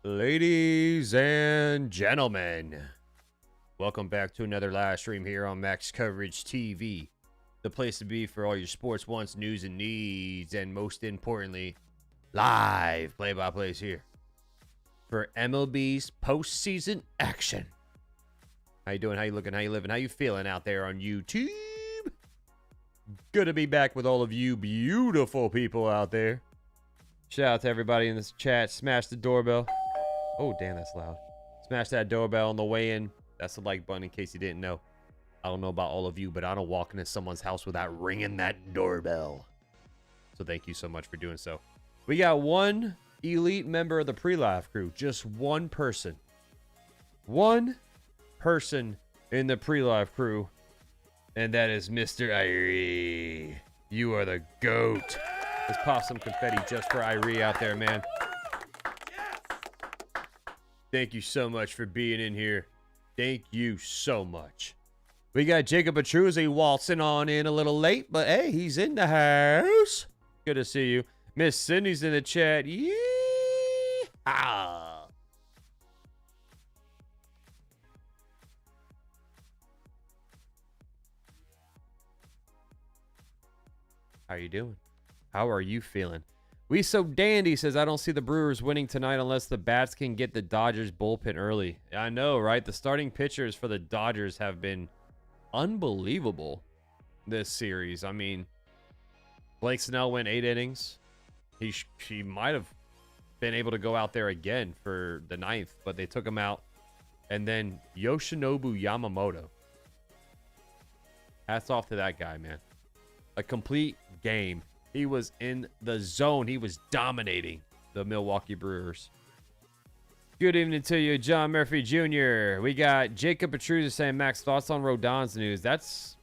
Ladies and gentlemen, welcome back to another live stream here on MaxCoverageTV, the place to be for all your sports wants, news, and needs, and most importantly, live play-by-plays here for MLB's postseason action. How you doing? How you looking? How you living? How you feeling out there on YouTube? Good to be back with all of you beautiful people out there. Shout out to everybody in this chat. Smash the doorbell. Oh, damn, that's loud. Smash that doorbell on the way in. That's the like button in case you didn't know. I don't know about all of you, but I don't walk into someone's house without ringing that doorbell. So thank you so much for doing so. We got one elite member of the pre-live crew. Just one person. One person in the pre-live crew. And that is Mr. Irie. You are the GOAT. Let's pop some confetti just for Irie out there, man. Thank you so much for being in here. Thank you so much. We got Jacob Petruzzi waltzing on in a little late, but hey, he's in the house. Good to see you. Miss Sydney's in the chat. Yeah. How you doing? How are you feeling? We So Dandy says, I don't see the Brewers winning tonight unless the bats can get the Dodgers bullpen early. I know, right? The starting pitchers for the Dodgers have been unbelievable this series. I mean, Blake Snell went 8 innings. He might have been able to go out there again for the 9th, but they took him out. And then Yoshinobu Yamamoto. Hats off to that guy, man. A complete game. He was in the zone. He was dominating the Milwaukee Brewers. Good evening to you, John Murphy Jr. We got Jacob Petruzzi saying, Max, thoughts on Rodon's news? That's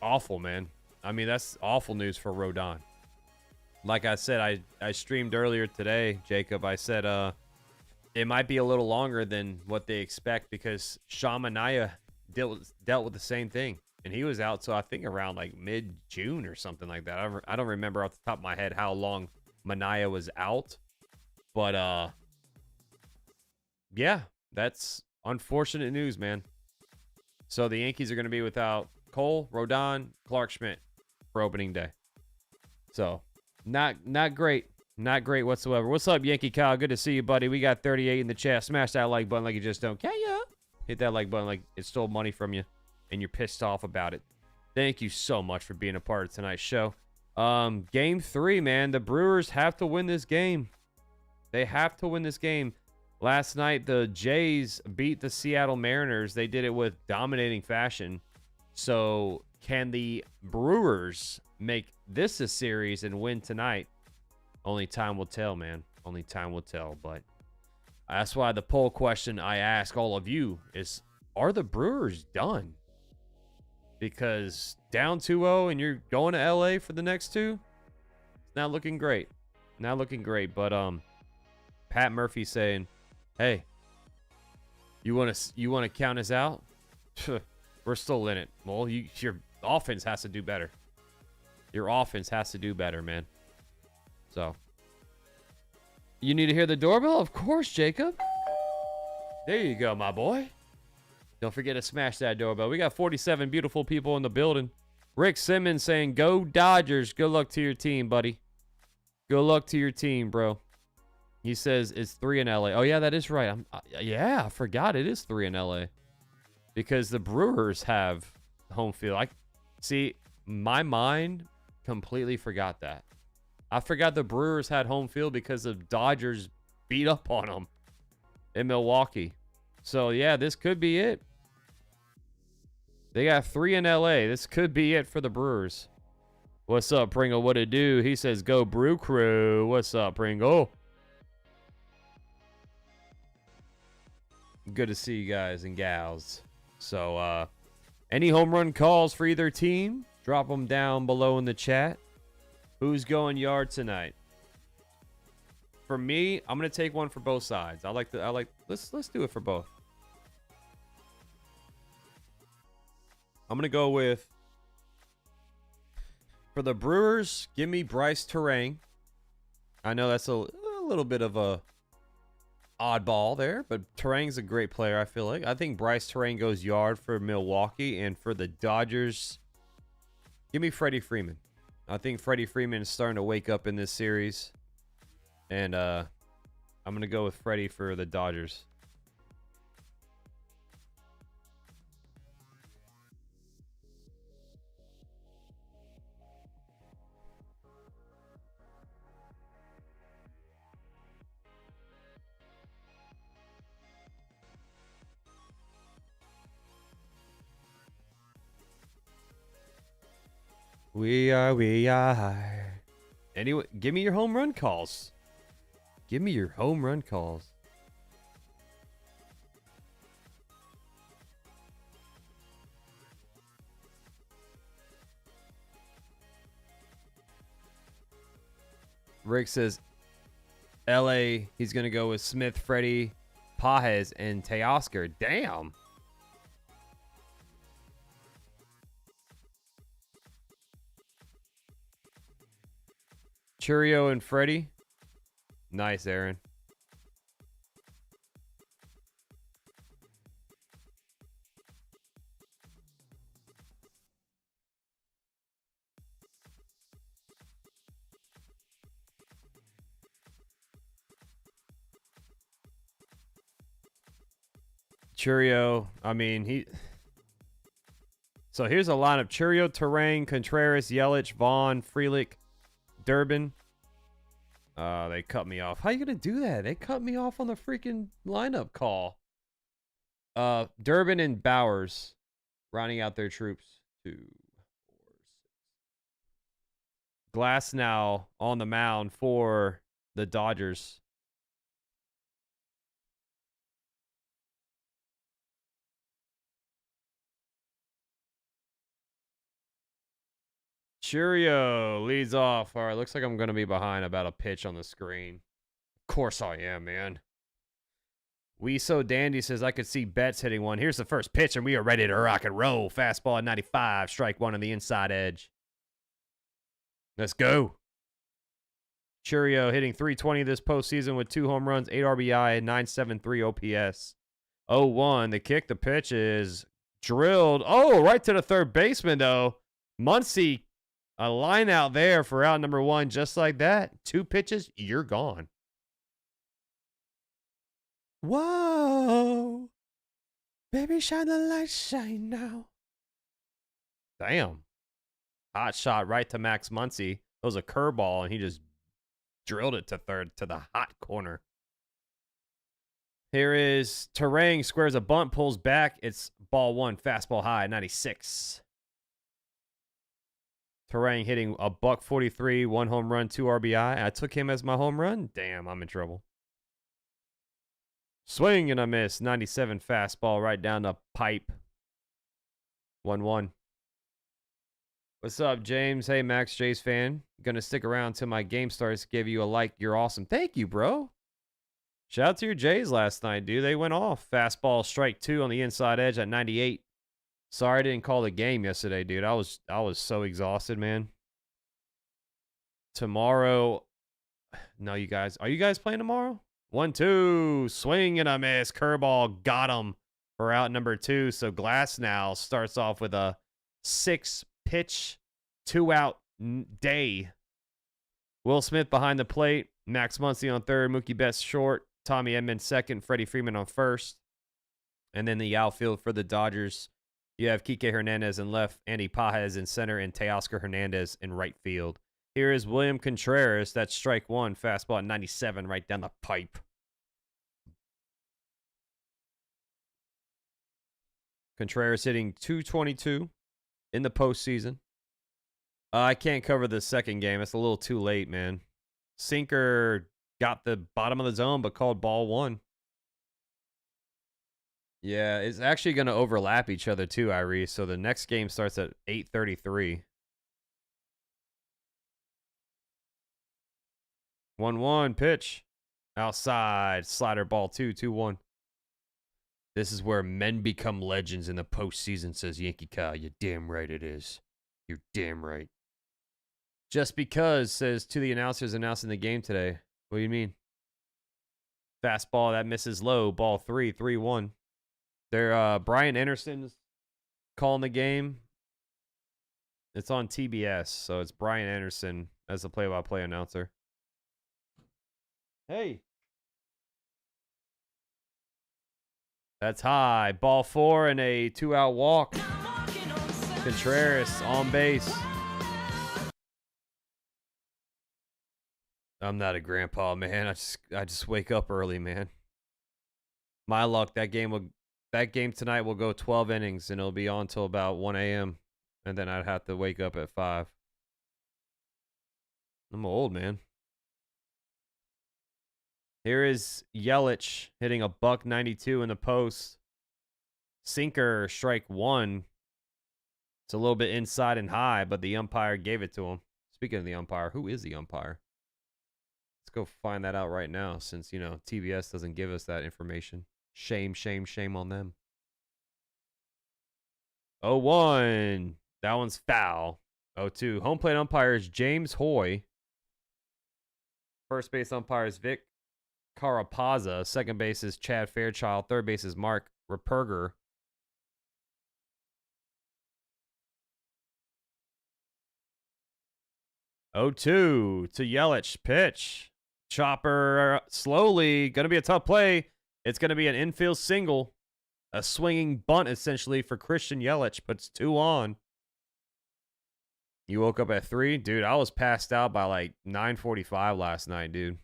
awful, man. I mean, that's awful news for Rodon. Like I said, I streamed earlier today, Jacob. I said it might be a little longer than what they expect because Sean Manaea dealt with the same thing. And he was out, so I think around like mid-June or something like that. I don't remember off the top of my head how long Manaea was out. But, yeah, that's unfortunate news, man. So the Yankees are going to be without Cole, Rodon, Clark Schmidt for opening day. So, not great. Not great whatsoever. What's up, Yankee Kyle? Good to see you, buddy. We got 38 in the chat. Smash that like button like you just don't. Can ya? Hit that like button like it stole money from you. And you're pissed off about it. Thank you so much for being a part of tonight's show. Game 3, man. The Brewers have to win this game. They have to win this game. Last night, the Jays beat the Seattle Mariners. They did it with dominating fashion. So, can the Brewers make this a series and win tonight? Only time will tell, man. Only time will tell. But that's why the poll question I ask all of you is, are the Brewers done? Because down 2-0 and you're going to LA for the next 2, it's not looking great. Not looking great. But Pat Murphy saying, hey, you want to count us out? We're still in it. Well, your offense has to do better. Your offense has to do better, man. So, you need to hear the doorbell? Of course, Jacob. There you go, my boy. Don't forget to smash that doorbell. We got 47 beautiful people in the building. Rick Simmons saying, go Dodgers. Good luck to your team, buddy. Good luck to your team, bro. He says it's 3 in LA. Oh, yeah, that is right. Yeah, I forgot it is 3 in LA. Because the Brewers have home field. See, my mind completely forgot that. I forgot the Brewers had home field because the Dodgers beat up on them in Milwaukee. So, yeah, this could be it. They got 3 in LA. This could be it for the Brewers. What's up, Pringle? What it do? He says, go Brew Crew. What's up, Pringle? Good to see you guys and gals. So, any home run calls for either team? Drop them down below in the chat. Who's going yard tonight? For me, I'm gonna take one for both sides. Let's do it for both. I'm going to go with, for the Brewers, give me Brice Turang. I know that's a little bit of a oddball there, but Turang's a great player, I feel like. I think Brice Turang goes yard for Milwaukee, and for the Dodgers, give me Freddie Freeman. I think Freddie Freeman is starting to wake up in this series, and I'm going to go with Freddie for the Dodgers. We are. Anyway, give me your home run calls. Give me your home run calls. Rick says, LA, he's going to go with Smith, Freddie, Pages, and Teoscar. Damn. Chourio and Freddie. Nice, Aaron. Chourio, I mean, he... So here's a lineup. Chourio, Turang, Contreras, Yelich, Vaughn, Frelick, Durbin. They cut me off. How you gonna do that? They cut me off on the freaking lineup call. Durbin and Bowers rounding out their troops. 2, 4, 6. Glasnow on the mound for the Dodgers. Chourio leads off. All right, looks like I'm going to be behind about a pitch on the screen. Of course I am, man. We So Dandy says, I could see Betts hitting one. Here's the first pitch, and we are ready to rock and roll. Fastball at 95. Strike one on the inside edge. Let's go. Chourio hitting .320 this postseason with 2 home runs, 8 RBI, and .973 OPS. 0-1. The kick, the pitch is drilled. Oh, right to the third baseman, though. Muncy, a line out there for out number 1, just like that. 2 pitches, you're gone. Whoa. Baby, shine the light, shine now. Damn. Hot shot right to Max Muncy. It was a curveball, and he just drilled it to third to the hot corner. Here is Turang, squares a bunt, pulls back. It's ball 1, fastball high, 96. Turang hitting a .143, 1 home run, 2 RBI. I took him as my home run. Damn, I'm in trouble. Swing and a miss. 97 fastball right down the pipe. 1-1. What's up, James? Hey, Max Jays fan. Gonna stick around till my game starts. Give you a like. You're awesome. Thank you, bro. Shout out to your Jays last night, dude. They went off. Fastball strike 2 on the inside edge at 98. Sorry I didn't call the game yesterday, dude. I was so exhausted, man. Tomorrow, no, you guys. Are you guys playing tomorrow? 1-2. Swing and a miss. Curveball got him for out number 2. So Glasnow starts off with a 6-pitch, 2-out day. Will Smith behind the plate. Max Muncy on third. Mookie Betts short. Tommy Edman second. Freddie Freeman on first. And then the outfield for the Dodgers. You have Kike Hernandez in left, Andy Pages in center, and Teoscar Hernandez in right field. Here is William Contreras. That's strike 1. Fastball at 97 right down the pipe. Contreras hitting .222 in the postseason. I can't cover the second game. It's a little too late, man. Sinker got the bottom of the zone, but called ball 1. Yeah, it's actually going to overlap each other too, Irie. So the next game starts at 8:33. 1-1 pitch. Outside. Slider ball 2, 2-1. This is where men become legends in the postseason, says Yankee Kyle. You're damn right it is. You're damn right. Just because, says to the announcers announcing the game today. What do you mean? Fastball that misses low. Ball 3, 3-1. They're Brian Anderson's calling the game. It's on TBS, so it's Brian Anderson as the play-by-play announcer. Hey. That's high. Ball 4 and a 2-out walk. Contreras on base. I'm not a grandpa, man. I just wake up early, man. My luck, that game tonight will go 12 innings and it'll be on till about 1 a.m. and then I'd have to wake up at 5. I'm old, man. Here is Yelich hitting a $192 in the post. Sinker, strike 1. It's a little bit inside and high, but the umpire gave it to him. Speaking of the umpire, who is the umpire? Let's go find that out right now since, you know, TBS doesn't give us that information. Shame, shame, shame on them. 0-1. That one's foul. 0-2. Home plate umpire is James Hoy. First base umpire is Vic Carapazza. Second base is Chad Fairchild. Third base is Mark Reperger. Oh, 2 to Yelich. Pitch. Chopper slowly. Going to be a tough play. It's going to be an infield single. A swinging bunt, essentially, for Christian Yelich, but it's 2 on. You woke up at 3? Dude, I was passed out by like 9:45 last night, dude.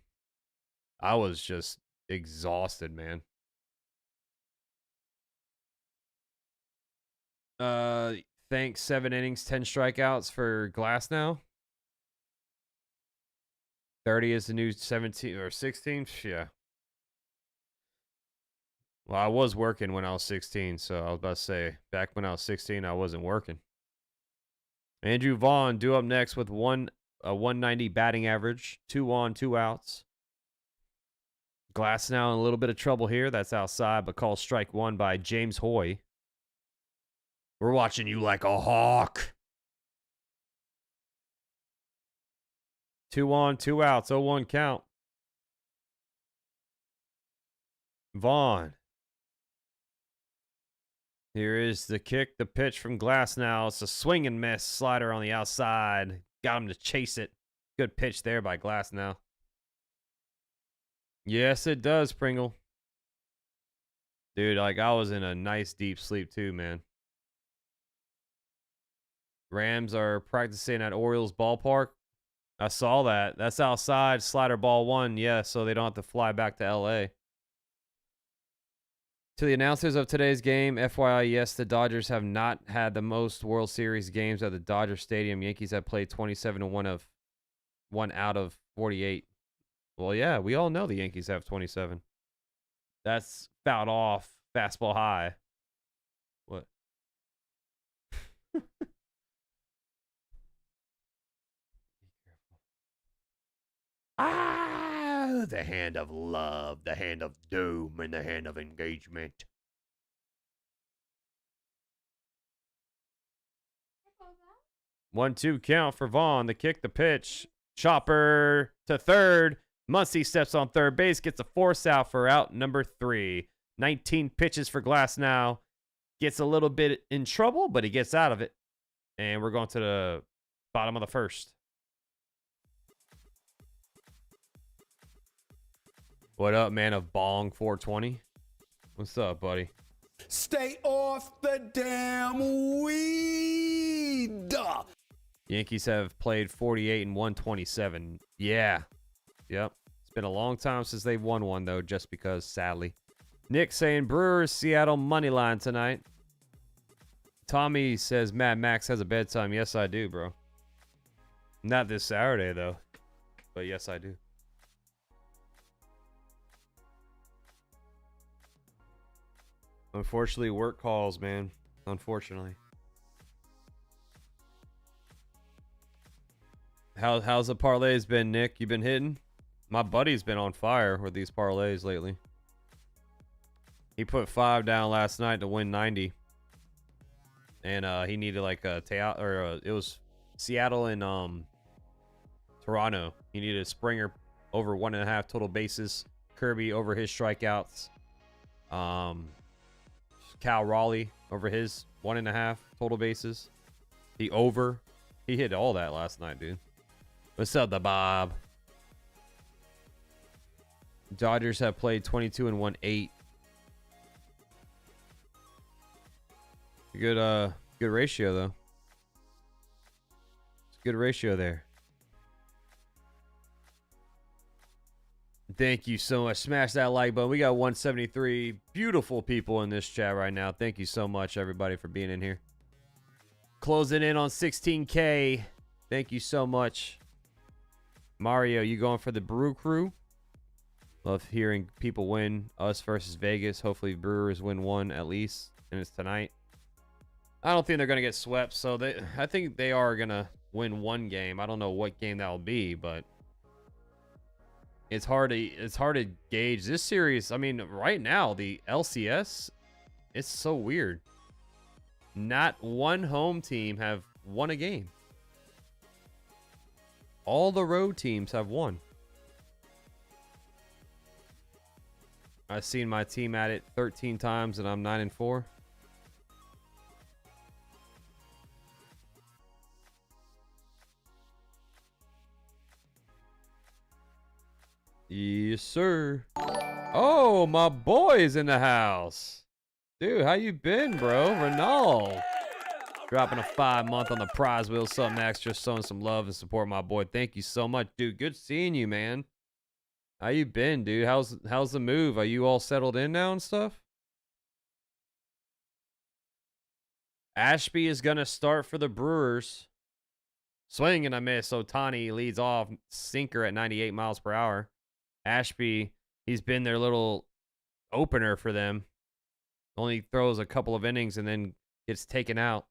I was just exhausted, man. Thanks, 7 innings, 10 strikeouts for Glasnow. 30 is the new 17 or 16. Yeah. Well, I was working when I was 16, so I was about to say, back when I was 16, I wasn't working. Andrew Vaughn due up next with a 190 batting average, 2 on, 2 outs. Glasnow in a little bit of trouble here. That's outside, but called strike 1 by James Hoy. We're watching you like a hawk. 2 on, 2 outs, 0-1 count. Vaughn. Here is the kick, the pitch from Glasnow. It's a swing and miss slider on the outside. Got him to chase it. Good pitch there by Glasnow. Yes, it does, Pringle. Dude, like I was in a nice deep sleep too, man. Rams are practicing at Orioles ballpark. I saw that. That's outside. Slider ball 1. Yeah, so they don't have to fly back to L.A. To the announcers of today's game, FYI, yes, the Dodgers have not had the most World Series games at the Dodger Stadium. Yankees have played 27-1 out of 48. Well, yeah, we all know the Yankees have 27. That's fouled off. Fastball high. What? Ah, the hand of love, the hand of doom, and the hand of engagement. One, 2 count for Vaughn. The kick, the pitch. Chopper to third. Muncy steps on third base, gets a force out for out number 3. 19 pitches for Glasnow. Gets a little bit in trouble, but he gets out of it. And we're going to the bottom of the first. What up, man of Bong 420? What's up, buddy? Stay off the damn weed. Yankees have played 48 and 127. Yeah. Yep. It's been a long time since they've won one, though, just because, sadly. Nick saying Brewers, Seattle money line tonight. Tommy says Mad Max has a bedtime. Yes, I do, bro. Not this Saturday, though. But yes, I do. Unfortunately, work calls, man. Unfortunately. How's the parlays been, Nick? You been hitting? My buddy's been on fire with these parlays lately. He put 5 down last night to win 90. And he needed like a it was Seattle and Toronto. He needed a Springer over 1.5 total bases. Kirby over his strikeouts. Cal Raleigh over his 1.5 total bases. The over. He hit all that last night, dude. What's up, the Bob? Dodgers have played 22 and won 8. Good ratio though. It's a good ratio there. Thank you so much. Smash that like button. We got 173 beautiful people in this chat right now. Thank you so much, everybody, for being in here. Closing in on 16K. Thank you so much. Mario, you going for the Brew Crew? Love hearing people win. Us versus Vegas. Hopefully Brewers win one at least. And it's tonight. I don't think they're going to get swept. So I think they are going to win one game. I don't know what game that will be, but it's hard to gauge this series. I mean, right now, the LCS, it's so weird. Not one home team have won a game. All the road teams have won. I've seen my team at it 13 times and I'm 9-4. Yes, sir. Oh, my boy is in the house. Dude, how you been, bro? Renal. Dropping a 5-month on the prize wheel. Something extra. Showing some love and support, my boy. Thank you so much, dude. Good seeing you, man. How you been, dude? How's the move? Are you all settled in now and stuff? Ashby is going to start for the Brewers. Swing and a miss. Ohtani leads off. Sinker at 98 miles per hour. Ashby, he's been their little opener for them. Only throws a couple of innings and then gets taken out.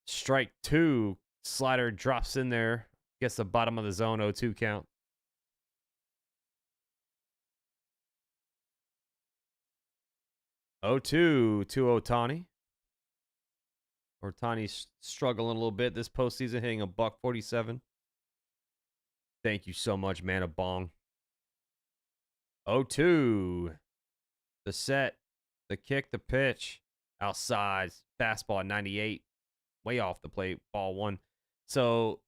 Strike 2. Slider drops in there. Gets the bottom of the zone. 0-2 count. To Ohtani. Ohtani's struggling a little bit this postseason, hitting a $147. Thank you so much, man. A bong. 0-2. The set, the kick, the pitch. Outside. Fastball at 98. Way off the plate. Ball 1. So,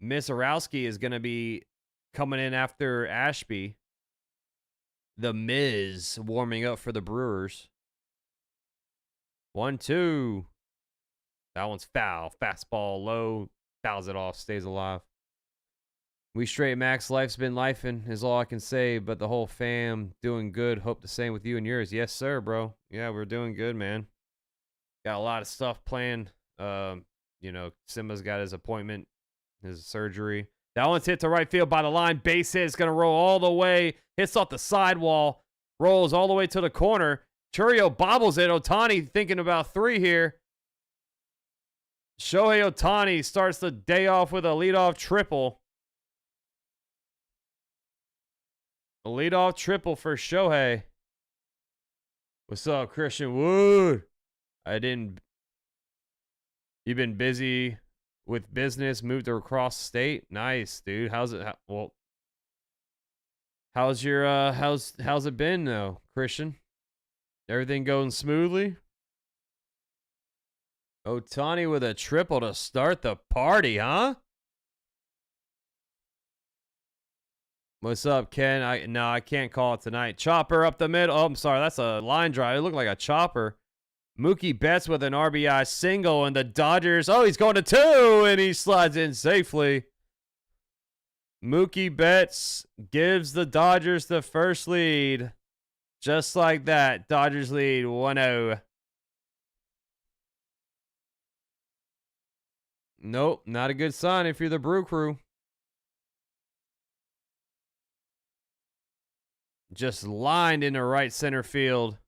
Mizorowski is going to be coming in after Ashby. The Miz warming up for the Brewers. 1-2. That one's foul. Fastball low. Fouls it off. Stays alive. We straight Max. Life's been lifing is all I can say. But the whole fam doing good. Hope the same with you and yours. Yes, sir, bro. Yeah, we're doing good, man. Got a lot of stuff planned. You know, Simba's got his appointment. His surgery. That one's hit to right field by the line. Base hit. It's going to roll all the way. Hits off the sidewall. Rolls all the way to the corner. Chourio bobbles it. Ohtani thinking about 3 here. Shohei Ohtani starts the day off with a leadoff triple. A leadoff triple for Shohei. What's up, Christian Wood? You've been busy with business, moved across state. Nice, dude. How's it? How's it been though, Christian? Everything going smoothly? Ohtani with a triple to start the party, huh? What's up, Ken? I can't call it tonight. Chopper up the middle. Oh, I'm sorry. That's a line drive. It looked like a chopper. Mookie Betts with an RBI single, and the Dodgers. Oh, he's going to 2, and he slides in safely. Mookie Betts gives the Dodgers the first lead. Just like that. Dodgers lead 1-0. Nope, not a good sign if you're the Brew Crew. Just lined into right center field.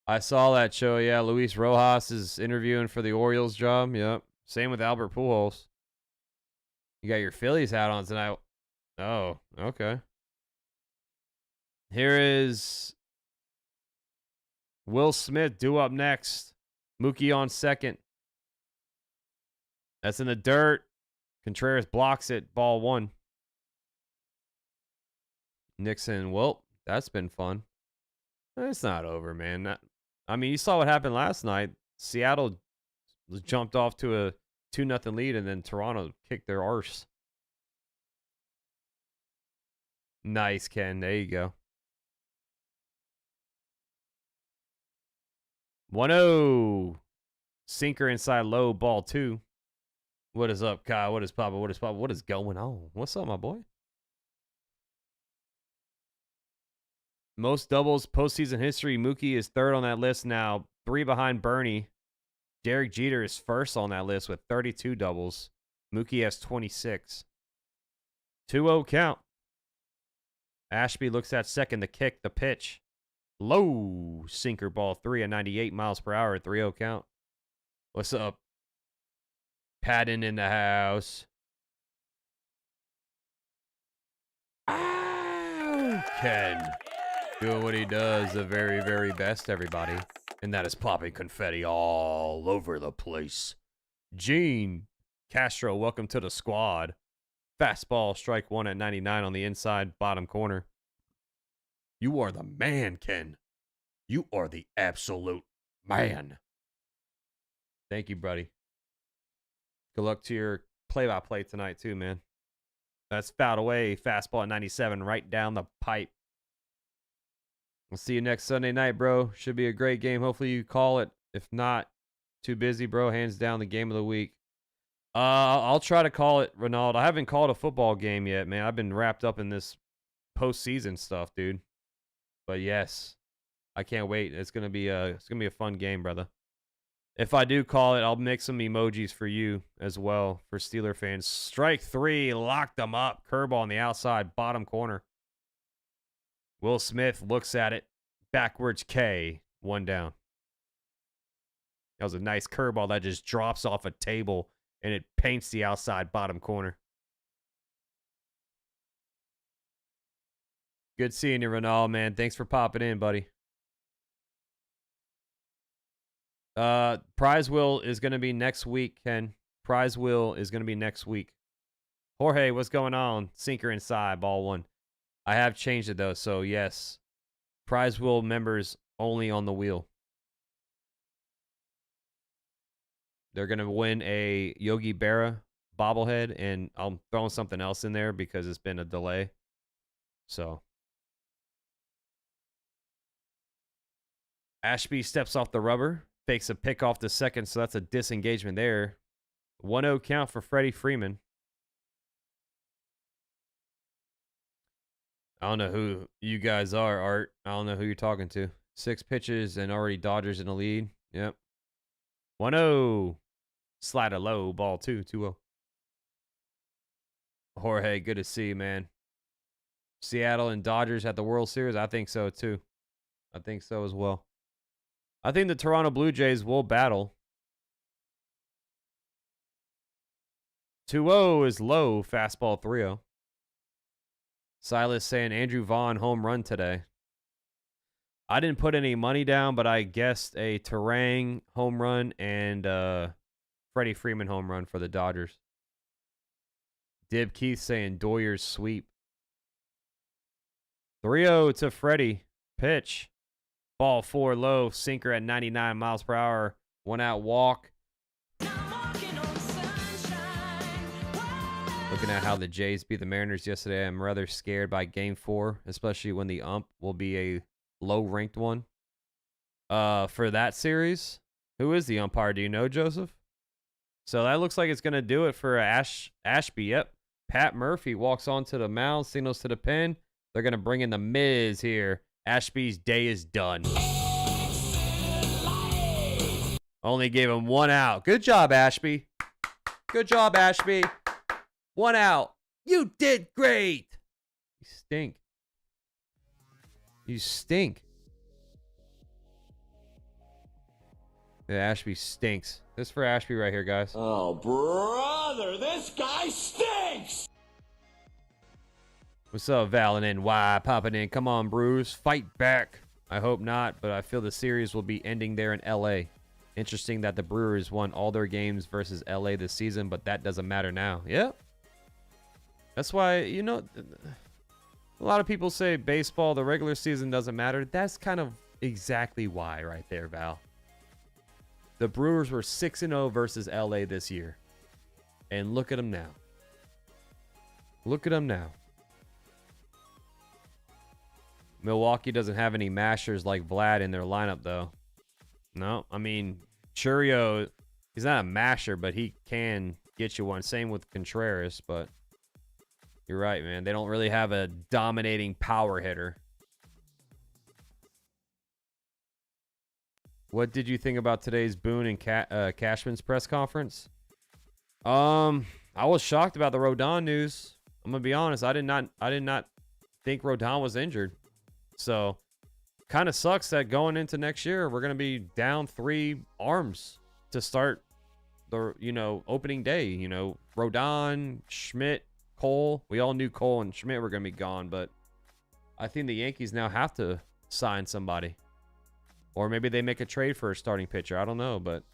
I saw that show. Yeah, Luis Rojas is interviewing for the Orioles job. Yep. Same with Albert Pujols. You got your Phillies hat on tonight. Oh, okay. Here is Will Smith due up next. Mookie on second. That's in the dirt. Contreras blocks it. Ball 1. Nixon, well, that's been fun. It's not over, man. I mean, you saw what happened last night. Seattle jumped off to a 2-0 lead, and then Toronto kicked their arse. Nice, Ken. There you go. 1-0. Sinker inside low, ball 2. What is up, Kyle? What is poppin'? What is poppin'? What is going on? What's up, my boy? Most doubles postseason history. Mookie is 3rd on that list now, 3 behind Bernie. Derek Jeter is 1st on that list with 32 doubles. Mookie has 26. 2-0 count. Ashby looks at second. The kick, the pitch. Low. Sinker, ball 3 at 98 miles per hour. 3-0 count. What's up? Patton in the house. Ow! Ken. Doing what he does the very, very best, everybody. And that is popping confetti all over the place. Gene Castro, welcome to the squad. Fastball, strike 1 at 99 on the inside bottom corner. You are the man, Ken. You are the absolute man. Thank you, buddy. Good luck to your play-by-play tonight, too, man. That's fouled away. Fastball at 97, right down the pipe. We'll see you next Sunday night, bro. Should be a great game. Hopefully you call it. If not, too busy, bro. Hands down the game of the week. I'll try to call it, Ronald. I haven't called a football game yet, man. I've been wrapped up in this postseason stuff, dude. But yes, I can't wait. It's gonna be a fun game, brother. If I do call it, I'll make some emojis for you as well for Steeler fans. Strike 3, locked them up. Curveball on the outside, bottom corner. Will Smith looks at it. Backwards K. 1 down. That was a nice curveball that just drops off a table and it paints the outside bottom corner. Good seeing you, Ronald, man. Thanks for popping in, buddy. Prize wheel is going to be next week, Ken. Prize wheel is going to be next week. Jorge, what's going on? Sinker inside, ball 1. I have changed it, though, so yes. Prize wheel members only on the wheel. They're going to win a Yogi Berra bobblehead, and I'm throwing something else in there because it's been a delay. So. Ashby steps off the rubber, fakes a pick off the second, so that's a disengagement there. 1-0 count for Freddie Freeman. I don't know who you guys are, Art. I don't know who you're talking to. 6 pitches and already Dodgers in the lead. Yep. 1-0. Slider low, ball 2, 2-0. Jorge, good to see you, man. Seattle and Dodgers at the World Series? I think so, too. I think so as well. I think the Toronto Blue Jays will battle. 2-0 is low, fastball 3-0. Silas saying Andrew Vaughn home run today. I didn't put any money down, but I guessed a Turang home run and Freddie Freeman home run for the Dodgers. Dib Keith saying Doyer's sweep. 3-0 to Freddie. Pitch. Ball 4 low. Sinker at 99 miles per hour. 1 out walk. Looking at how the Jays beat the Mariners yesterday, I'm rather scared by Game 4, especially when the ump will be a low-ranked one. For that series, who is the umpire? Do you know, Joseph? So that looks like it's going to do it for Ashby. Yep. Pat Murphy walks onto the mound, signals to the pen. They're going to bring in the Miz here. Ashby's day is done. Only gave him 1 out. Good job, Ashby. Good job, Ashby. 1 out. You did great. You stink. You stink. Yeah, Ashby stinks. This is for Ashby right here, guys. Oh, brother, this guy stinks! What's up, Val and NY popping in? Come on, Brewers. Fight back. I hope not, but I feel the series will be ending there in LA. Interesting that the Brewers won all their games versus LA this season, but that doesn't matter now. Yep. That's why, you know, a lot of people say baseball, the regular season doesn't matter. That's kind of exactly why right there, Val. The Brewers were 6-0 versus LA this year. And look at them now. Look at them now. Milwaukee doesn't have any mashers like Vlad in their lineup, though. No, I mean, Chourio, he's not a masher, but he can get you one. Same with Contreras, but you're right, man. They don't really have a dominating power hitter. What did you think about today's Boone and Cashman's press conference? I was shocked about the Rodon news. I'm gonna be honest. I did not think Rodon was injured. So, kind of sucks that going into next year we're gonna be down 3 arms to start the opening day. Rodon, Schmidt, Cole. We all knew Cole and Schmidt were gonna be gone, but I think the Yankees now have to sign somebody, or maybe they make a trade for a starting pitcher. I don't know, but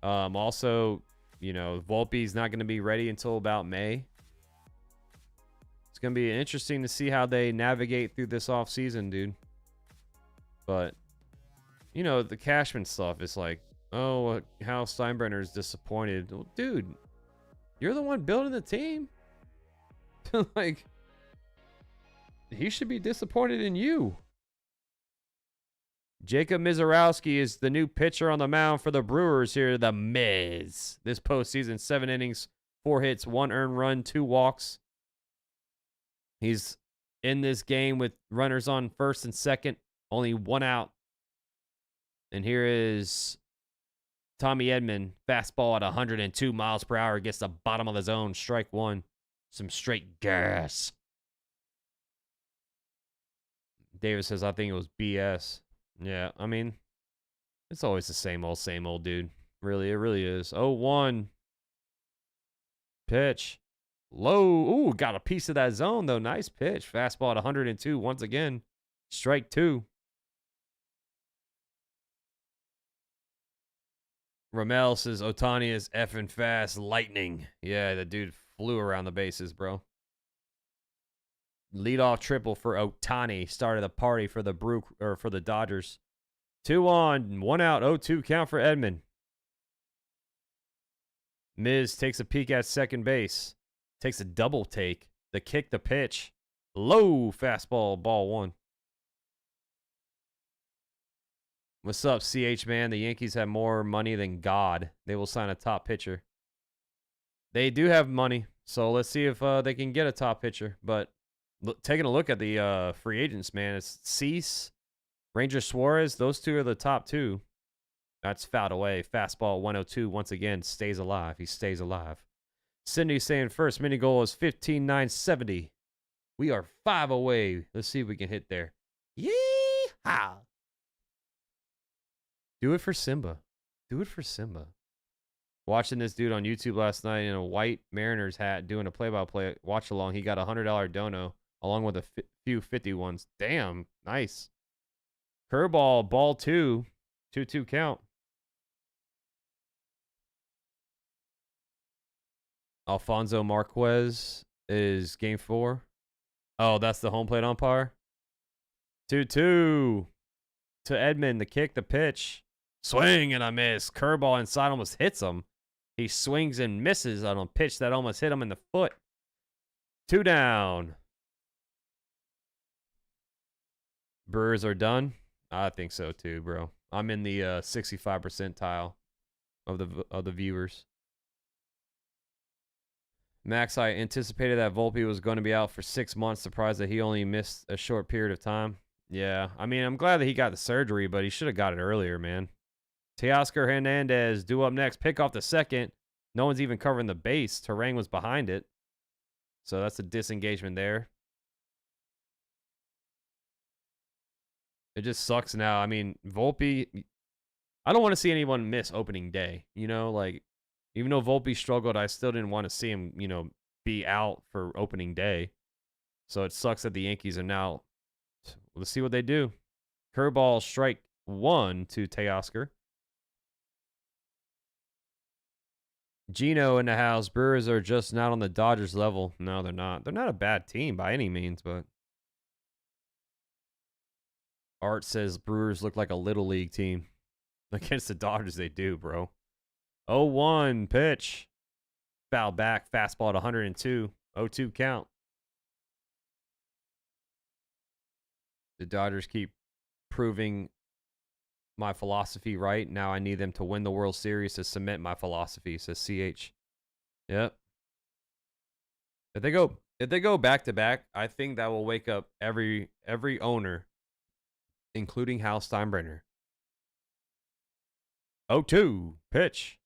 also, Volpe's not gonna be ready until about May. It's going to be interesting to see how they navigate through this offseason, dude. But, the Cashman stuff is like, oh, Hal Steinbrenner's disappointed. Well, dude, you're the one building the team. Like, he should be disappointed in you. Jacob Mizorowski is the new pitcher on the mound for the Brewers here, the Miz. This postseason, 7 innings, 4 hits, 1 earned run, 2 walks. He's in this game with runners on first and second, only 1 out. And here is Tommy Edman, fastball at 102 miles per hour, gets the bottom of the zone, strike 1. Some straight gas. Davis says, I think it was BS. Yeah, I mean, it's always the same old, dude. Really, it really is. 0-1. Pitch. Low. Ooh, got a piece of that zone, though. Nice pitch. Fastball at 102 once again. Strike 2. Ramel says Ohtani is effing fast. Lightning. Yeah, the dude flew around the bases, bro. Leadoff triple for Ohtani. Started the party for the Dodgers. 2 on, 1 out. 0-2 count for Edman. Miz takes a peek at second base. Takes a double take. The kick, the pitch. Low fastball, ball 1. What's up, CH, man? The Yankees have more money than God. They will sign a top pitcher. They do have money, so let's see if they can get a top pitcher. But taking a look at the free agents, man, it's Cease, Ranger Suarez. Those 2 are the top 2. That's fouled away. Fastball 102 once again. Stays alive. He stays alive. Cindy saying first mini goal is 15,970. We are 5 away. Let's see if we can hit there. Yeehaw! Do it for Simba. Do it for Simba. Watching this dude on YouTube last night in a white Mariners hat doing a play-by-play watch along. He got a $100 dono along with a few 50 ones. Damn, nice. Curveball, ball 2. 2-2 count. Alfonso Marquez is game 4. Oh, that's the home plate umpire. 2-2 to Edman. The kick, the pitch. Swing and a miss. Curveball inside almost hits him. He swings and misses on a pitch that almost hit him in the foot. 2 down. Brewers are done. I think so too, bro. I'm in the 65 percentile of the viewers. Max, I anticipated that Volpe was going to be out for 6 months. Surprised that he only missed a short period of time. Yeah, I mean, I'm glad that he got the surgery, but he should have got it earlier, man. Teoscar Hernandez due up next. Pick off the second. No one's even covering the base. Turang was behind it. So that's a disengagement there. It just sucks now. I mean, Volpe, I don't want to see anyone miss opening day. Like, even though Volpe struggled, I still didn't want to see him, be out for opening day. So it sucks that the Yankees are now. Let's see what they do. Curveball, strike 1 to Teoscar. Gino in the house. Brewers are just not on the Dodgers level. No, they're not. They're not a bad team by any means, but Art says Brewers look like a little league team. Against the Dodgers, they do, bro. 0-1 pitch. Foul back. Fastball at 102. 0-2 count. The Dodgers keep proving my philosophy right. Now I need them to win the World Series to cement my philosophy, says CH. Yep. If they go back to back, I think that will wake up every owner, including Hal Steinbrenner. 0-2 pitch.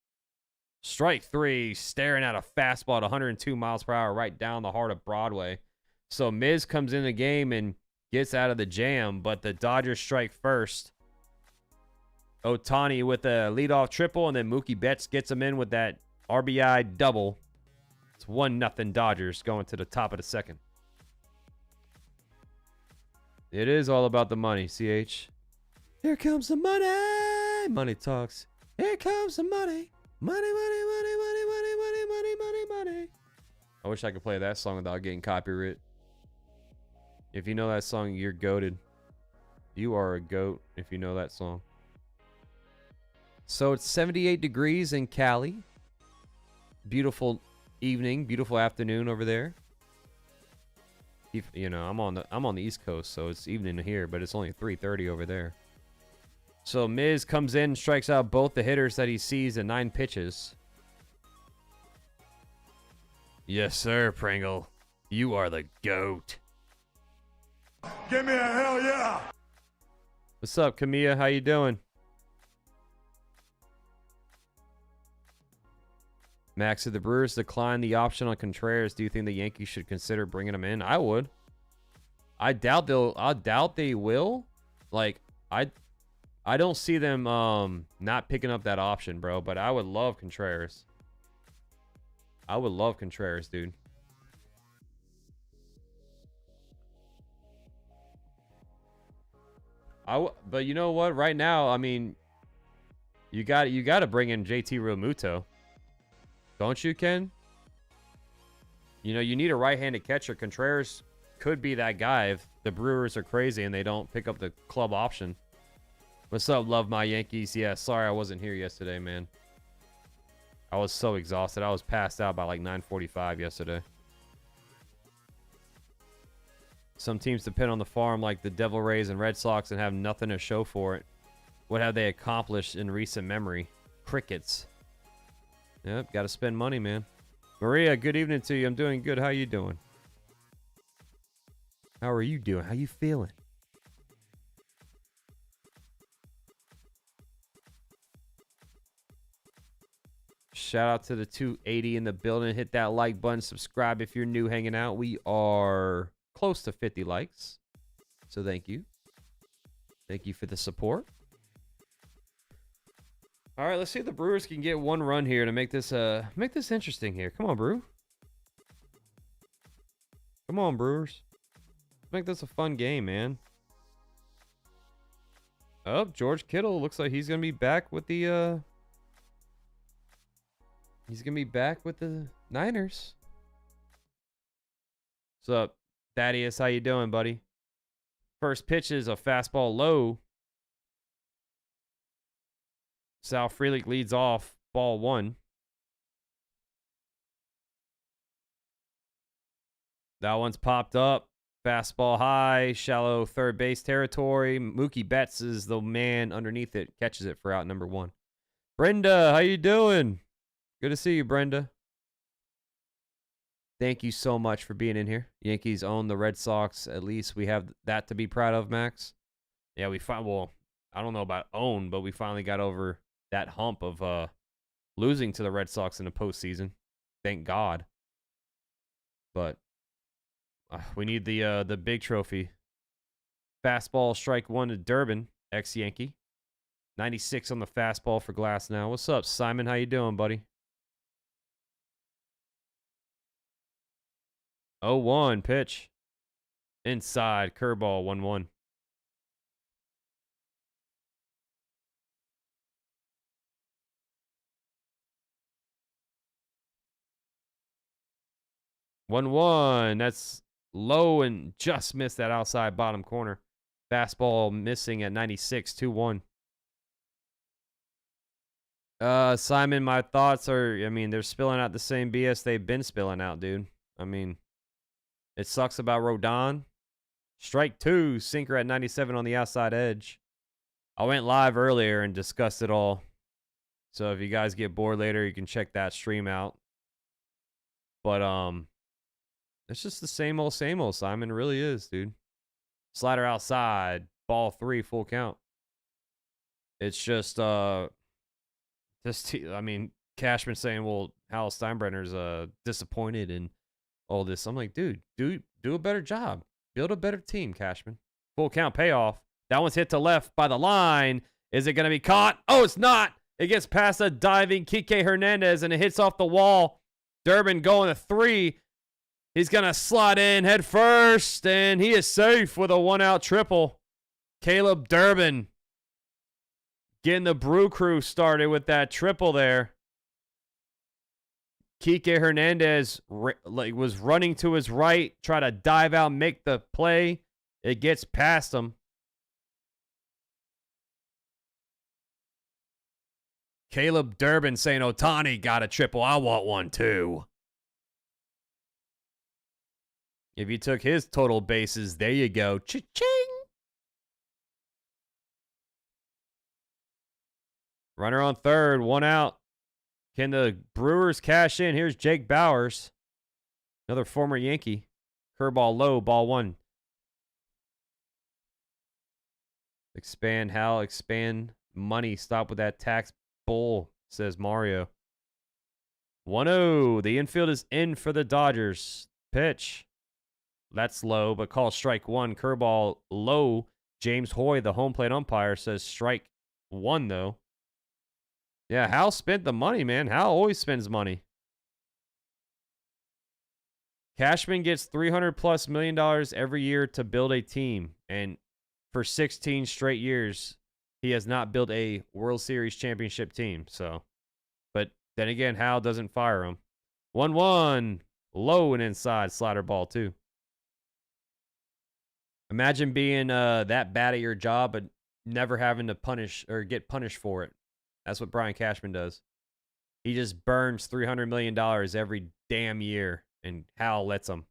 Strike 3, staring at a fastball at 102 miles per hour right down the heart of Broadway. So Miz comes in the game and gets out of the jam, but the Dodgers strike first. Ohtani with a leadoff triple, and then Mookie Betts gets him in with that RBI double. It's 1-0 Dodgers going to the top of the second. It is all about the money, CH. Here comes the money. Money talks. Here comes the money. Money, money, money, money, money, money, money, money, money. I wish I could play that song without getting copyright. If you know that song, you're goated. You are a goat if you know that song. So it's 78 degrees in Cali. Beautiful evening, beautiful afternoon over there. You know, I'm on the East Coast, so it's evening here, but it's only 3:30 over there. So Miz comes in and strikes out both the hitters that he sees in 9 pitches. Yes, sir, Pringle. You are the GOAT. Give me a hell yeah. What's up, Camilla? How you doing? Max, if the Brewers decline the option on Contreras, do you think the Yankees should consider bringing him in? I would. I doubt they will. Like, I don't see them not picking up that option, bro. But I would love Contreras. I would love Contreras, dude. But you know what? Right now, I mean, you got to bring in JT Realmuto. Don't you, Ken? You know, you need a right-handed catcher. Contreras could be that guy if the Brewers are crazy and they don't pick up the club option. What's up, love my Yankees? Yeah, sorry I wasn't here yesterday, man. I was so exhausted. I was passed out by like 9:45 yesterday. Some teams depend on the farm like the Devil Rays and Red Sox and have nothing to show for it. What have they accomplished in recent memory? Crickets. Yep, got to spend money, man. Maria, good evening to you. I'm doing good. How you doing? How are you doing? How you feeling? Shout out to the 280 in the building. Hit that like button. Subscribe if you're new hanging out. We are close to 50 likes. So thank you. Thank you for the support. All right, let's see if the Brewers can get one run here to make this interesting here. Come on, Brew. Come on, Brewers. Let's make this a fun game, man. Oh, George Kittle looks like he's gonna be back with the Niners. What's up, Thaddeus? How you doing, buddy? First pitch is a fastball low. Sal Frelick leads off, ball 1. That one's popped up. Fastball high, shallow third base territory. Mookie Betts is the man underneath it. Catches it for out number 1. Brenda, how you doing? Good to see you, Brenda. Thank you so much for being in here. Yankees own the Red Sox. At least we have that to be proud of, Max. Yeah, well, I don't know about own, but we finally got over that hump of losing to the Red Sox in the postseason. Thank God. But we need the big trophy. Fastball, strike 1 to Durbin, ex-Yankee. 96 on the fastball for Glasnow. What's up, Simon? How you doing, buddy? 0-1 pitch. Inside, curveball, 1-1. 1-1. That's low and just missed that outside bottom corner. Fastball missing at 96, 2-1. Simon, my thoughts are, I mean, they're spilling out the same BS they've been spilling out, dude. I mean, it sucks about Rodon. Strike 2, sinker at 97 on the outside edge. I went live earlier and discussed it all. So if you guys get bored later, you can check that stream out. But it's just the same old, Simon. It really is, dude. Slider outside, ball 3, full count. It's just I mean, Cashman saying, well, Hal Steinbrenner's disappointed in all this. I'm like, dude, do a better job. Build a better team, Cashman. Full count payoff. That one's hit to left by the line. Is it going to be caught? Oh, it's not. It gets past a diving Shohei Hernandez, and it hits off the wall. Durbin going to 3. He's going to slide in head first, and he is safe with a 1-out triple. Caleb Durbin getting the Brew Crew started with that triple there. Shohei Hernandez was running to his right, try to dive out, make the play. It gets past him. Caleb Durbin saying, Ohtani got a triple. I want one too. If you took his total bases, there you go. Cha-ching. Runner on third, 1 out. Can the Brewers cash in? Here's Jake Bauers, another former Yankee. Curveball low, ball 1. Expand, Hal, expand money. Stop with that tax bull, says Mario. 1-0. The infield is in for the Dodgers. Pitch. That's low, but call strike 1. Curveball low. James Hoy, the home plate umpire, says strike 1, though. Yeah, Hal spent the money, man. Hal always spends money. Cashman gets $300+ million every year to build a team. And for 16 straight years, he has not built a World Series championship team. So, but then again, Hal doesn't fire him. 1-1. Low and inside. Slider ball 2. Imagine being that bad at your job, but never having to punish or get punished for it. That's what Brian Cashman does. He just burns $300 million every damn year, and Hal lets him.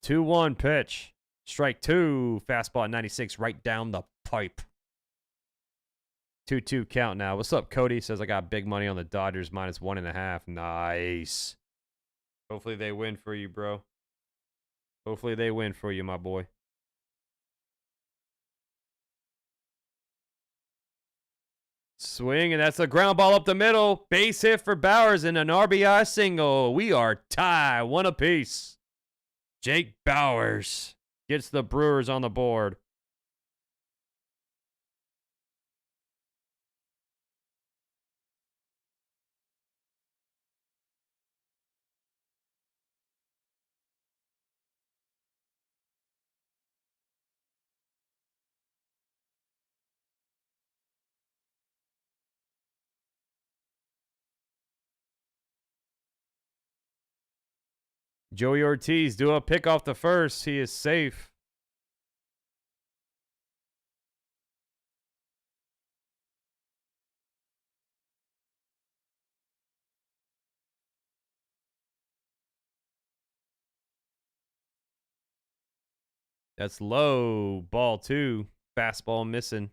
2-1 pitch. Strike 2. Fastball at 96 right down the pipe. 2-2 count now. What's up, Cody? Says I got big money on the Dodgers minus 1.5. Nice. Hopefully they win for you, bro. Hopefully they win for you, my boy. Swing, and that's a ground ball up the middle. Base hit for Bauers and an RBI single. We are tied, 1 apiece. Jake Bauers gets the Brewers on the board. Joey Ortiz do a pick off the first. He is safe. That's low. Ball 2. Fastball missing.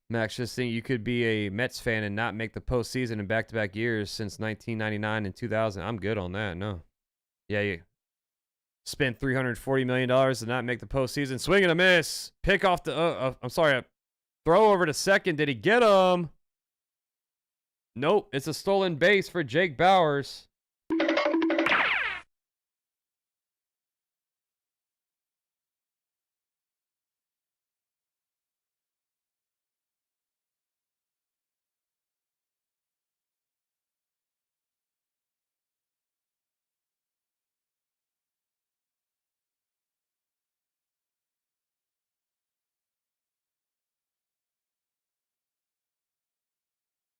Max, just think you could be a Mets fan and not make the postseason in back-to-back years since 1999 and 2000. I'm good on that. No. Yeah, you spent $340 million to not make the postseason. Swing and a miss. Pick off the... I'm sorry. A throw over to second. Did he get him? Nope. It's a stolen base for Jake Bauers.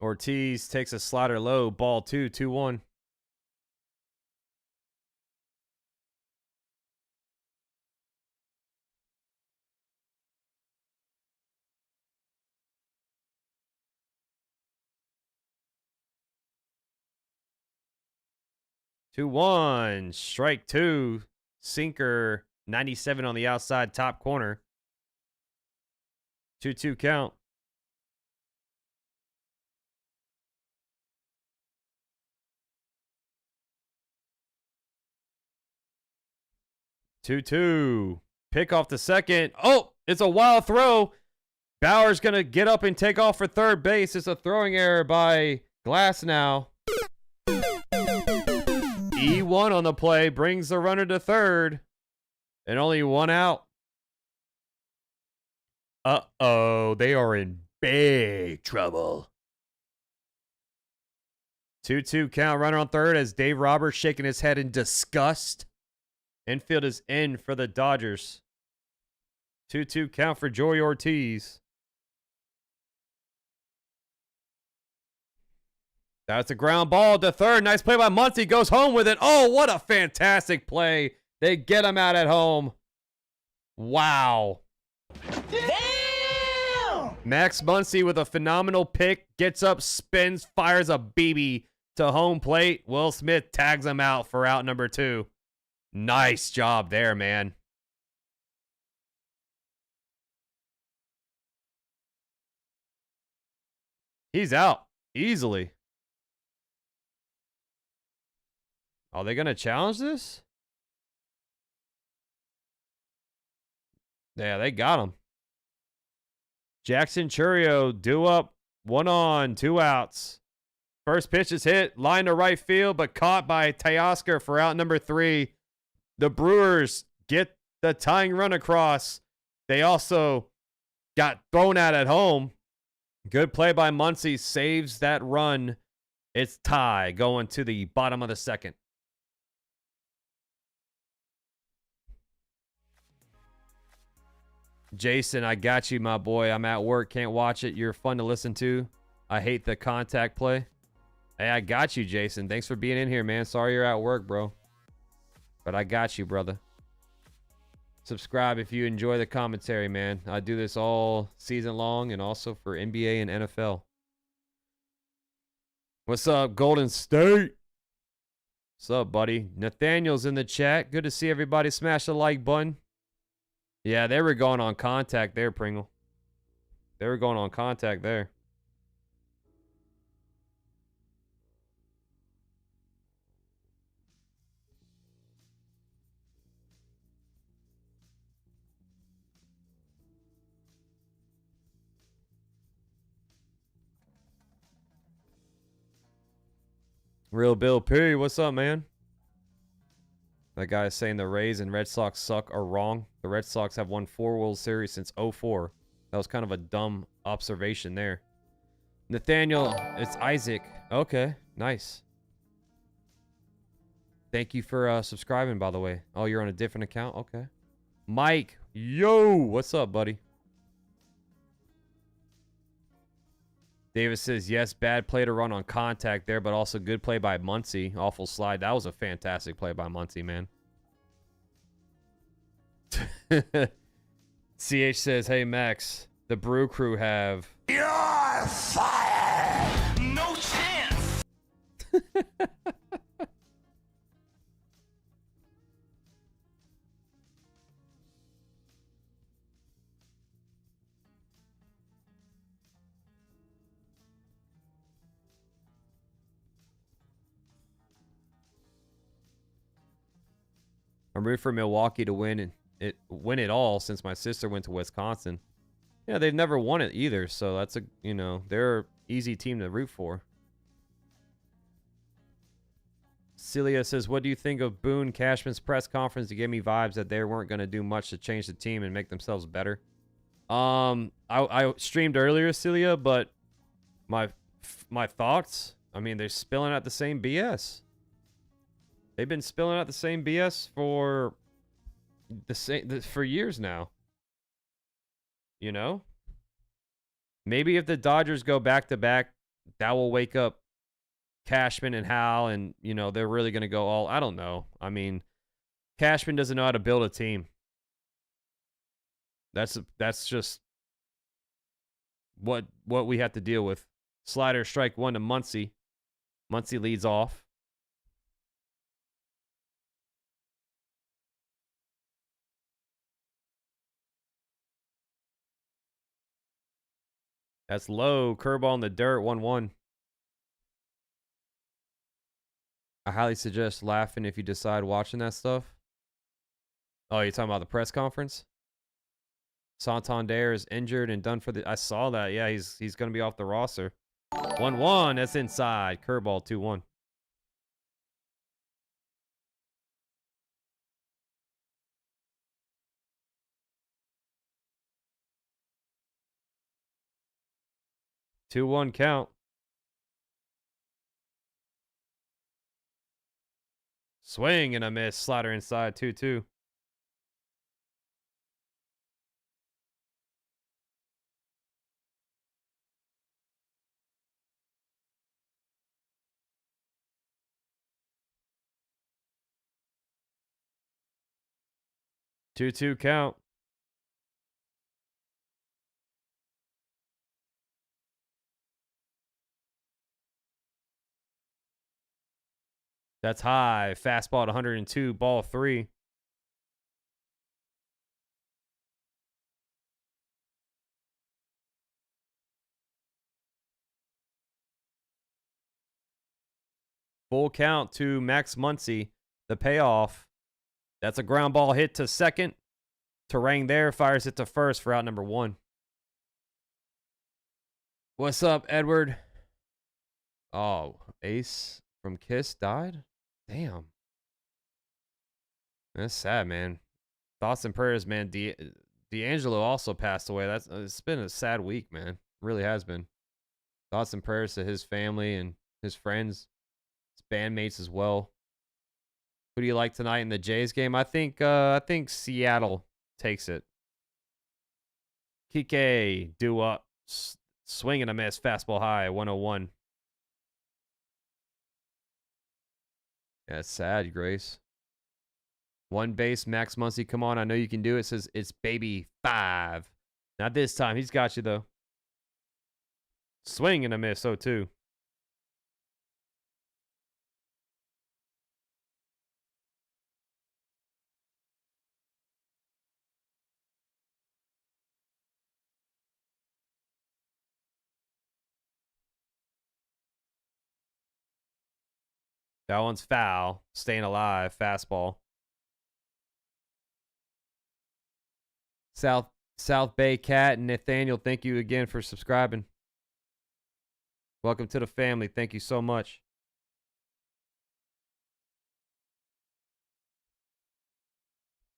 Ortiz takes a slider low. Ball 2, 2-1. 2-1. Strike two. Sinker. 97 on the outside top corner. 2-2 count. Two. Pick off the second. Oh, it's a wild throw. Bauer's going to get up and take off for third base. It's a throwing error by Glasnow. E1 on the play brings the runner to third. And only one out. Uh-oh, they are in big trouble. 2-2 count, runner on third as Dave Roberts shaking his head in disgust. Infield is in for the Dodgers. 2-2 count for Joey Ortiz. That's a ground ball to third. Nice play by Muncy. Goes home with it. Oh, what a fantastic play. They get him out at home. Wow. Damn! Max Muncy with a phenomenal pick. Gets up, spins, fires a BB to home plate. Will Smith tags him out for out number 2. Nice job there, man. He's out easily. Are they going to challenge this? Yeah, they got him. Jackson Chourio, due up, 1 on, 2 outs. First pitch is hit, line to right field, but caught by Teoscar for out number 3. The Brewers get the tying run across. They also got thrown out at home. Good play by Muncy, saves that run. It's tie going to the bottom of the second. Jason, I got you, my boy. I'm at work, can't watch it. You're fun to listen to. I hate the contact play. Hey, I got you, Jason. Thanks for being in here, man. Sorry you're at work, bro. But I got you, brother. Subscribe if you enjoy the commentary, man. I do this all season long and also for NBA and NFL. What's up, Golden State? What's up, buddy? Nathaniel's in the chat. Good to see everybody. Smash the like button. Yeah, they were going on contact there, Pringle. They were going on contact there. Real Bill P, what's up, man? That guy is saying the Rays and Red Sox suck are wrong. The Red Sox have won 4 World Series since 04. That was kind of a dumb observation there. Nathaniel, it's Isaac. Okay, nice. Thank you for subscribing, by the way. Oh, you're on a different account? Okay. Mike, yo, what's up, buddy? Davis says, yes, bad play to run on contact there, but also good play by Muncy. Awful slide. That was a fantastic play by Muncy, man. CH says, hey, Max, the Brew Crew have... You're fired! No chance! I'm rooting for Milwaukee to win it all since my sister went to Wisconsin. Yeah, they've never won it either, so that's a, you know, they're an easy team to root for. Celia says, what do you think of Boone Cashman's press conference? It gave me vibes that they weren't going to do much to change the team and make themselves better. I streamed earlier, Celia, but my thoughts, I mean, they're spilling out the same BS. They've been spilling out the same BS for for years now. You know? Maybe if the Dodgers go back-to-back, that will wake up Cashman and Hal, and, you know, they're really going to go all... I don't know. I mean, Cashman doesn't know how to build a team. That's just what we have to deal with. Slider strike 1 to Muncy. Muncy leads off. That's low. Curveball in the dirt. 1-1. I highly suggest laughing if you decide watching that stuff. Oh, you're talking about the press conference? Santander is injured and done for the... I saw that. Yeah, he's going to be off the roster. 1-1. That's inside. Curveball 2-1. Two-one count. Swing and a miss. Slider inside. 2-2. Two-two count. That's high. Fastball at 102. Ball 3. Full count to Max Muncy. The payoff. That's a ground ball hit to second. Turang there fires it to first for out number 1. What's up, Edward? Oh, Ace from Kiss died? Damn. That's sad, man. Thoughts and prayers, man. D'Angelo also passed away. It's been a sad week, man. It really has been. Thoughts and prayers to his family and his friends, his bandmates as well. Who do you like tonight in the Jays game? I think Seattle takes it. Kike, due up. Swing and a miss. Fastball high. 101. Yeah, it's sad, Grace. One base, Max Muncy. Come on, I know you can do it. Says it's baby 5. Not this time. He's got you, though. Swing and a miss. 0-2. That one's foul. Staying alive. Fastball. South Bay Cat and Nathaniel, thank you again for subscribing. Welcome to the family. Thank you so much.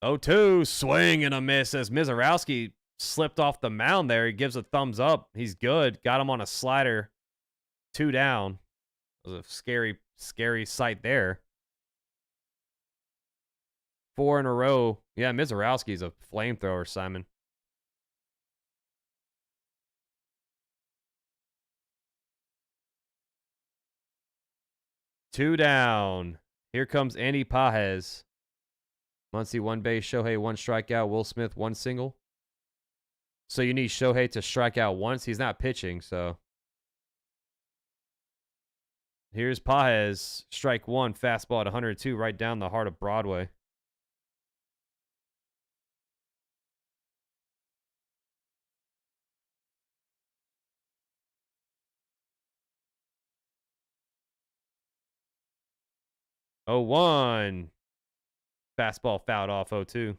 Oh, 2 swing and a miss as Mizorowski slipped off the mound there. He gives a thumbs up. He's good. Got him on a slider. 2 down. It was a scary sight there. 4 in a row. Yeah, Mizorowski's a flamethrower, Simon. Two down. Here comes Andy Pages. Muncy 1 base, Shohei 1 strikeout, Will Smith 1 single. So you need Shohei to strike out once. He's not pitching, so. Here's Pages. Strike 1, fastball at 102, right down the heart of Broadway. Oh, 1. Fastball fouled off. 0-2.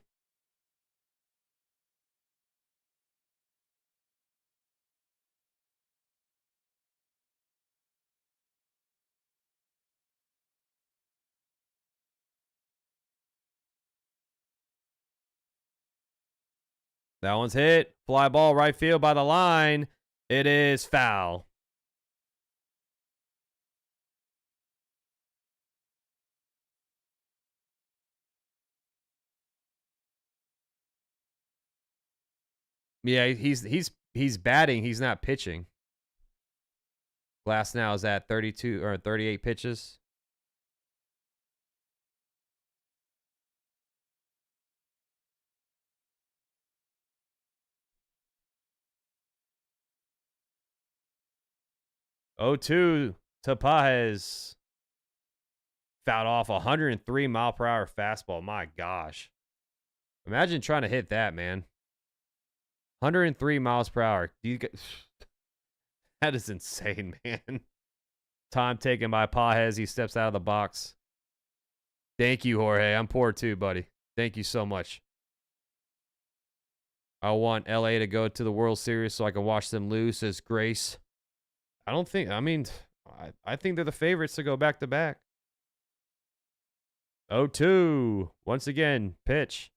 That one's hit. Fly ball right field by the line. It is foul. Yeah, he's batting. He's not pitching. Glasnow is at 32 or 38 pitches. Oh, 2 to Pages. Fouled off 103 mile per hour fastball. My gosh. Imagine trying to hit that, man. 103 miles per hour. That is insane, man. Time taken by Pages. He steps out of the box. Thank you, Jorge. I'm poor too, buddy. Thank you so much. I want LA to go to the World Series so I can watch them lose, says Grace. I think they're the favorites to go back to back. 0-2. Once again, pitch.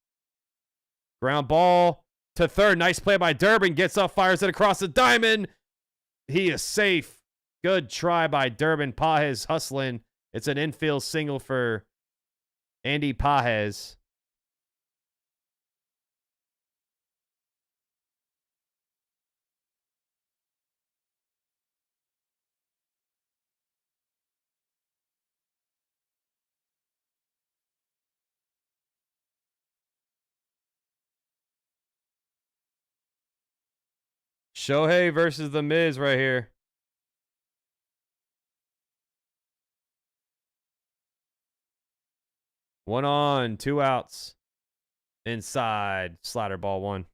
Ground ball to third. Nice play by Durbin. Gets up, fires it across the diamond. He is safe. Good try by Durbin. Pages hustling. It's an infield single for Andy Pages. Shohei versus The Miz right here. One on, 2 outs. Inside, slider ball 1.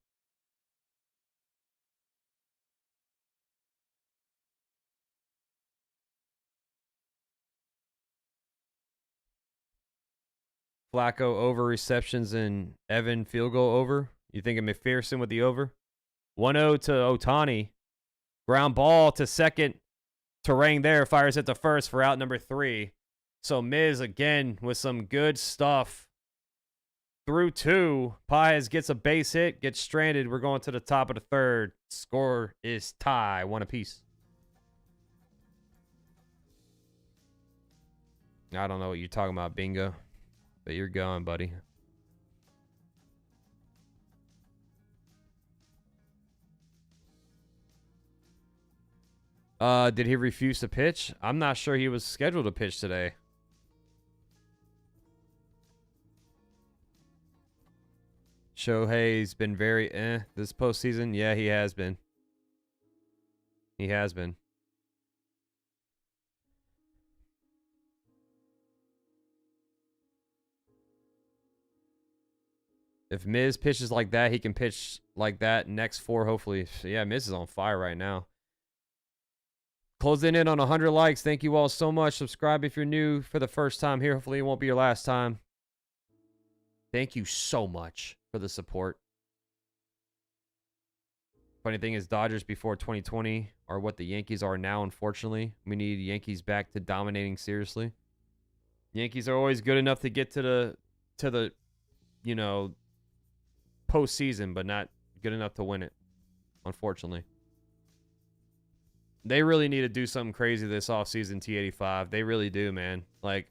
Flacco over receptions and Evan field goal over. You thinking McPherson with the over? 1-0 to Ohtani. Ground ball to second. Turang there fires it to first for out number 3. So Miz again with some good stuff. Through 2. Pages gets a base hit, gets stranded. We're going to the top of the 3rd. Score is tie, 1 apiece. I don't know what you're talking about, Bingo. But you're going, buddy. Did he refuse to pitch? I'm not sure he was scheduled to pitch today. Shohei's been very this postseason. Yeah, he has been. He has been. If Miz pitches like that, he can pitch like that next 4, hopefully. Yeah, Miz is on fire right now. Closing in on 100 likes. Thank you all so much. Subscribe if you're new for the first time here. Hopefully it won't be your last time. Thank you so much for the support. Funny thing is, Dodgers before 2020 are what the Yankees are now, unfortunately. We need Yankees back to dominating seriously. Yankees are always good enough to get to the you know, postseason, but not good enough to win it, unfortunately. They really need to do something crazy this offseason, T85. They really do, man. Like,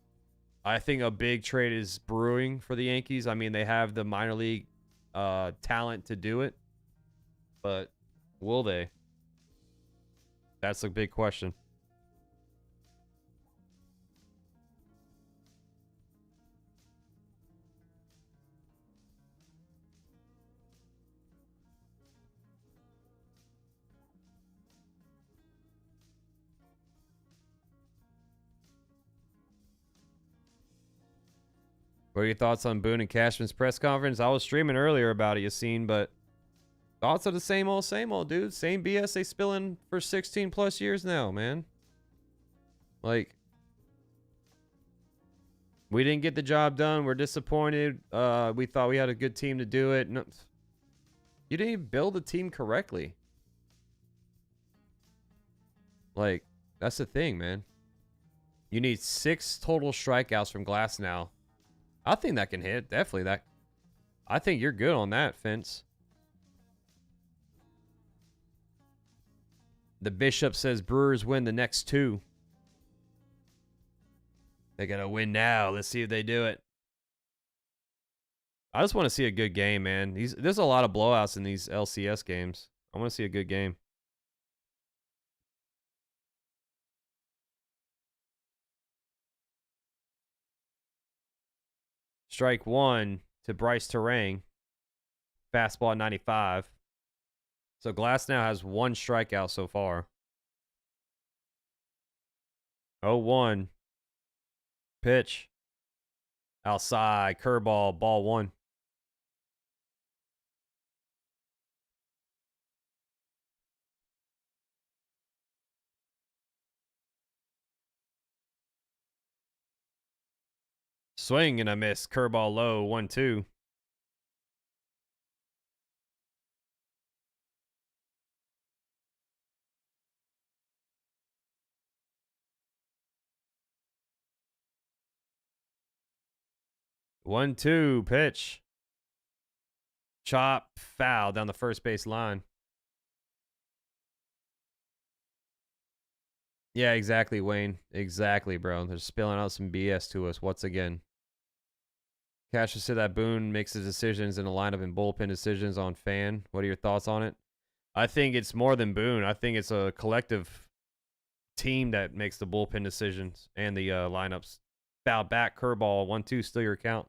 I think a big trade is brewing for the Yankees. I mean, they have the minor league talent to do it, but will they? That's a big question. What are your thoughts on Boone and Cashman's press conference? I was streaming earlier about it, you seen, but thoughts are the same old, dude. Same BS they spilling for 16 plus years now, man. Like, we didn't get the job done. We're disappointed. We thought we had a good team to do it. No, you didn't even build the team correctly. Like, that's the thing, man. You need 6 total strikeouts from Glasnow. I think that can hit. Definitely that. I think you're good on that, Fence. The Bishop says Brewers win the next 2. They're going to win now. Let's see if they do it. I just want to see a good game, man. There's a lot of blowouts in these LCS games. I want to see a good game. Strike 1 to Brice Turang. Fastball 95. So Glasnow has 1 strikeout so far. 0-1. Pitch. Outside. Curveball. Ball 1. Swing and a miss. Curveball low. 1-2. One, two, pitch. Chop, foul down the first base line. Yeah, exactly, Wayne. Exactly, bro. They're spilling out some BS to us once again. Cash said that Boone makes the decisions in the lineup and bullpen decisions on fan. What are your thoughts on it? I think it's more than Boone. I think it's a collective team that makes the bullpen decisions and the lineups. Foul back, curveball, 1-2, still your count.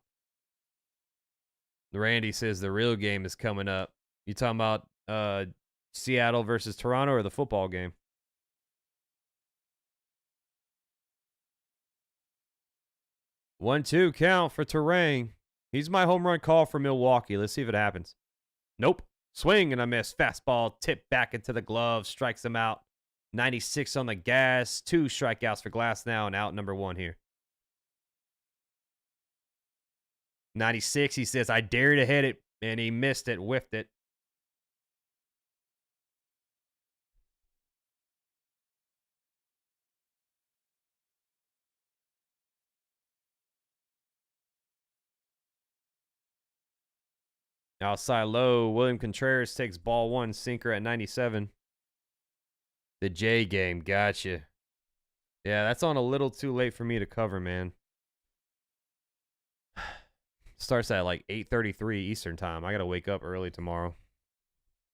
Randy says the real game is coming up. You talking about Seattle versus Toronto or the football game? One, two count for Turang. He's my home run call for Milwaukee. Let's see if it happens. Nope. Swing and a miss. Fastball tipped back into the glove. Strikes him out. 96 on the gas. 2 strikeouts for Glasnow and out number 1 here. 96, he says, I dare to hit it, and he missed it, whiffed it. Outside low, William Contreras takes ball 1, sinker at 97. The J game, gotcha. Yeah, that's on a little too late for me to cover, man. Starts at like 8:33 Eastern time. I got to wake up early tomorrow.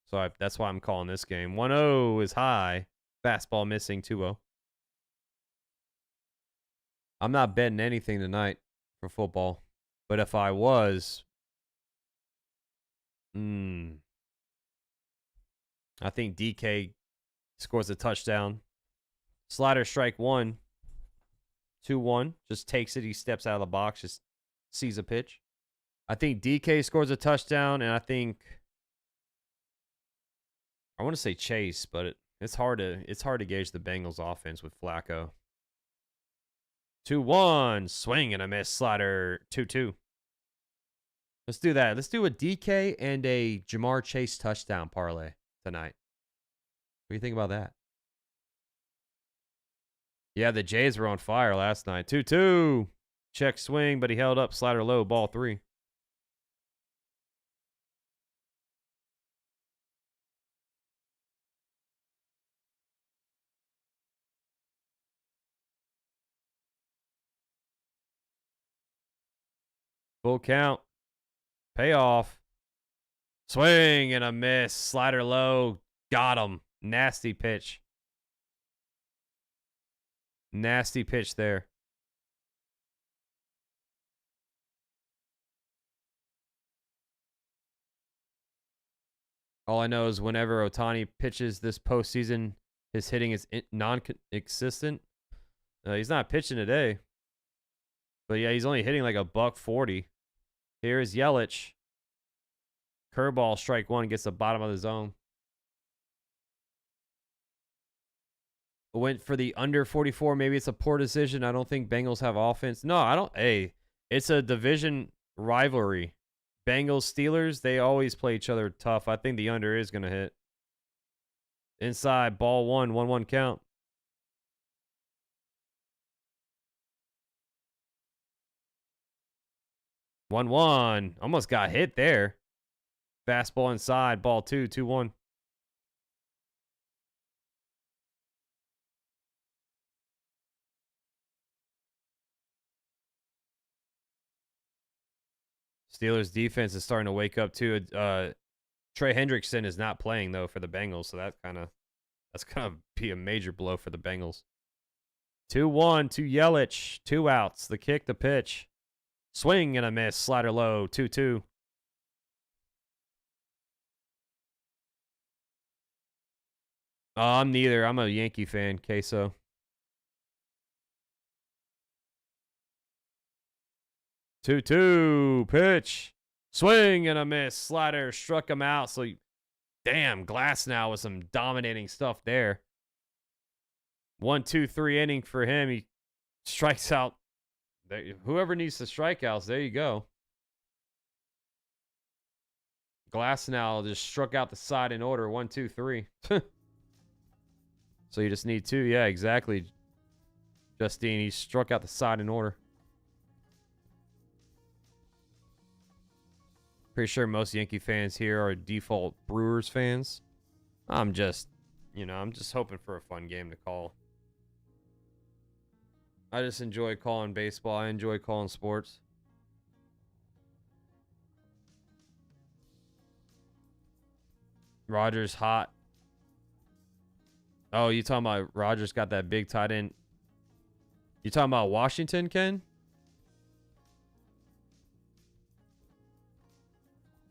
So that's why I'm calling this game. 1-0 is high. Fastball missing, 2-0. I'm not betting anything tonight for football. But if I was, I think DK scores a touchdown. Slider strike 1. 2-1. Just takes it. He steps out of the box. Just sees a pitch. I think DK scores a touchdown, and I think I want to say Chase, but it's hard to gauge the Bengals offense with Flacco. 2-1, swing and a miss, slider, 2-2. Let's do that. Let's do a DK and a Jamar Chase touchdown parlay tonight. What do you think about that? Yeah, the Jays were on fire last night. 2-2. Check swing, but he held up, slider low, ball 3. Full count. Payoff. Swing and a miss. Slider low. Got him. Nasty pitch. Nasty pitch there. All I know is whenever Ohtani pitches this postseason, his hitting is non-consistent. He's not pitching today. But yeah, he's only hitting like a $140. Here's Yelich. Curveball, strike 1, gets the bottom of the zone. Went for the under 44. Maybe it's a poor decision. I don't think Bengals have offense. No, I don't. Hey, it's a division rivalry. Bengals, Steelers, they always play each other tough. I think the under is going to hit. Inside, ball 1, 1-1 count. One. Almost got hit there. Fastball inside, ball 2, 2-1. Steelers defense is starting to wake up too. Trey Hendrickson is not playing though for the Bengals, so that's gonna be a major blow for the Bengals. 2-1 to Yelich, 2 outs. The kick, the pitch, swing and a miss. Slider low, 2-2. I'm neither. I'm a Yankee fan, Queso. Two pitch, swing and a miss. Slider struck him out. So, damn, Glasnow with some dominating stuff there. 1-2-3 inning for him. He strikes out Whoever needs the strikeouts, there you go. Glasnow just struck out the side in order. 1, 2, 3. So you just need 2. Yeah, exactly. Justine, he struck out the side in order. Pretty sure most Yankee fans here are default Brewers fans. I'm just hoping for a fun game to call. I just enjoy calling baseball. I enjoy calling sports. Rogers hot. Oh, you talking about Rogers got that big tight end? You talking about Washington, Ken?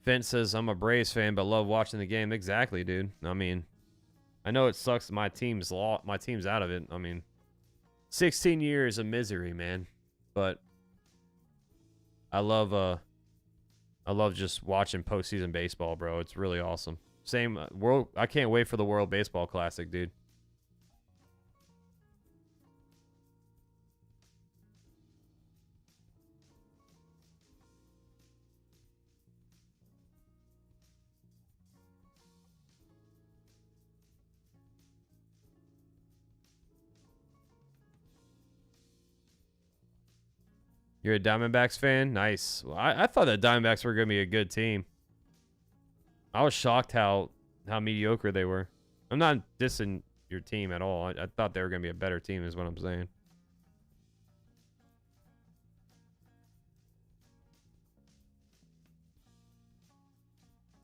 Fent says, I'm a Braves fan, but love watching the game. Exactly, dude. I mean, I know it sucks my team's out of it. I mean, 16 years of misery, man. But I love just watching postseason baseball, bro. It's really awesome. Same world. I can't wait for the World Baseball Classic, dude. You're a Diamondbacks fan? Nice. Well, I thought the Diamondbacks were going to be a good team. I was shocked how mediocre they were. I'm not dissing your team at all. I thought they were going to be a better team is what I'm saying.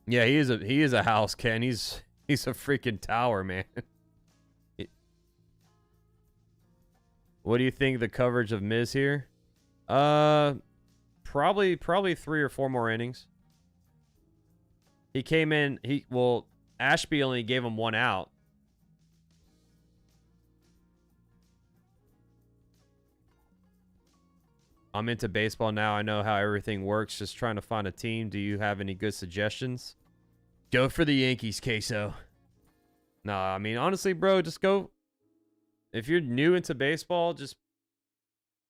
Yeah, he is a house, Ken. He's a freaking tower, man. What do you think of the coverage of Miz here? Probably 3 or 4 more innings. He came in. Ashby only gave him 1 out. I'm into baseball now. I know how everything works. Just trying to find a team. Do you have any good suggestions? Go for the Yankees, Queso. Nah, I mean, honestly, bro, just go. If you're new into baseball,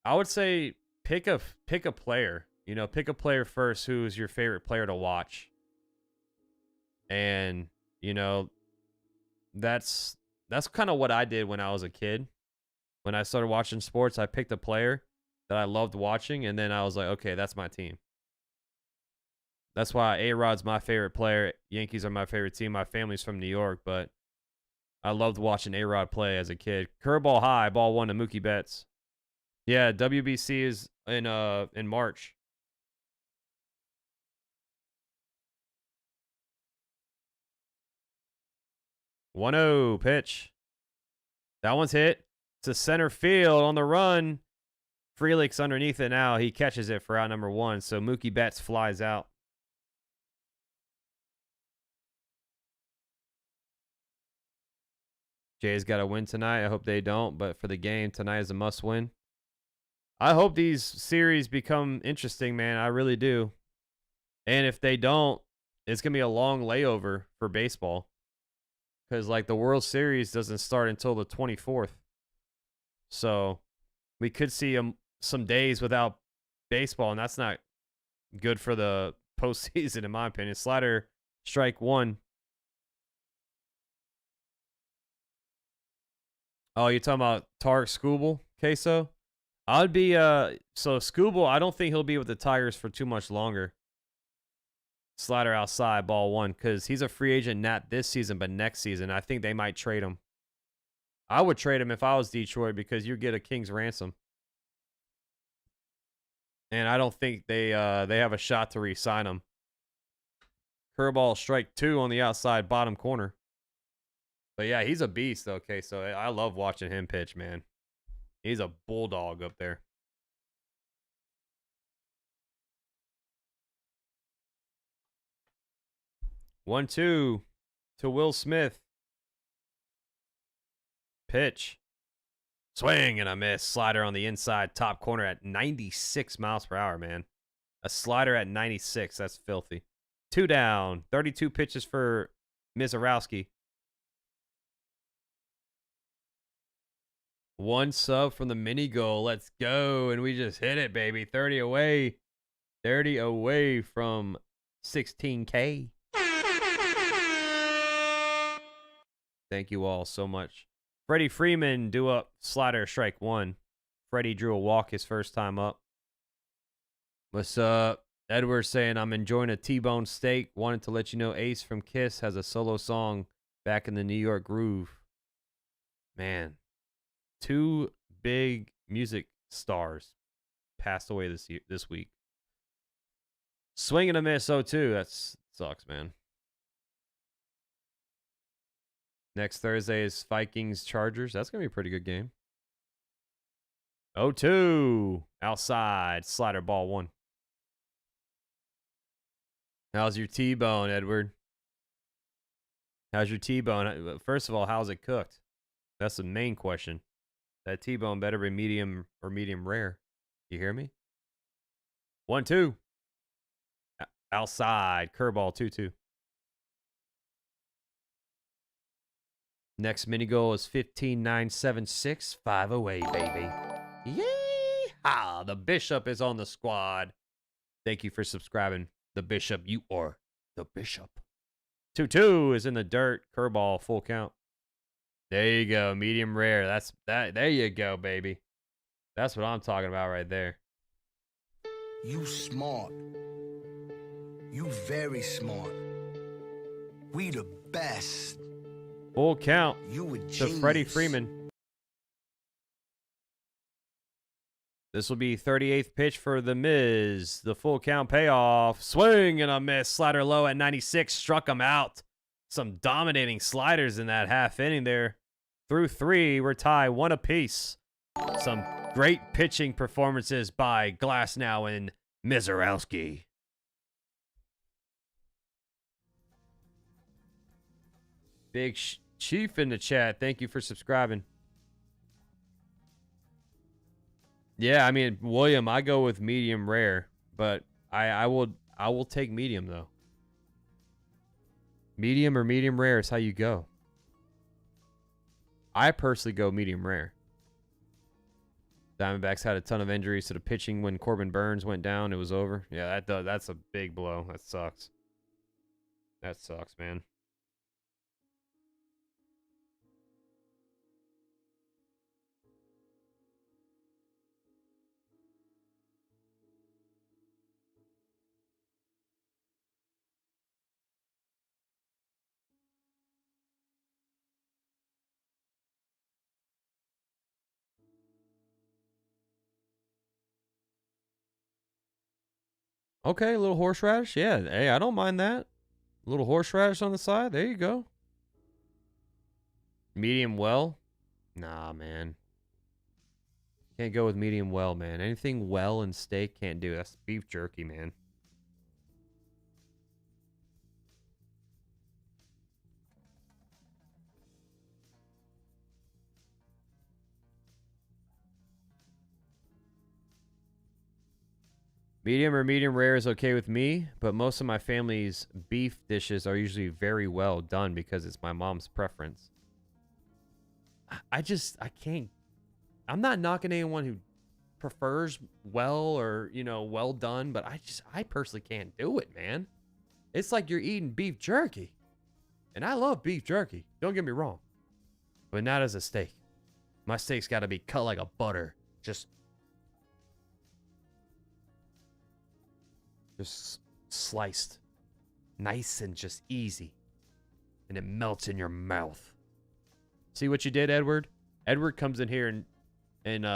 I would say pick a player. You know, pick a player first who is your favorite player to watch. And, you know, that's kind of what I did when I was a kid. When I started watching sports, I picked a player that I loved watching, and then I was like, okay, that's my team. That's why A-Rod's my favorite player. Yankees are my favorite team. My family's from New York, but I loved watching A-Rod play as a kid. Curveball high, ball 1 to Mookie Betts. Yeah, WBC is in March. 1-0 pitch. That one's hit to center field on the run. Frelick's underneath it now. He catches it for out number 1. So Mookie Betts flies out. Jay's got to win tonight. I hope they don't. But for the game, tonight is a must win. I hope these series become interesting, man. I really do. And if they don't, it's going to be a long layover for baseball. Because, like, the World Series doesn't start until the 24th. So we could see some days without baseball, and that's not good for the postseason, in my opinion. Slider, strike 1. Oh, you're talking about Tarek Skubal, Queso? I'd be, so Skubal, I don't think he'll be with the Tigers for too much longer. Slider outside, ball 1, because he's a free agent not this season, but next season. I think they might trade him. I would trade him if I was Detroit because you get a king's ransom. And I don't think they have a shot to re-sign him. Curveball, strike 2 on the outside bottom corner. But yeah, he's a beast, okay, so I love watching him pitch, man. He's a bulldog up there. One, 2 to Will Smith. Pitch. Swing and a miss. Slider on the inside, top corner at 96 miles per hour, man. A slider at 96. That's filthy. 2 down. 32 pitches for Mizorowski. One sub from the mini goal. Let's go. And we just hit it, baby. 30 away. 30 away from 16K. Thank you all so much. Freddie Freeman, do up slider strike one. Freddie drew a walk his first time up. What's up? Edward saying, I'm enjoying a T-bone steak. Wanted to let you know Ace from Kiss has a solo song back in the New York groove. Man, two big music stars passed away this week. Swing and a miss, 0-2. That sucks, man. Next Thursday is Vikings Chargers. That's going to be a pretty good game. 0-2. Outside. Slider ball one. How's your T-bone, Edward? How's your T-bone? First of all, how's it cooked? That's the main question. That T-bone better be medium or medium rare. You hear me? 1-2. Outside. Curveball 2-2. Next mini goal is 15-9-7-6. 5 away, baby. Yeehaw! The Bishop is on the squad. Thank you for subscribing. The Bishop, you are the Bishop. 2-2 is in the dirt. Curveball, full count. There you go. Medium rare. That's that. There you go, baby. That's what I'm talking about right there. You smart. You very smart. We the best. Full count You a to genius. Freddie Freeman. This will be 38th pitch for the Miz. The full count payoff. Swing and a miss. Slider low at 96. Struck him out. Some dominating sliders in that half inning there. Through three, we're tied 1 apiece. Some great pitching performances by Glasnow and Mizorowski. Big Chief in the chat. Thank you for subscribing. Yeah, I mean, William, I go with medium rare, but I will take medium though. Medium or medium rare is how you go. I personally go medium rare. Diamondbacks had a ton of injuries to the pitching when Corbin Burns went down. It was over. Yeah, that's a big blow. That sucks. That sucks, man. Okay, a little horseradish. Yeah, hey, I don't mind that. A little horseradish on the side. There you go. Medium well? Nah, man. Can't go with medium well, man. Anything well and steak can't do. That's beef jerky, man. Medium or medium rare is okay with me, but most of my family's beef dishes are usually very well done because it's my mom's preference. I can't. I'm not knocking anyone who prefers well or, you know, well done, but I personally can't do it, man. It's like you're eating beef jerky. And I love beef jerky. Don't get me wrong. But not as a steak. My steak's got to be cut like a butter. Just sliced. Nice and just easy. And it melts in your mouth. See what you did, Edward? Edward comes in here and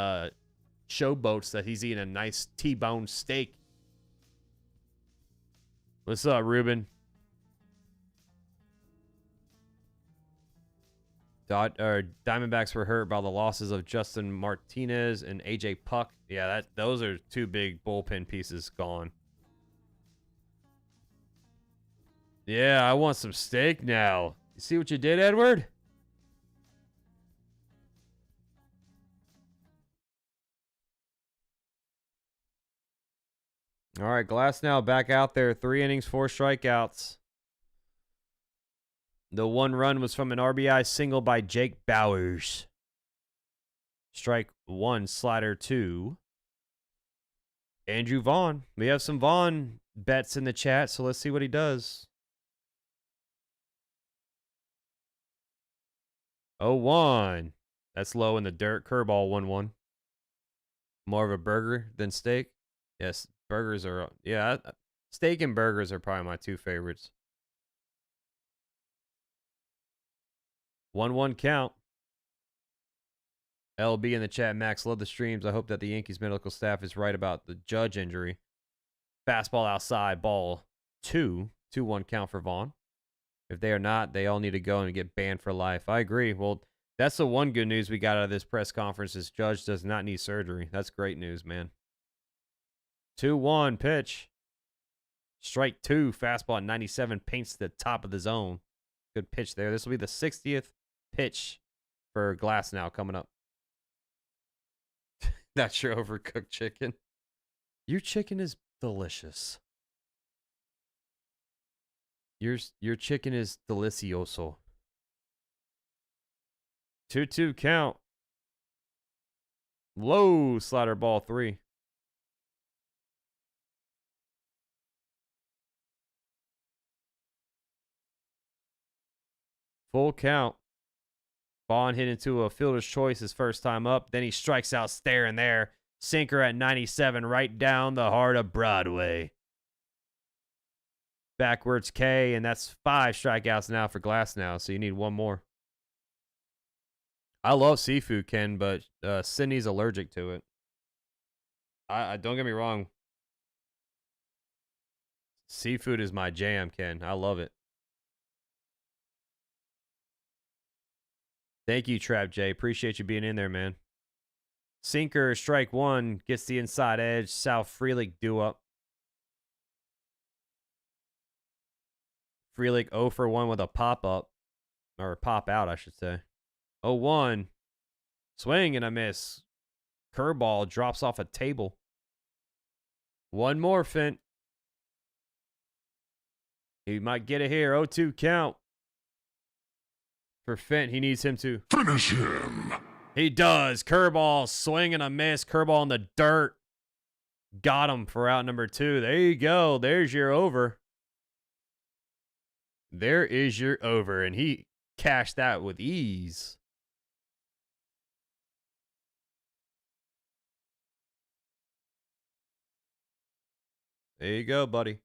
showboats that he's eating a nice T-bone steak. What's up, Ruben? Diamondbacks were hurt by the losses of Justin Martinez and AJ Puck. Yeah, those are two big bullpen pieces gone. Yeah, I want some steak now. You see what you did, Edward? All right, Glasnow back out there. 3 innings, 4 strikeouts. The 1 run was from an RBI single by Jake Bauers. Strike 1, slider 2. Andrew Vaughn. We have some Vaughn bets in the chat, so let's see what he does. 0-1. That's low in the dirt. Curveball 1-1. More of a burger than steak. Yes, burgers are, yeah, steak and burgers are probably my two favorites. 1-1 count. LB in the chat. Max, love the streams. I hope that the Yankees medical staff is right about the Judge injury. Fastball outside, ball 2. 2-1 count for Vaughn. If they are not, they all need to go and get banned for life. I agree. Well, that's the one good news we got out of this press conference is Judge does not need surgery. That's great news, man. 2-1 pitch. Strike 2. Fastball at 97 paints the top of the zone. Good pitch there. This will be the 60th pitch for Glasnow coming up. That's your overcooked chicken. Your chicken is delicious. Your chicken is delicioso. 2-2 count. Low slider ball 3. Full count. Vaughn hit into a fielder's choice his first time up. Then he strikes out staring there. Sinker at 97 right down the heart of Broadway. Backwards K, and that's 5 strikeouts now for Glasnow, so you need one more. I love seafood, Ken, but Sydney's allergic to it. I don't get me wrong. Seafood is my jam, Ken. I love it. Thank you, Trap J. Appreciate you being in there, man. Sinker, strike 1, gets the inside edge. South Frelick due up. Frelick 0 for 1 with a pop-up. Or pop-out, I should say. 0-1. Swing and a miss. Curveball drops off a table. One more, Fint. He might get it here. 0-2 count. For Fint, he needs him to Finish him. He does. Curveball, swing and a miss. Curveball in the dirt. Got him for out number 2. There you go. There's your over. There is your over. And he cashed that with ease. There you go, buddy.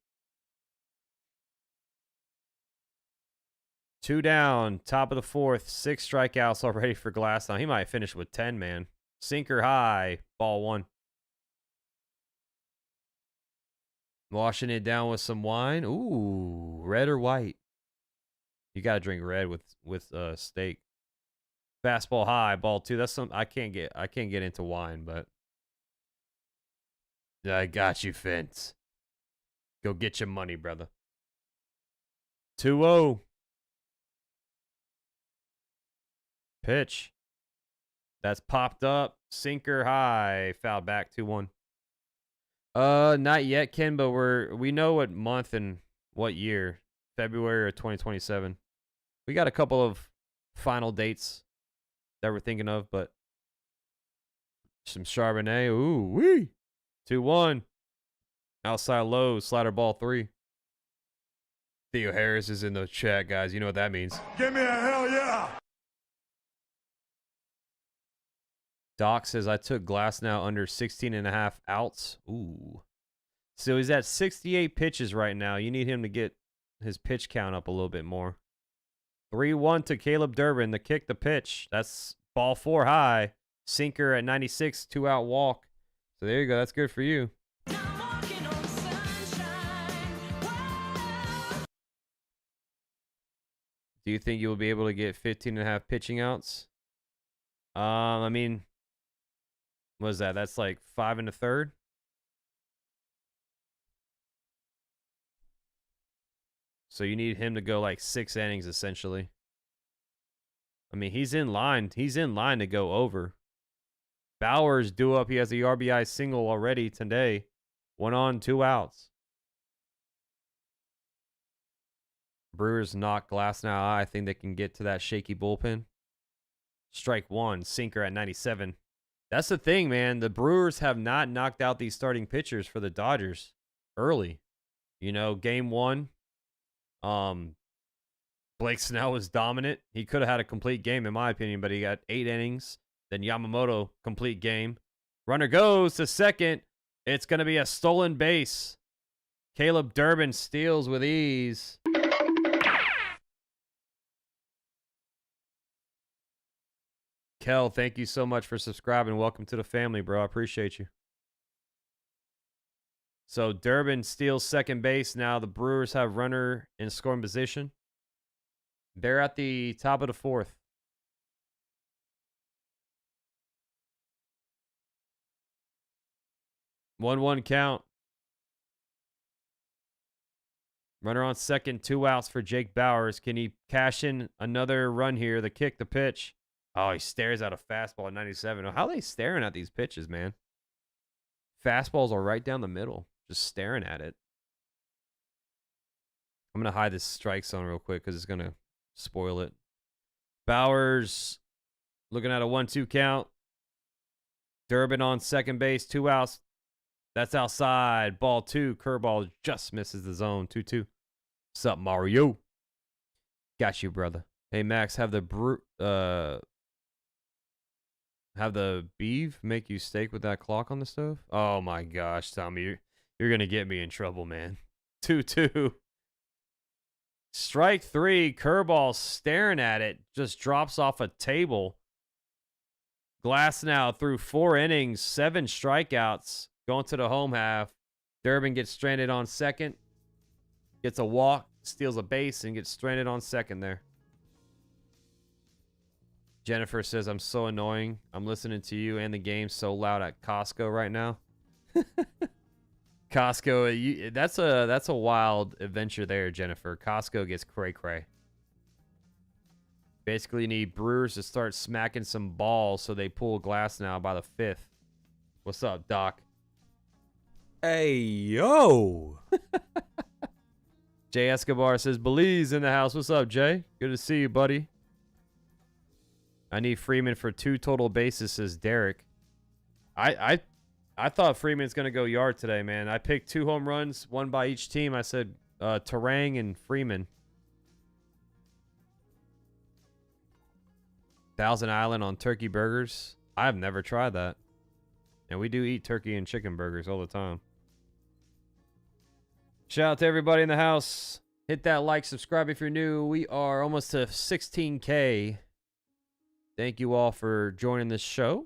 2 down, top of the 4th, 6 strikeouts already for Glasnow. He might finish with 10, man. Sinker high, ball 1. Washing it down with some wine. Ooh, red or white? You gotta drink red with steak. Fastball high, ball 2. That's some I can't get into wine, but I got you, Fence. Go get your money, brother. 2-0. Pitch. That's popped up. Sinker high. Foul back 2-1. Not yet, Ken, but we know what month and what year. February of 2027. We got a couple of final dates that we're thinking of, but some Charbonnet. Ooh, wee. 2-1. Outside low, slider ball 3. Theo Harris is in the chat, guys. You know what that means. Give me a hell yeah. Doc says, I took Glasnow under 16.5 outs. Ooh. So he's at 68 pitches right now. You need him to get his pitch count up a little bit more. 3-1 to Caleb Durbin. The kick, the pitch. That's ball 4 high. Sinker at 96, 2-out walk. So there you go. That's good for you. Do you think you will be able to get 15.5 pitching outs? I mean, what is that? That's like 5 1/3. So you need him to go like 6 innings essentially. I mean, he's in line. He's in line to go over. Bauer's due up. He has the RBI single already today. 1 on, 2 outs. Brewers knock Glasnow. I think they can get to that shaky bullpen. Strike 1. Sinker at 97. That's the thing, man. The Brewers have not knocked out these starting pitchers for the Dodgers early. You know, game one, Blake Snell was dominant. He could have had a complete game, in my opinion, but he got 8 innings. Then Yamamoto, complete game. Runner goes to second. It's going to be a stolen base. Caleb Durbin steals with ease. Kel, thank you so much for subscribing. Welcome to the family, bro. I appreciate you. So Durbin steals second base. Now the Brewers have runner in scoring position. They're at the top of the fourth. 1-1 count. Runner on second, 2 outs for Jake Bauers. Can he cash in another run here? The kick, the pitch. Oh, he stares at a fastball at 97. How are they staring at these pitches, man? Fastballs are right down the middle, just staring at it. I'm going to hide this strike zone real quick because it's going to spoil it. Bauers looking at a 1-2 count. Durbin on second base, 2 outs. That's outside. Ball 2. Curveball just misses the zone. 2-2. What's up, Mario? Got you, brother. Hey, Max, have the beef make you steak with that clock on the stove? Oh, my gosh, Tommy. You're going to get me in trouble, man. 2-2. Strike 3. Curveball staring at it. Just drops off a table. Glasnow through 4 innings, 7 strikeouts. Going to the home half. Durbin gets stranded on second. Gets a walk, steals a base, and gets stranded on second there. Jennifer says, I'm so annoying. I'm listening to you and the game so loud at Costco right now. Costco, that's a wild adventure there, Jennifer. Costco gets cray-cray. Basically, you need Brewers to start smacking some balls so they pull Glasnow by the 5th. What's up, Doc? Hey, yo. Jay Escobar says, Belize in the house. What's up, Jay? Good to see you, buddy. I need Freeman for 2 total bases, says Derek. I thought Freeman's going to go yard today, man. I picked 2 home runs, 1 by each team. I said Turang and Freeman. Thousand Island on turkey burgers. I've never tried that. And we do eat turkey and chicken burgers all the time. Shout out to everybody in the house. Hit that like, subscribe if you're new. We are almost to 16K. Thank you all for joining this show.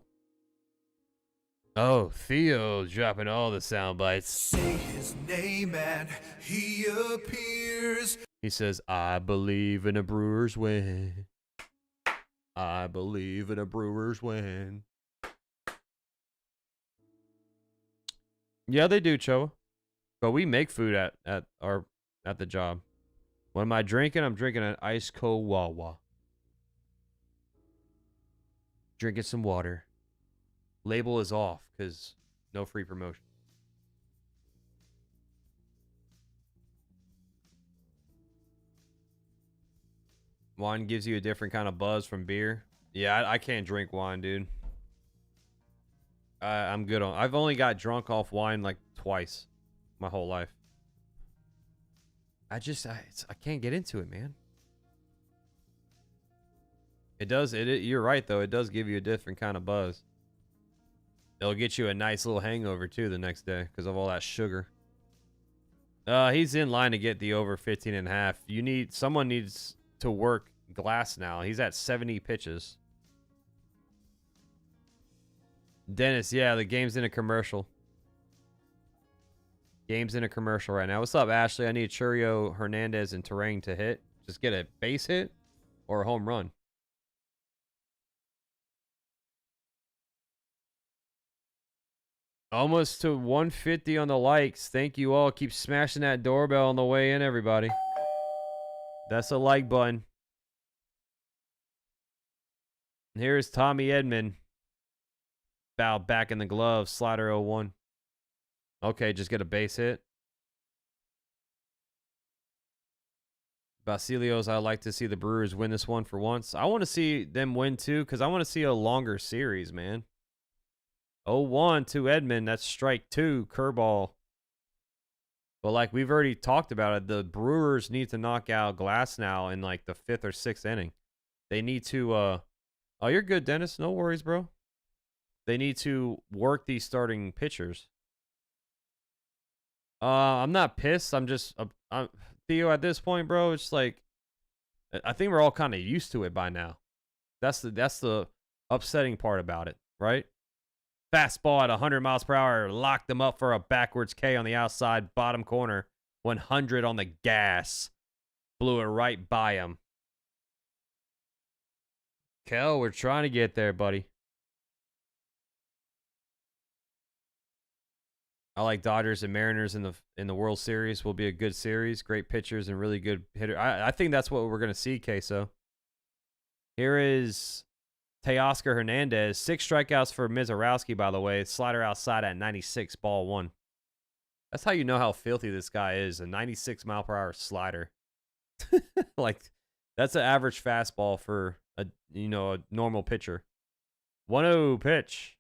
Oh, Theo dropping all the sound bites. Say his name and he appears. He says, I believe in a Brewers win. I believe in a Brewers win. Yeah, they do, Choa. But we make food at the job. What am I drinking? I'm drinking an ice cold Wawa. Drinking some water. Label is off because no free promotion. Wine gives you a different kind of buzz from beer. Yeah, I can't drink wine, dude. I'm good on. I've only got drunk off wine like twice my whole life. I can't get into it, man. It does. You're right though. It does give you a different kind of buzz. It'll get you a nice little hangover too the next day because of all that sugar. He's in line to get the over 15.5. Someone needs to work Glasnow. He's at 70 pitches. Dennis, yeah, the game's in a commercial. Game's in a commercial right now. What's up, Ashley? I need Chourio, Hernandez, and Turang to hit. Just get a base hit or a home run. Almost to 150 on the likes. Thank you all. Keep smashing that doorbell on the way in, everybody. That's a like button. Here's Tommy Edman. Bow back in the glove. Slider 0-1. Okay, just get a base hit. Basilios, I like to see the Brewers win this one for once. I want to see them win too because I want to see a longer series, man. 0-1 to Edman. That's strike 2, curveball. But like we've already talked about it, the Brewers need to knock out Glasnow in like the 5th or 6th inning. They need to oh, you're good, Dennis. No worries, bro. They need to work these starting pitchers. I'm not pissed. I'm just Theo, at this point, bro, it's like I think we're all kind of used to it by now. That's the upsetting part about it, right? Fastball at 100 miles per hour, locked them up for a backwards K on the outside bottom corner. 100 on the gas. Blew it right by him. Kel, we're trying to get there, buddy. I like Dodgers and Mariners in the World Series. Will be a good series. Great pitchers and really good hitter. I think that's what we're going to see, Queso. Here is Teoscar Hernandez. 6 strikeouts for Mizorowski, by the way. Slider outside at 96, ball 1. That's how you know how filthy this guy is. A 96 mile per hour slider. Like, that's an average fastball for a normal pitcher. 1-0 pitch.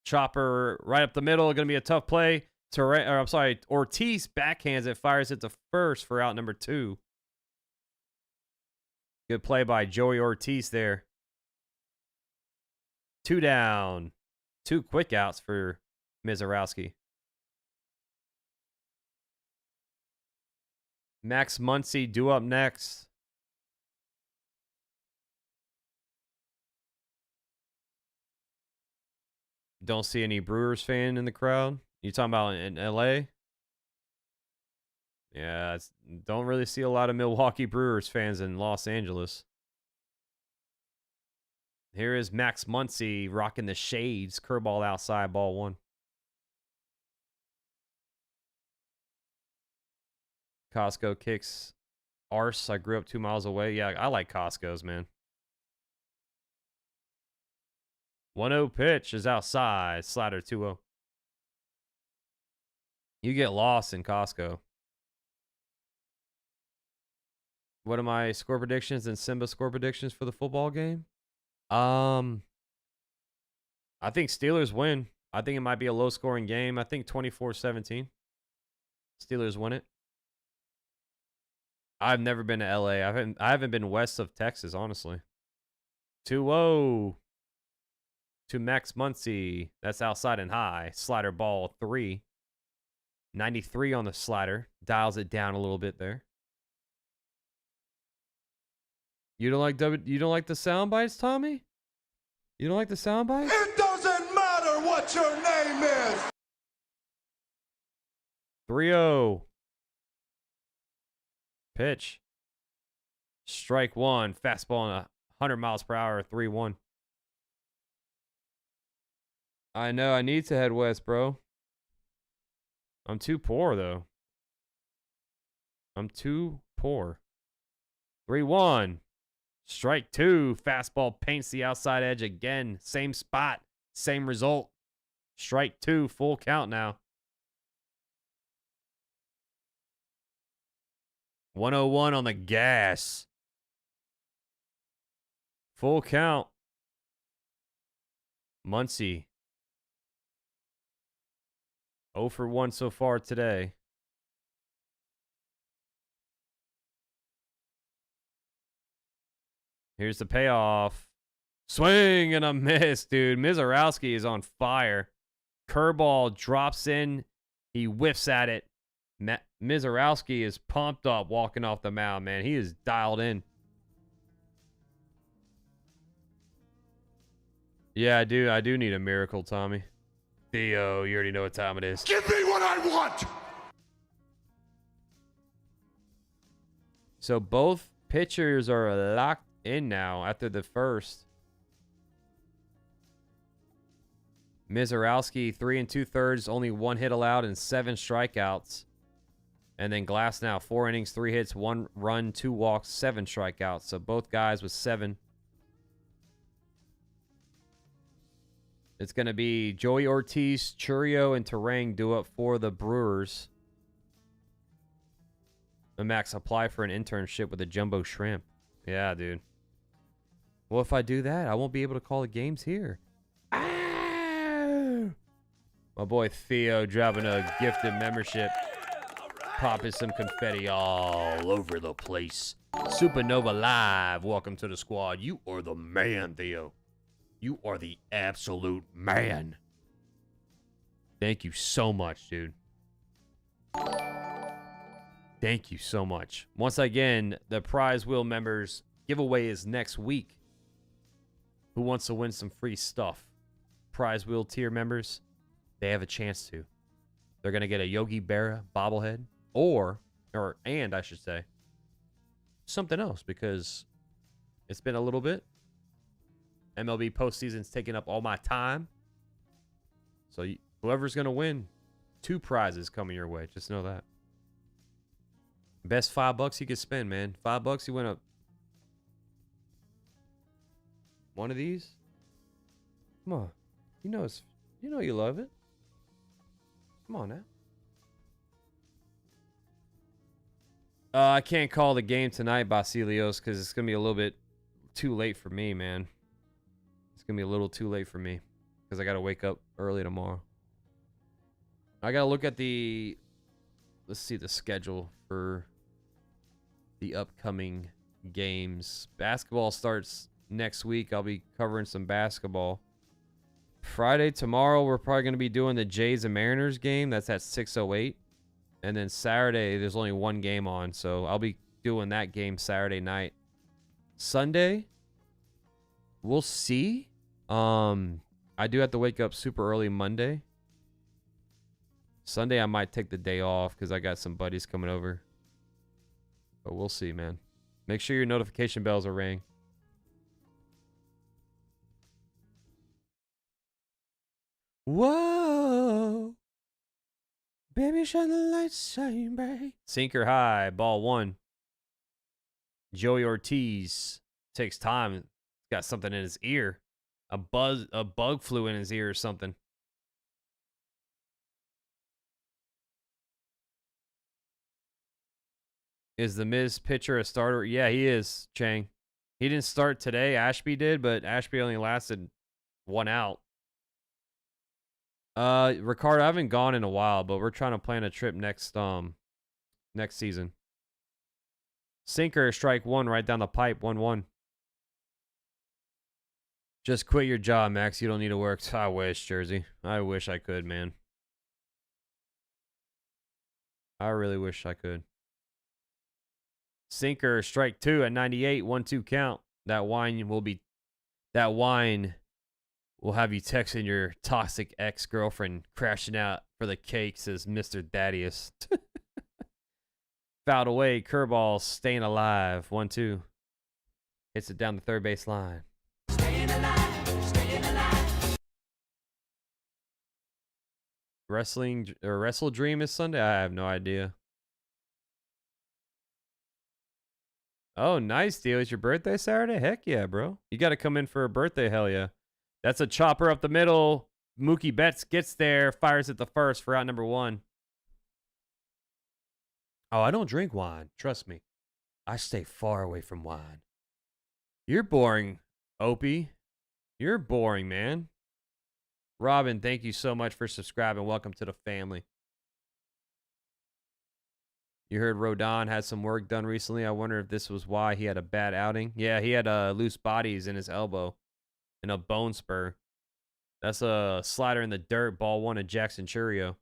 Chopper right up the middle. Going to be a tough play. Ortiz backhands it, fires it to first for out number 2. Good play by Joey Ortiz there. 2 down. 2 quick outs for Mizorowski. Max Muncy due up next. Don't see any Brewers fan in the crowd. You talking about in LA? Yeah, don't really see a lot of Milwaukee Brewers fans in Los Angeles. Here is Max Muncy rocking the shades. Curveball outside, ball 1. Costco kicks arse. I grew up 2 miles away. Yeah, I like Costco's, man. 1-0 pitch is outside. Slider 2-0. You get lost in Costco. What are my score predictions and Simba score predictions for the football game? I think Steelers win. I think it might be a low-scoring game. I think 24-17. Steelers win it. I've never been to LA. I haven't been west of Texas, honestly. 2-0 to Max Muncy. That's outside and high. Slider ball 3. 93 on the slider. Dials it down a little bit there. You don't like the sound bites, Tommy? You don't like the sound bites? It doesn't matter what your name is. 3-0. Pitch. Strike 1. Fastball on 100 miles per hour. 3-1. I know. I need to head west, bro. I'm too poor, though. I'm too poor. 3-1. Strike 2. Fastball paints the outside edge again. Same spot. Same result. Strike 2. Full count now. 101 on the gas. Full count. Muncy. 0 for 1 so far today. Here's the payoff. Swing and a miss, dude. Mizorowski is on fire. Curveball drops in. He whiffs at it. Mizorowski is pumped up walking off the mound, man. He is dialed in. Yeah, I do. I do need a miracle, Tommy. Theo, you already know what time it is. Give me what I want. So both pitchers are locked in now after the first. Mizorowski, 3 2/3, only 1 hit allowed and 7 strikeouts. And then Glasnow, 4 innings, 3 hits, 1 run, 2 walks, 7 strikeouts. So both guys with 7. It's going to be Joey Ortiz, Chourio, and Turang due up for the Brewers. And Max, apply for an internship with a jumbo shrimp. Yeah, dude. Well, if I do that, I won't be able to call the games here. Ah! My boy Theo dropping a gifted membership. Popping some confetti all over the place. Supernova Live, welcome to the squad. You are the man, Theo. You are the absolute man. Thank you so much, dude. Thank you so much. Once again, the prize wheel members giveaway is next week. Who wants to win some free stuff? Prize wheel tier members, they have a chance to. They're going to get a Yogi Berra bobblehead and I should say, something else because it's been a little bit. MLB postseason's taking up all my time. So whoever's going to win, 2 prizes coming your way. Just know that. Best $5 you could spend, man. $5 you win a one of these. Come on. You know you love it. Come on now. I can't call the game tonight, Basilios, because it's going to be a little bit too late for me, man. It's going to be a little too late for me because I got to wake up early tomorrow. I got to look at let's see the schedule for the upcoming games. Basketball starts next week. I'll be covering some basketball. Friday, tomorrow, we're probably going to be doing the Jays and Mariners game. That's at 6:08. And then Saturday, there's only one game on, so I'll be doing that game Saturday night. Sunday, we'll see. I do have to wake up super early Monday. Sunday, I might take the day off because I got some buddies coming over. But we'll see, man. Make sure your notification bells are ringing. Whoa. Baby, shine the lights, shine bright. Sinker high, ball 1. Joey Ortiz takes time. He's got something in his ear. A bug flew in his ear or something. Is the Miz pitcher a starter? Yeah, he is, Chang. He didn't start today. Ashby did, but Ashby only lasted 1 out. Ricardo, I haven't gone in a while, but we're trying to plan a trip next season. Sinker, strike 1 right down the pipe, 1-1. Just quit your job, Max. You don't need to work. I wish, Jersey. I wish I could, man. I really wish I could. Sinker, strike 2 at 98, 1-2 count. That wine will have you texting your toxic ex-girlfriend crashing out for the cake, says Mr. Daddius. Fouled away, curveball, staying alive, 1-2. Hits it down the third base line. Staying alive, staying alive. Wrestle Dream is Sunday? I have no idea. Oh, nice, deal. It's your birthday Saturday? Heck yeah, bro. You got to come in for a birthday, hell yeah. That's a chopper up the middle. Mookie Betts gets there, fires at the first for out number 1. Oh, I don't drink wine. Trust me. I stay far away from wine. You're boring, Opie. You're boring, man. Robin, thank you so much for subscribing. Welcome to the family. You heard Rodon had some work done recently. I wonder if this was why he had a bad outing. Yeah, he had loose bodies in his elbow and a bone spur. That's a slider in the dirt. Ball 1 of Jackson Chourio.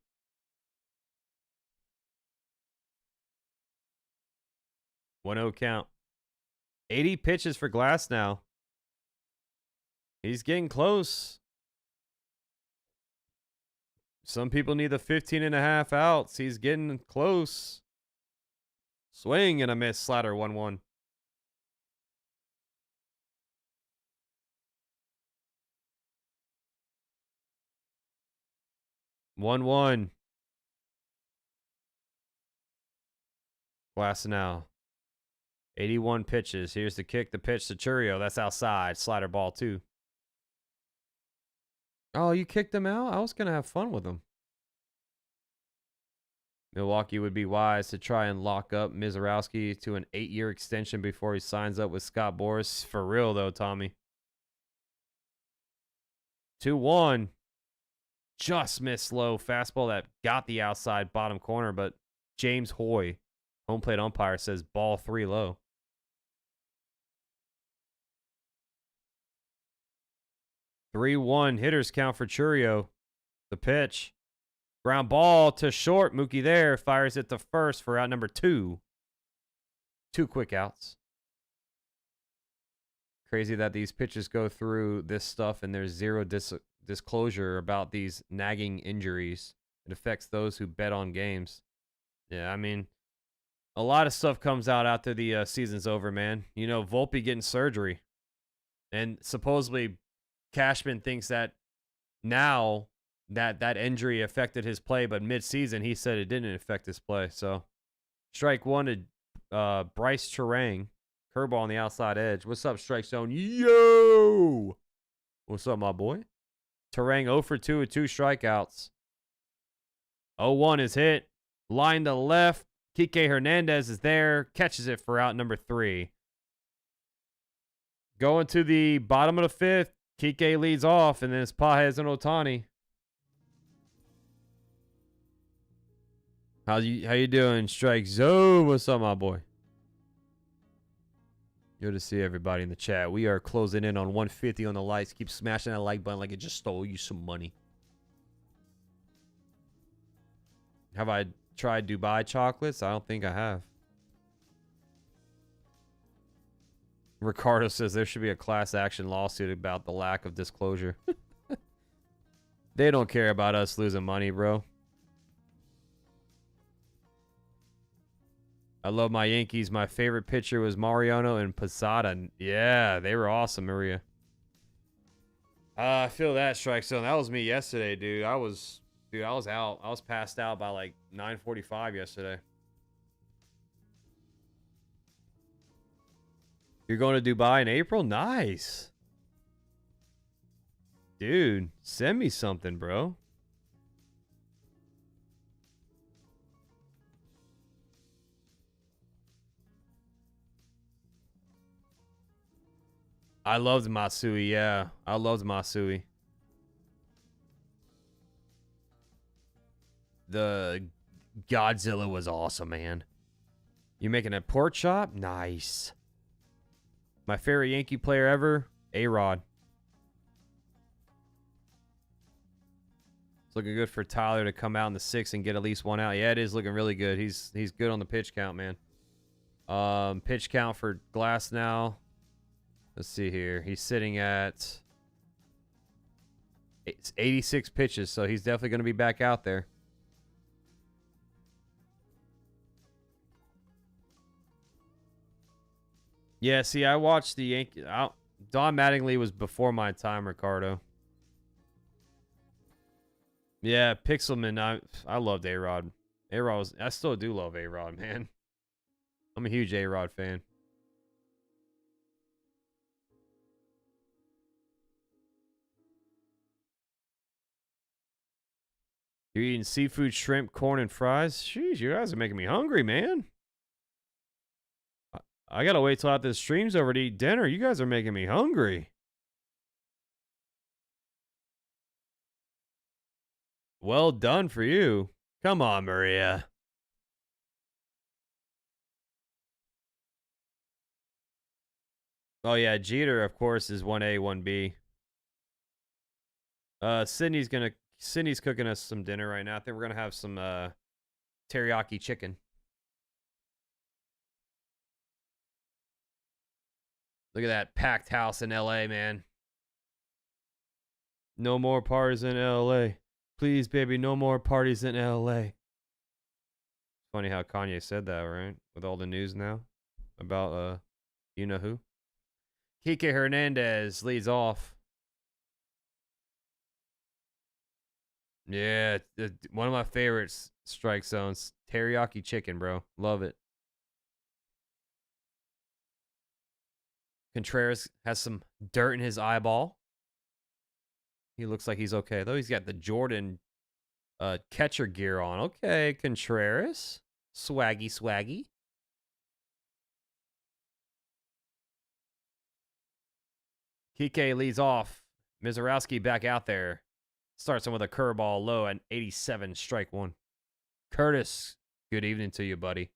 One-0 count. 80 pitches for Glasnow. He's getting close. Some people need the 15.5 outs. He's getting close. Swing and a miss. Slider 1-1. Glasnow. 81 pitches. Here's the kick, the pitch to Chourio. That's outside. Slider ball 2. Oh, you kicked him out? I was going to have fun with him. Milwaukee would be wise to try and lock up Mizorowski to an 8-year extension before he signs up with Scott Boras. For real, though, Tommy. 2-1. just missed low fastball that got the outside bottom corner, but James Hoy, home plate umpire, says ball 3 low. (3-1) hitters count for Chourio. The pitch. Ground ball to short. Mookie there fires it to first for out number 2. 2 quick outs. Crazy that these pitches go through this stuff and there's zero disclosure about these nagging injuries. It affects those who bet on games. Yeah, I mean, a lot of stuff comes out after the season's over, man. You know, Volpe getting surgery. And supposedly Cashman thinks that now that injury affected his play, but mid-season he said it didn't affect his play. So, strike 1 to Brice Turang. Curveball on the outside edge. What's up, Strike Zone? Yo! What's up, my boy? Turang 0 for 2 with 2 strikeouts. 0-1 is hit. Line to left. Kike Hernandez is there. Catches it for out number 3. Going to the bottom of the 5th. Kike leads off, and then it's Pajes and Ohtani. How you doing, Strike Zone? What's up, my boy? Good to see everybody in the chat. We are closing in on 150 on the likes. Keep smashing that like button like it just stole you some money. Have I tried Dubai chocolates? I don't think I have. Ricardo says there should be a class action lawsuit about the lack of disclosure. They don't care about us losing money, bro. I love my Yankees. My favorite pitcher was Mariano and Posada. Yeah, they were awesome, Maria. I feel that, Strike Zone. That was me yesterday, dude. I was out. I was passed out by like 9:45 yesterday. You're going to Dubai in April? Nice. Dude, send me something, bro. I loved Masui, yeah. I loved Masui. The Godzilla was awesome, man. You making a pork chop? Nice. My favorite Yankee player ever, A-Rod. It's looking good for Tyler to come out in the 6th and get at least 1 out. Yeah, it is looking really good. He's good on the pitch count, man. Pitch count for Glasnow. Let's see here. He's sitting at 86 pitches, so he's definitely going to be back out there. Yeah, see, I watched the Yankees. Don Mattingly was before my time, Ricardo. Yeah, Pixelman. I loved A-Rod. A-Rod I still do love A-Rod, man. I'm a huge A-Rod fan. You're eating seafood, shrimp, corn, and fries? Jeez, you guys are making me hungry, man. I gotta wait till after the stream's over to eat dinner. You guys are making me hungry. Well done for you. Come on, Maria. Oh, yeah, Jeter, of course, is 1A, 1B. Sydney's cooking us some dinner right now. I think we're gonna have some teriyaki chicken. Look at that packed house in LA, man. No more parties in LA. Please, baby, no more parties in LA. Funny how Kanye said that, right? With all the news now about you know who. Kike Hernandez leads off. Yeah, one of my favorites, Strike Zones. Teriyaki chicken, bro. Love it. Contreras has some dirt in his eyeball. He looks like he's okay, though. He's got the Jordan catcher gear on. Okay, Contreras. Swaggy, swaggy. Kike leads off. Mizorowski back out there. Starts him with a curveball low at 87, strike one. Curtis, good evening to you, buddy.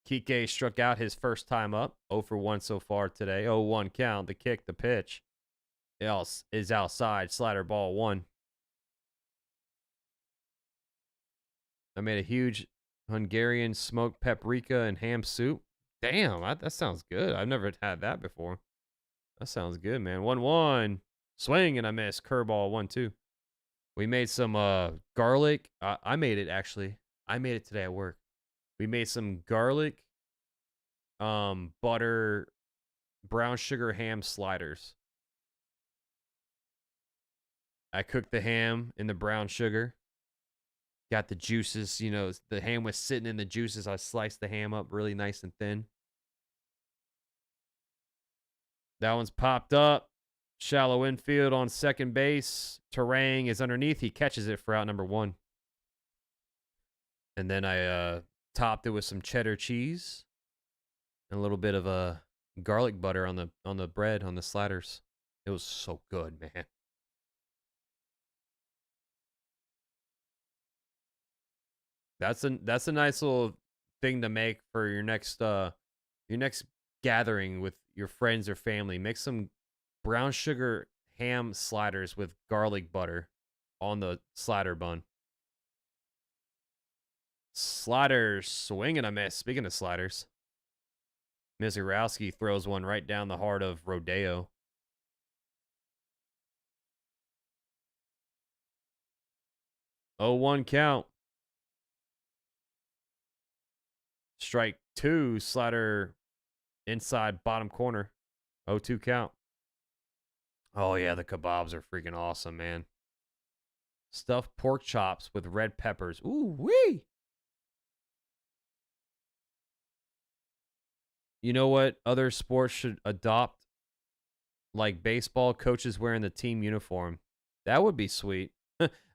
Kike struck out his first time up. 0 for 1 so far today. 0-1 count. The kick, the pitch. Else is outside. Slider ball 1. I made a huge Hungarian smoked paprika and ham soup. Damn, that sounds good. I've never had that before. That sounds good, man. 1-1. Swing and I miss. Curveball 1-2. We made some garlic. I made it, actually. I made it today at work. We made some garlic, butter, brown sugar ham sliders. I cooked the ham in the brown sugar. Got the juices, you know, the ham was sitting in the juices. I sliced the ham up really nice and thin. That one's popped up. Shallow infield on second base. Turang is underneath. He catches it for out number 1. And then I topped it with some cheddar cheese and a little bit of garlic butter on the bread, on the sliders. It was so good, man. That's a nice little thing to make for your next gathering with your friends or family. Make some brown sugar ham sliders with garlic butter on the slider bun. Sliders, swing and a miss. Speaking of sliders, Mizorowski throws one right down the heart of Rodeo. Oh, 1 count. Strike 2, slider inside bottom corner. 0-2 count. Oh, yeah, the kebabs are freaking awesome, man. Stuffed pork chops with red peppers. Ooh, wee! You know what other sports should adopt? Like baseball coaches wearing the team uniform. That would be sweet.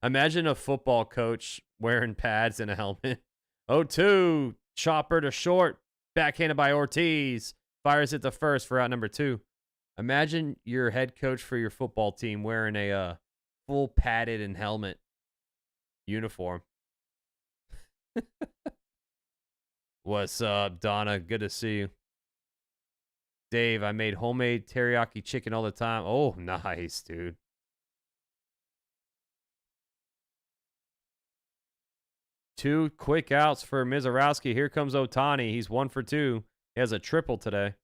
Imagine a football coach wearing pads and a helmet. 0-2. Chopper to short. Backhanded by Ortiz. Fires it to first for out number 2. Imagine your head coach for your football team wearing a full padded and helmet uniform. What's up, Donna? Good to see you. Dave, I made homemade teriyaki chicken all the time. Oh, nice, dude. Two quick outs for Mizorowski. Here comes Ohtani. He's 1 for 2. He has a triple today.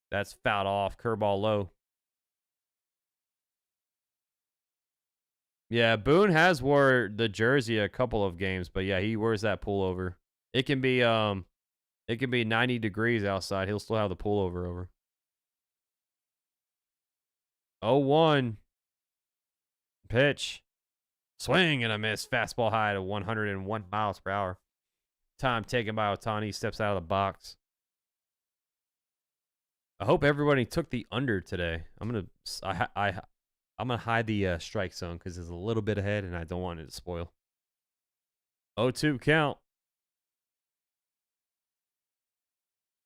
That's fouled off. Curveball low. Yeah, Boone has wore the jersey a couple of games, but yeah, he wears that pullover. It can be 90 degrees outside. He'll still have the pullover over. 0-1. Pitch. Swing and a miss. Fastball high to 101 miles per hour. Time taken by Ohtani. Steps out of the box. I hope everybody took the under today. I'm gonna hide the strike zone because it's a little bit ahead and I don't want it to spoil. 0-2 count.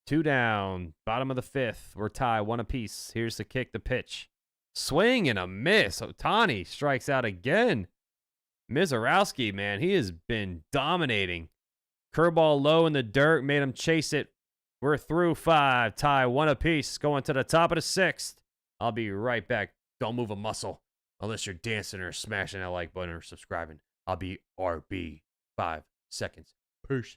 2 down. Bottom of the 5th. We're tied 1 apiece. Here's the kick, the pitch. Swing and a miss. Ohtani strikes out again. Mizorowski, man, he has been dominating. Curveball low in the dirt, made him chase it. We're through 5, tie 1 apiece, going to the top of the 6th. I'll be right back. Don't move a muscle unless you're dancing or smashing that like button or subscribing. I'll be RB 5 seconds. Peace.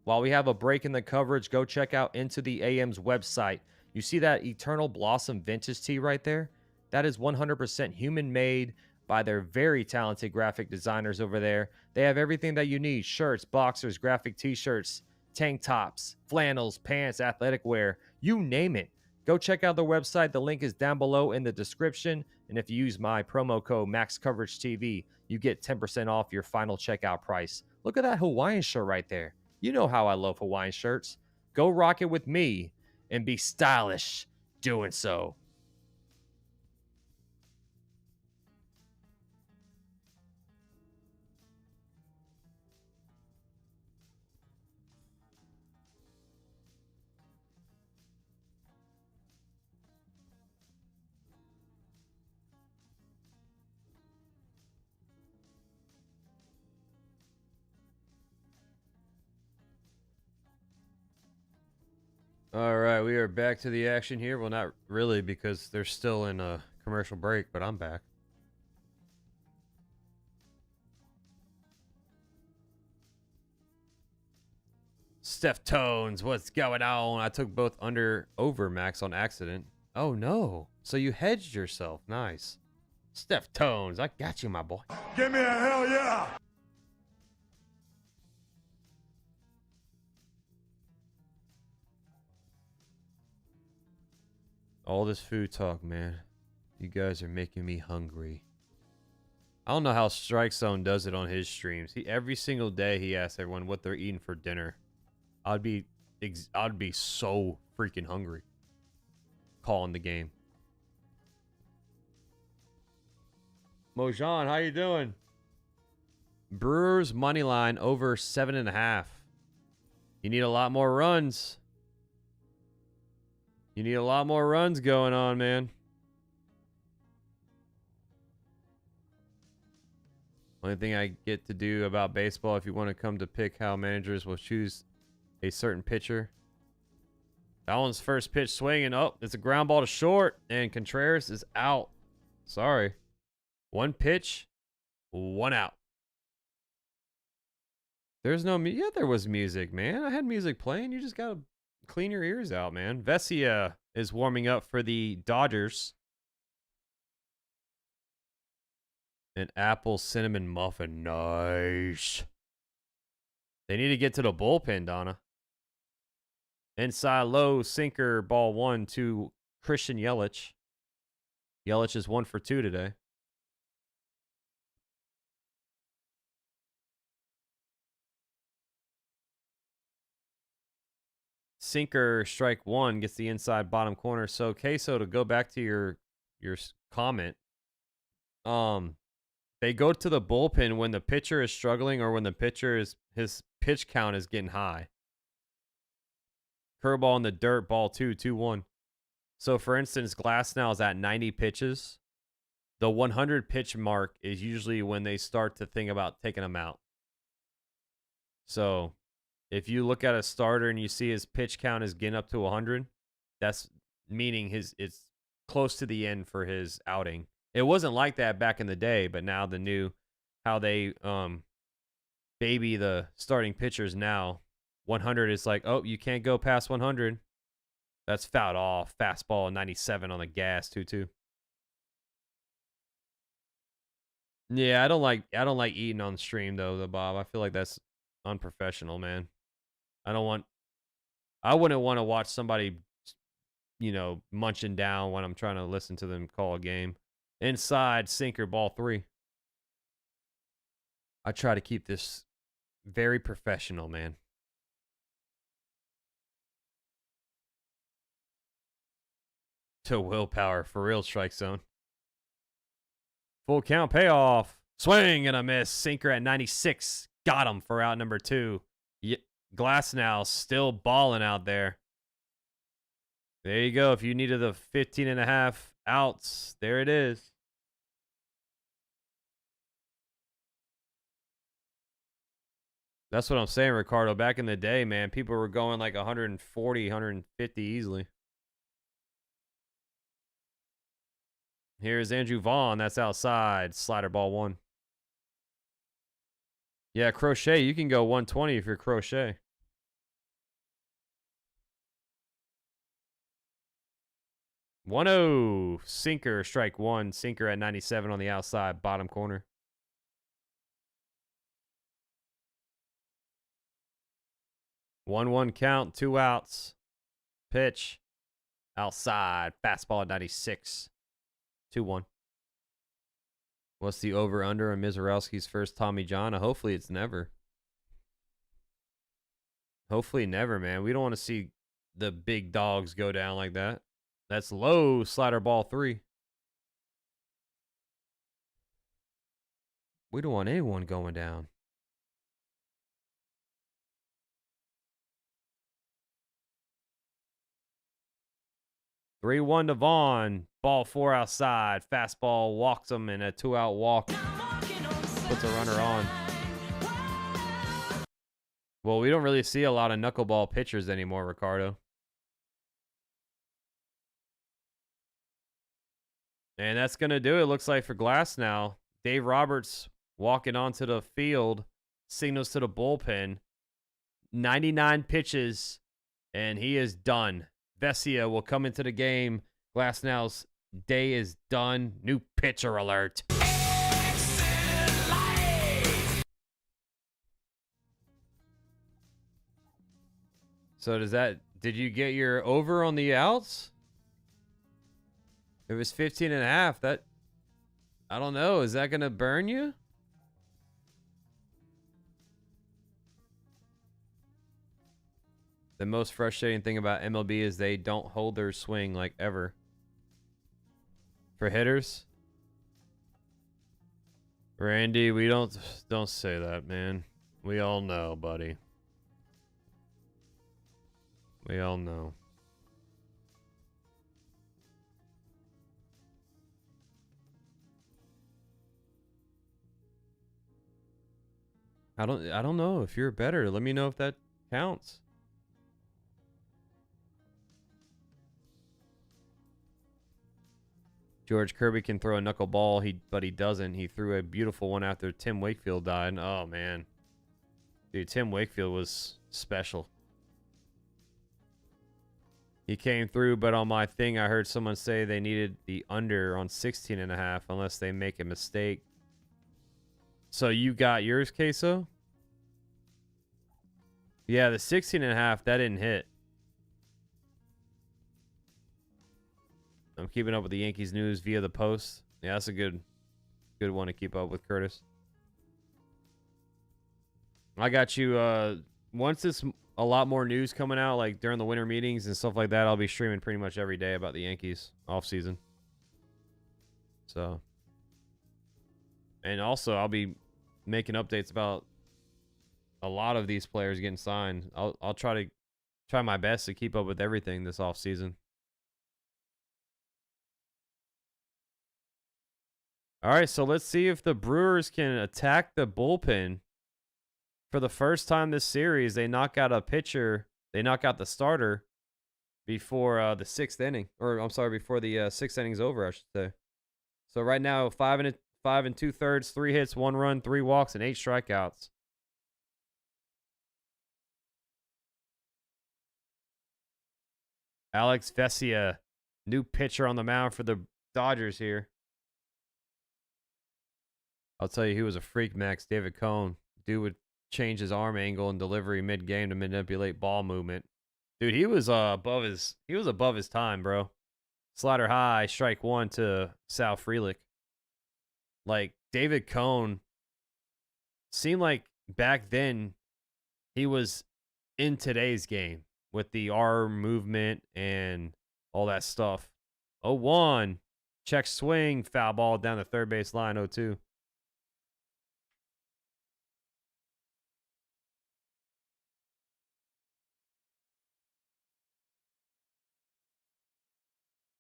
While we have a break in the coverage, go check out Into the AM's website. You see that Eternal Blossom vintage tee right there? That is 100% human-made by their very talented graphic designers over there. They have everything that you need: shirts, boxers, graphic t-shirts, tank tops, flannels, pants, athletic wear, you name it. Go check out their website. The link is down below in the description. And if you use my promo code MaxCoverageTV, you get 10% off your final checkout price. Look at that Hawaiian shirt right there. You know how I love Hawaiian shirts. Go rock it with me and be stylish doing so. All right, we are back to the action here. Well, not really, because they're still in a commercial break, but I'm back. Steph Tones, what's going on? I took both over Max on accident. Oh, no. So you hedged yourself. Nice. Steph Tones, I got you, my boy. Give me a hell yeah! All this food talk, man. You guys are making me hungry. I don't know how Strike Zone does it on his streams. Every single day he asks everyone what they're eating for dinner. I'd be so freaking hungry calling the game. Mojan, how you doing? Brewers money line over 7.5. You need a lot more runs. You need a lot more runs going on, man. Only thing I get to do about baseball, if you want to come to pick how managers will choose a certain pitcher. That one's first pitch swinging. Oh, it's a ground ball to short, and Contreras is out. Sorry. One pitch, one out. There's no yeah, there was music, man. I had music playing. You just gotta clean your ears out, man. Vesia is warming up for the Dodgers. An apple cinnamon muffin. Nice. They need to get to the bullpen, Donna. Inside low sinker ball 1 to Christian Yelich. Yelich is 1 for 2 today. Sinker strike 1 gets the inside bottom corner. So Queso, to go back to your comment, they go to the bullpen when the pitcher is struggling or when the pitcher is his pitch count is getting high. Curveball in the dirt, ball 2-1. So for instance, Glasnow is at 90 pitches. The 100 pitch mark is usually when they start to think about taking him out. So if you look at a starter and you see his pitch count is getting up to 100, that's meaning it's close to the end for his outing. It wasn't like that back in the day, but now the new how they baby the starting pitchers now. 100 is like, oh, you can't go past 100. That's fouled off. Fastball 97 on the gas 2-2. Yeah, I don't like eating on stream though, Bob. I feel like that's unprofessional, man. I wouldn't want to watch somebody, munching down when I'm trying to listen to them call a game. Inside sinker ball 3. I try to keep this very professional, man. To willpower for real, Strike Zone. Full count payoff. Swing and a miss. Sinker at 96. Got him for out number 2. Glasnow still balling out there. There you go. If you needed the 15.5 outs, there it is. That's what I'm saying, Ricardo. Back in the day, man, people were going like 140, 150 easily. Here's Andrew Vaughn. That's outside. Slider ball 1. Yeah, Crochet. You can go 120 if you're Crochet. One-oh. Sinker, strike 1. Sinker at 97 on the outside, bottom corner. One count, 2 outs. Pitch. Outside. Fastball at 96. 2-1. What's the over-under on Mizorowski's first Tommy John? Hopefully it's never. Hopefully never, man. We don't want to see the big dogs go down like that. That's low, slider ball 3. We don't want anyone going down. Three one to Vaughn. Ball 4 outside. Fastball walks him, and a 2-out walk puts a runner on. Well, we don't really see a lot of knuckleball pitchers anymore, Ricardo. And that's going to do it, looks like, for Glasnow. Dave Roberts walking onto the field, signals to the bullpen. 99 pitches, and he is done. Vesia will come into the game. Glasnow's day is done. New pitcher alert. So did you get your over on the outs? It was 15.5. That, I don't know. Is that going to burn you? The most frustrating thing about MLB is they don't hold their swing like ever. For hitters? Randy, we don't say that, man. We all know, buddy. We all know. I don't know if you're better. Let me know if that counts. George Kirby can throw a knuckleball, but he doesn't. He threw a beautiful one after Tim Wakefield died. Oh, man. Dude, Tim Wakefield was special. He came through, but on my thing, I heard someone say they needed the under on 16.5 unless they make a mistake. So you got yours, Queso? Yeah, the 16.5, that didn't hit. I'm keeping up with the Yankees news via the Post. Yeah, that's a good one to keep up with, Curtis. I got you. Once there's a lot more news coming out, like during the winter meetings and stuff like that, I'll be streaming pretty much every day about the Yankees off season. So, and also I'll be making updates about a lot of these players getting signed. I'll try my best to keep up with everything this off season. All right, so let's see if the Brewers can attack the bullpen. For the first time this series, they knock out a pitcher. They knock out the starter before the 6th inning. Or, I'm sorry, before the 6th inning's over, I should say. So right now, 5 2/3, 3 hits, 1 run, 3 walks, and 8 strikeouts. Alex Vesia, new pitcher on the mound for the Dodgers here. I'll tell you, he was a freak, Max. David Cohn. Dude would change his arm angle and delivery mid-game to manipulate ball movement. Dude, he was above his time, bro. Slider high, strike 1 to Sal Frelick. Like, David Cohn seemed like back then he was in today's game with the arm movement and all that stuff. 0-1. Check swing, foul ball down the third base line, 0-2.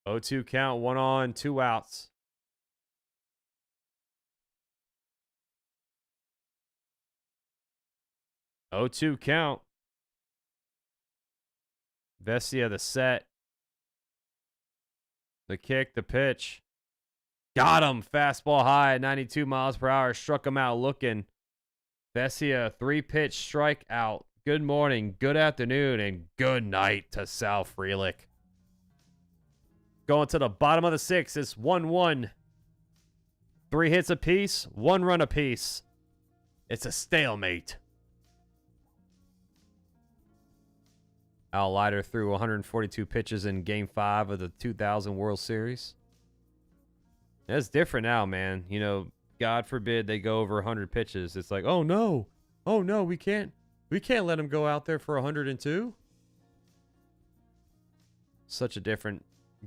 Oh, 2 count, 1 on, 2 outs. Oh, 2 count. Vesia, the set. The kick, the pitch. Got him. Fastball high at 92 miles per hour. Struck him out looking. Vesia, 3-pitch strikeout. Good morning, good afternoon, and good night to Sal Frelick. Going to the bottom of the 6th. It's 1-1. 3 hits apiece, 1 run apiece. It's a stalemate. Al Leiter threw 142 pitches in Game 5 of the 2000 World Series. It's different now, man. You know, God forbid they go over 100 pitches. It's like, oh no, we can't let him go out there for 102. Such a different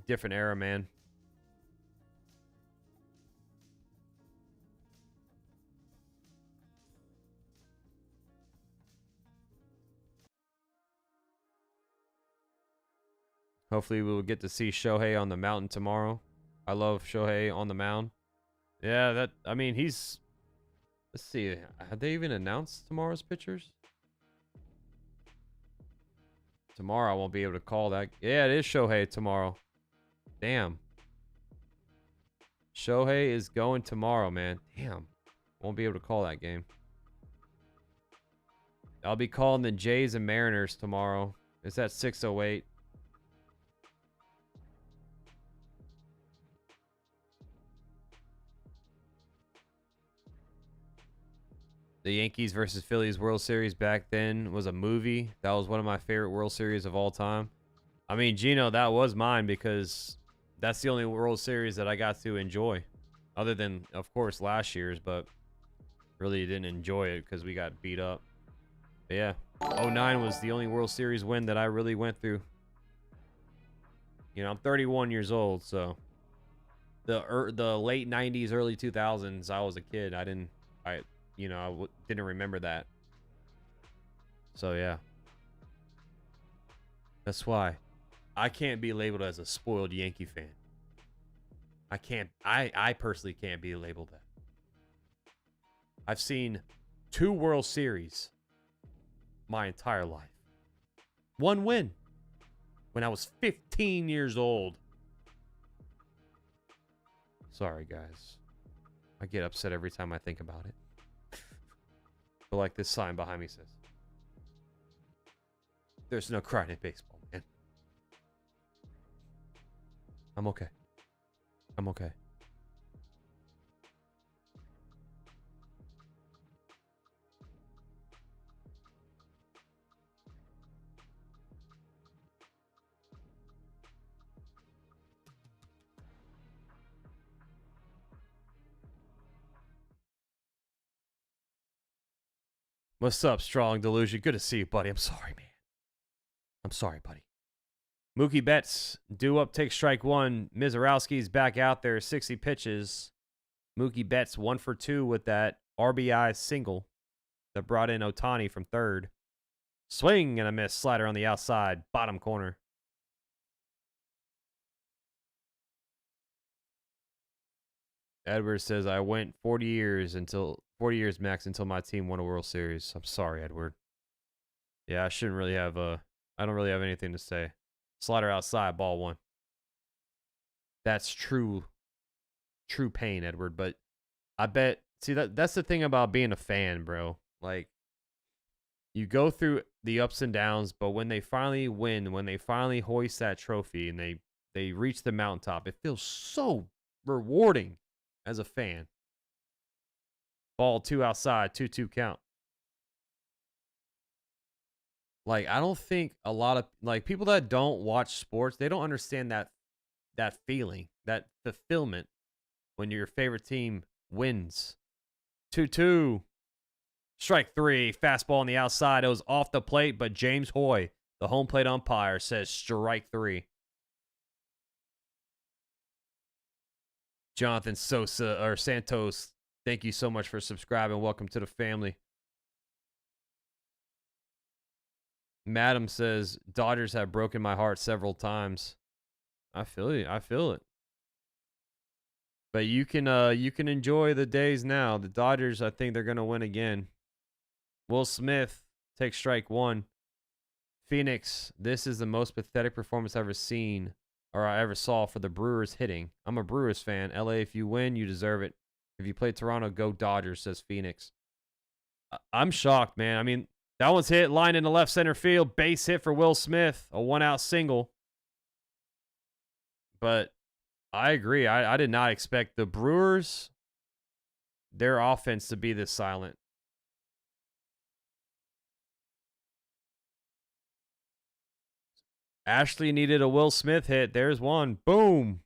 era, man. Hopefully we will get to see Shohei on the mountain tomorrow. I love Shohei on the mound. Yeah, I mean, let's see. Have they even announced tomorrow's pitchers? Tomorrow I won't be able to call that. Yeah, it is Shohei tomorrow. Damn. Shohei is going tomorrow, man. Damn. Won't be able to call that game. I'll be calling the Jays and Mariners tomorrow. It's at 6:08. The Yankees versus Phillies World Series back then was a movie. That was one of my favorite World Series of all time. I mean, Gino, that was mine because that's the only World Series that I got to enjoy. Other than, of course, last year's, but really didn't enjoy it because we got beat up. But yeah, 09 was the only World Series win that I really went through. You know, I'm 31 years old, so the late 90s, early 2000s, I was a kid. I didn't remember that. So yeah, that's why I can't be labeled as a spoiled Yankee fan. I personally can't be labeled that. I've seen 2 World Series my entire life. 1 win when I was 15 years old. Sorry, guys. I get upset every time I think about it. But like this sign behind me says, there's no crying in baseball, man. I'm okay. I'm okay. What's up, Strong Delusion? Good to see you, buddy. I'm sorry, man. I'm sorry, buddy. Mookie Betts due up, take strike 1. Mizorowski's back out there, 60 pitches. Mookie Betts 1 for 2 with that RBI single that brought in Ohtani from third. Swing and a miss. Slider on the outside, bottom corner. Edward says, I went 40 years, max, until my team won a World Series. I'm sorry, Edward. Yeah, I don't really have anything to say. Slider outside, ball 1. That's true pain, Edward. But I bet, see, that's the thing about being a fan, bro. Like, you go through the ups and downs, but when they finally win, when they finally hoist that trophy and they reach the mountaintop, it feels so rewarding as a fan. Ball 2 outside, 2-2 count. Like, I don't think a lot of, like, people that don't watch sports, they don't understand that feeling, that fulfillment when your favorite team wins. 2-2. Strike 3. Fastball on the outside. It was off the plate, but James Hoy, the home plate umpire, says strike 3. Jonathan Santos, thank you so much for subscribing. Welcome to the family. Madam says, Dodgers have broken my heart several times. I feel you. I feel it. But you can enjoy the days now. The Dodgers, I think they're going to win again. Will Smith takes strike 1. Phoenix, this is the most pathetic performance I've ever seen or I ever saw for the Brewers hitting. I'm a Brewers fan. LA, if you win, you deserve it. If you play Toronto, go Dodgers, says Phoenix. I'm shocked, man. I mean, that one's hit, line into left center field, base hit for Will Smith, a 1-out single. But I agree. I did not expect the Brewers, their offense to be this silent. Ashley needed a Will Smith hit. There's one. Boom.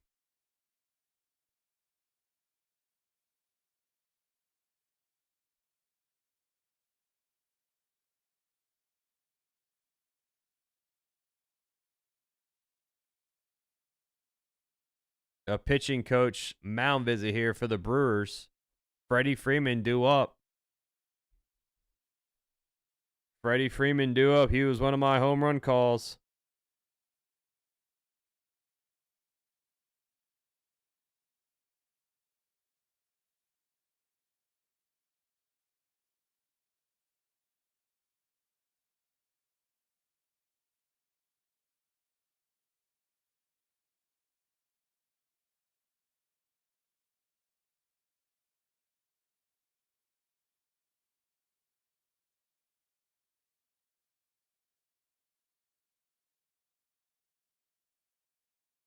A pitching coach mound visit here for the Brewers. Freddie Freeman due up. Freddie Freeman due up. He was one of my home run calls.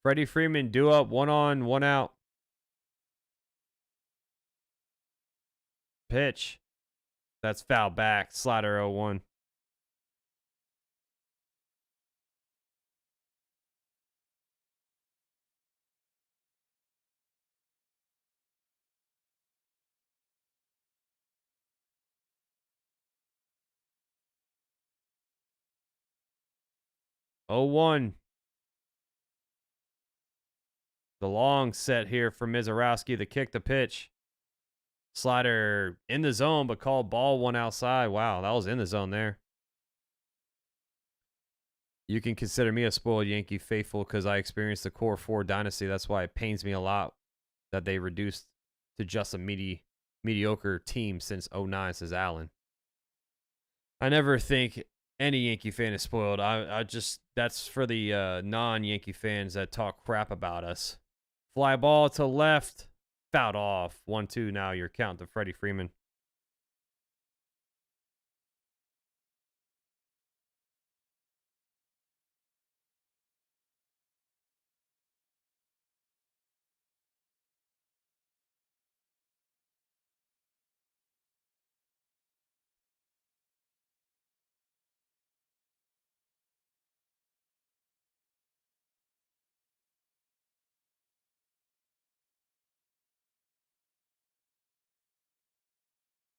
Freddie Freeman due up, 1 on, 1 out. Pitch. That's foul back. Slider 0-1. Oh, 1. The long set here for Mizorowski. The kick, the pitch. Slider in the zone, but called ball 1 outside. Wow, that was in the zone there. You can consider me a spoiled Yankee faithful because I experienced the Core 4 dynasty. That's why it pains me a lot that they reduced to just a mediocre team since 09, says Allen. I never think any Yankee fan is spoiled. I just, that's for the non-Yankee fans that talk crap about us. Fly ball to left. Fouled off. 1-2 now. Your count to Freddie Freeman.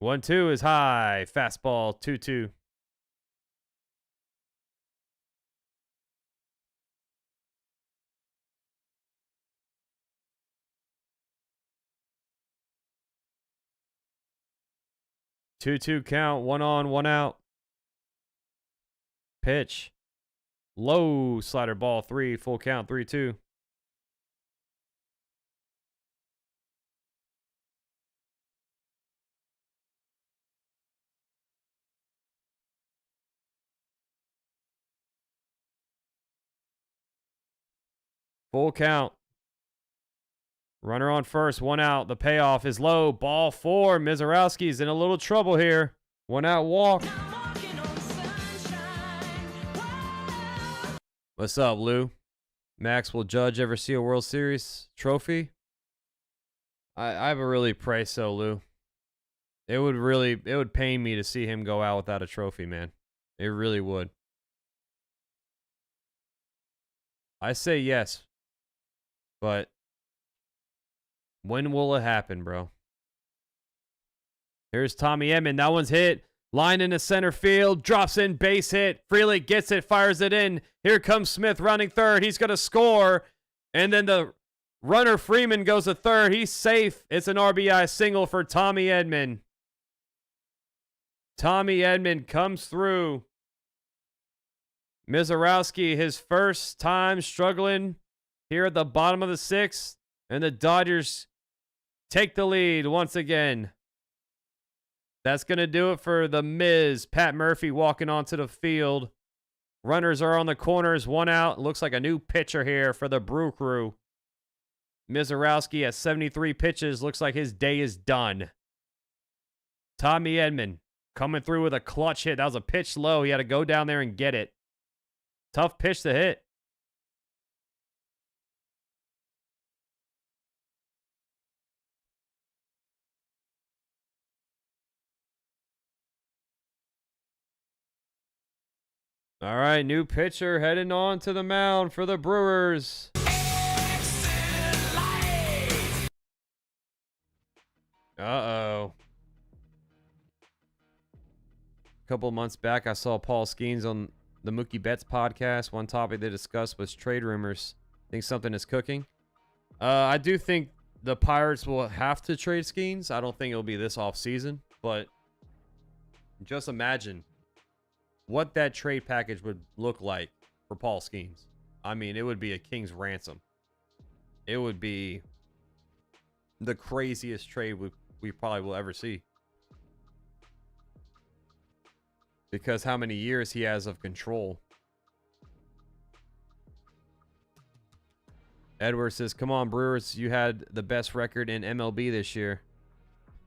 One, 2 is high. Fastball 2-2. Two count. 1 on, 1 out. Pitch. Low slider ball 3. Full count 3-2. Full count. Runner on first, 1 out. The payoff is low. Ball 4. Mizorowski's in a little trouble here. 1 out walk. What's up, Lou? Max, will Judge ever see a World Series trophy? I would really pray so, Lou. It would pain me to see him go out without a trophy, man. It really would. I say yes. But when will it happen, bro? Here's Tommy Edman. That one's hit. Line into center field. Drops in. Base hit. Freely gets it. Fires it in. Here comes Smith rounding third. He's going to score. And then the runner Freeman goes to third. He's safe. It's an RBI single for Tommy Edman. Tommy Edman comes through. Mizorowski, his first time struggling here at the bottom of the 6th, and the Dodgers take the lead once again. That's going to do it for the Miz. Pat Murphy walking onto the field. Runners are on the corners, 1 out. Looks like a new pitcher here for the Brew Crew. Mizorowski at 73 pitches. Looks like his day is done. Tommy Edman coming through with a clutch hit. That was a pitch low. He had to go down there and get it. Tough pitch to hit. All right, new pitcher heading on to the mound for the Brewers. Uh-oh. A couple months back, I saw Paul Skeens on the Mookie Betts podcast. One topic they discussed was trade rumors. Think something is cooking? I do think the Pirates will have to trade Skeens. I don't think it'll be this offseason, but just imagine what that trade package would look like for Paul Skeens. I mean, it would be a king's ransom. It would be the craziest trade we probably will ever see. Because how many years he has of control. Edward says, come on, Brewers. You had the best record in MLB this year.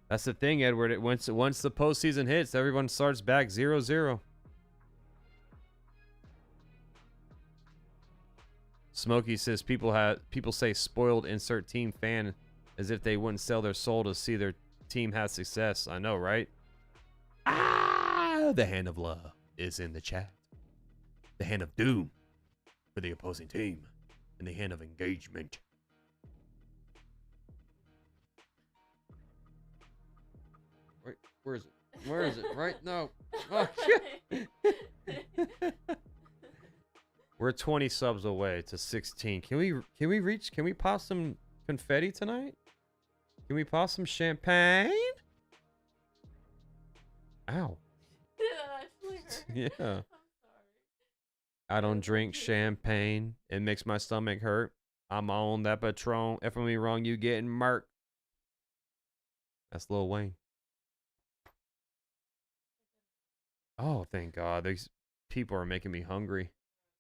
That's the thing, Edward. Once the postseason hits, everyone starts back 0-0. Smokey says, people say spoiled insert team fan as if they wouldn't sell their soul to see their team have success. I know, right? The hand of love is in the chat. The hand of doom for the opposing team. And the hand of engagement. Wait, where is it? Where is it? Right? No. Oh, we're 20 subs away to 16. Can we pop some confetti tonight? Can we pop some champagne? Ow. That actually hurt. Yeah. I'm sorry. I don't drink champagne. It makes my stomach hurt. I'm on that Patron. If I'm wrong, you getting murked. That's Lil Wayne. Oh, thank God. These people are making me hungry.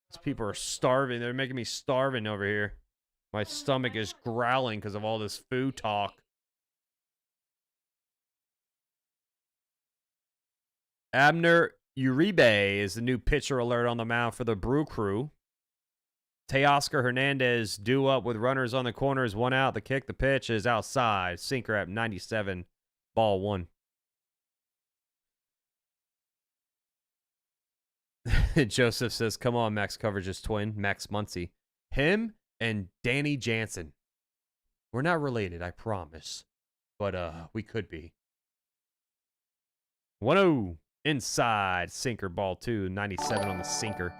These people are starving. They're making me starving over here. My stomach is growling because of all this food talk. Abner Uribe is the new pitcher alert on the mound for the Brew Crew. Teoscar Hernandez due up with runners on the corners. One out. The kick, the pitch is outside. Sinker at 97. Ball one. Joseph says, come on, Max Coverage's twin, Max Muncy. Him and Danny Jansen. We're not related, I promise. But we could be. 1-0. Inside. Sinker, ball two. 97 on the sinker.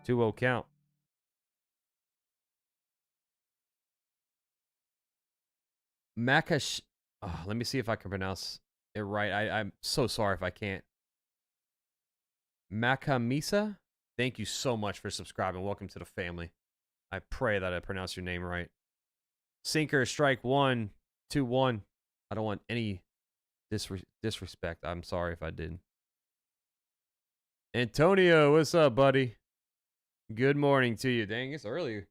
2-0 count. Makash. Oh, let me see if I can pronounce it right. I'm so sorry if I can't. Makamisa, thank you so much for subscribing. Welcome to the family. I pray that I pronounce your name right. Sinker, strike one, 2-1. I don't want any disrespect. I'm sorry if I did. Antonio, what's up, buddy? Good morning to you. Dang, it's early.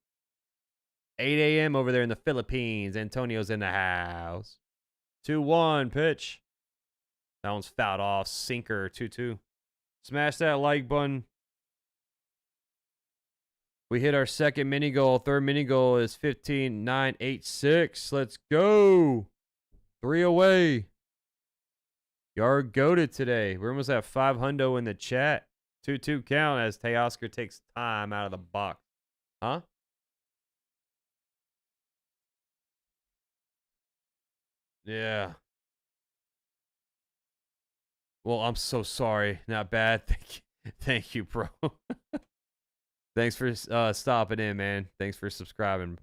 8 a.m. over there in the Philippines. Antonio's in the house. 2-1 pitch. That one's fouled off. Sinker, 2-2. Smash that like button. We hit our second mini goal. Third mini goal is 15-9-8-6. Let's go. 3 away. You're goated today. We're almost at 500 in the chat. 2-2 count as Teoscar takes time out of the box. Huh? Yeah. Well, I'm so sorry. Not bad. Thank you, bro. Thanks for stopping in, man. Thanks for subscribing.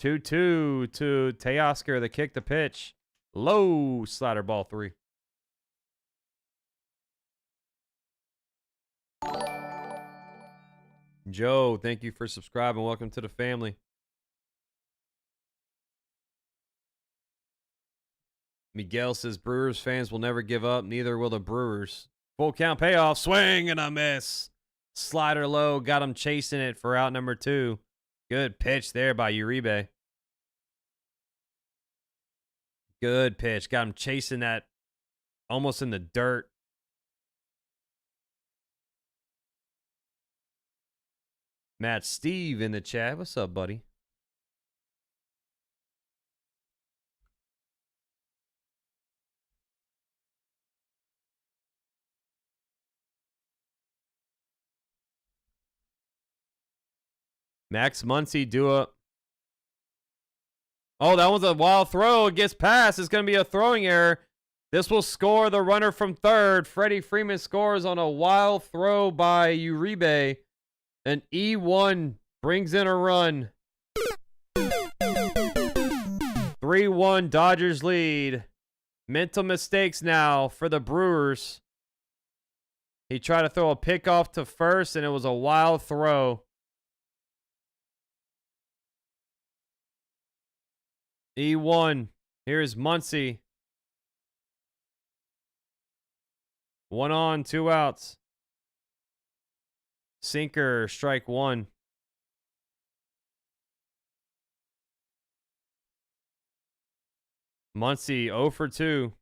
2-2 to Teoscar. The kick, the pitch. Low slider, ball 3. Joe, thank you for subscribing. Welcome to the family. Miguel says Brewers fans will never give up. Neither will the Brewers. Full count payoff. Swing and a miss. Slider low. Got him chasing it for out number 2. Good pitch there by Uribe. Good pitch. Got him chasing that almost in the dirt. Matt Steve in the chat. What's up, buddy? Max Muncy do up. Oh, that was a wild throw. It gets past. It's going to be a throwing error. This will score the runner from third. Freddie Freeman scores on a wild throw by Uribe. And E1 brings in a run. 3-1 Dodgers lead. Mental mistakes now for the Brewers. He tried to throw a pickoff to first, and it was a wild throw. E1. Here's Muncy. 1 on, 2 outs. Sinker, strike 1. Muncy 0 for 2.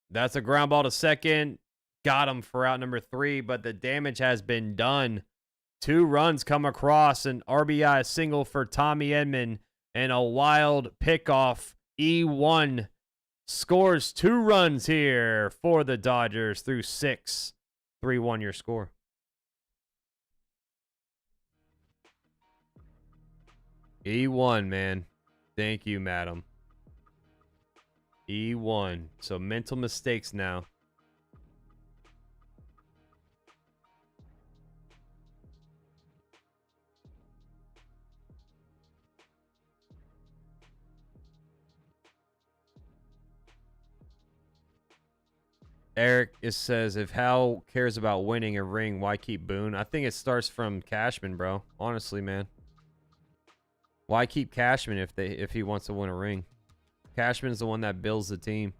That's a ground ball to second. Got him for out number 3, but the damage has been done. 2 runs come across, an RBI single for Tommy Edman, and a wild pickoff. E1 scores 2 runs here for the Dodgers through 6. 3-1 your score. E1, man. Thank you, madam. E1. So mental mistakes now. Eric says, if Hal cares about winning a ring, why keep Boone? I think it starts from Cashman, bro. Honestly, man. Why keep Cashman if he wants to win a ring? Cashman's the one that builds the team.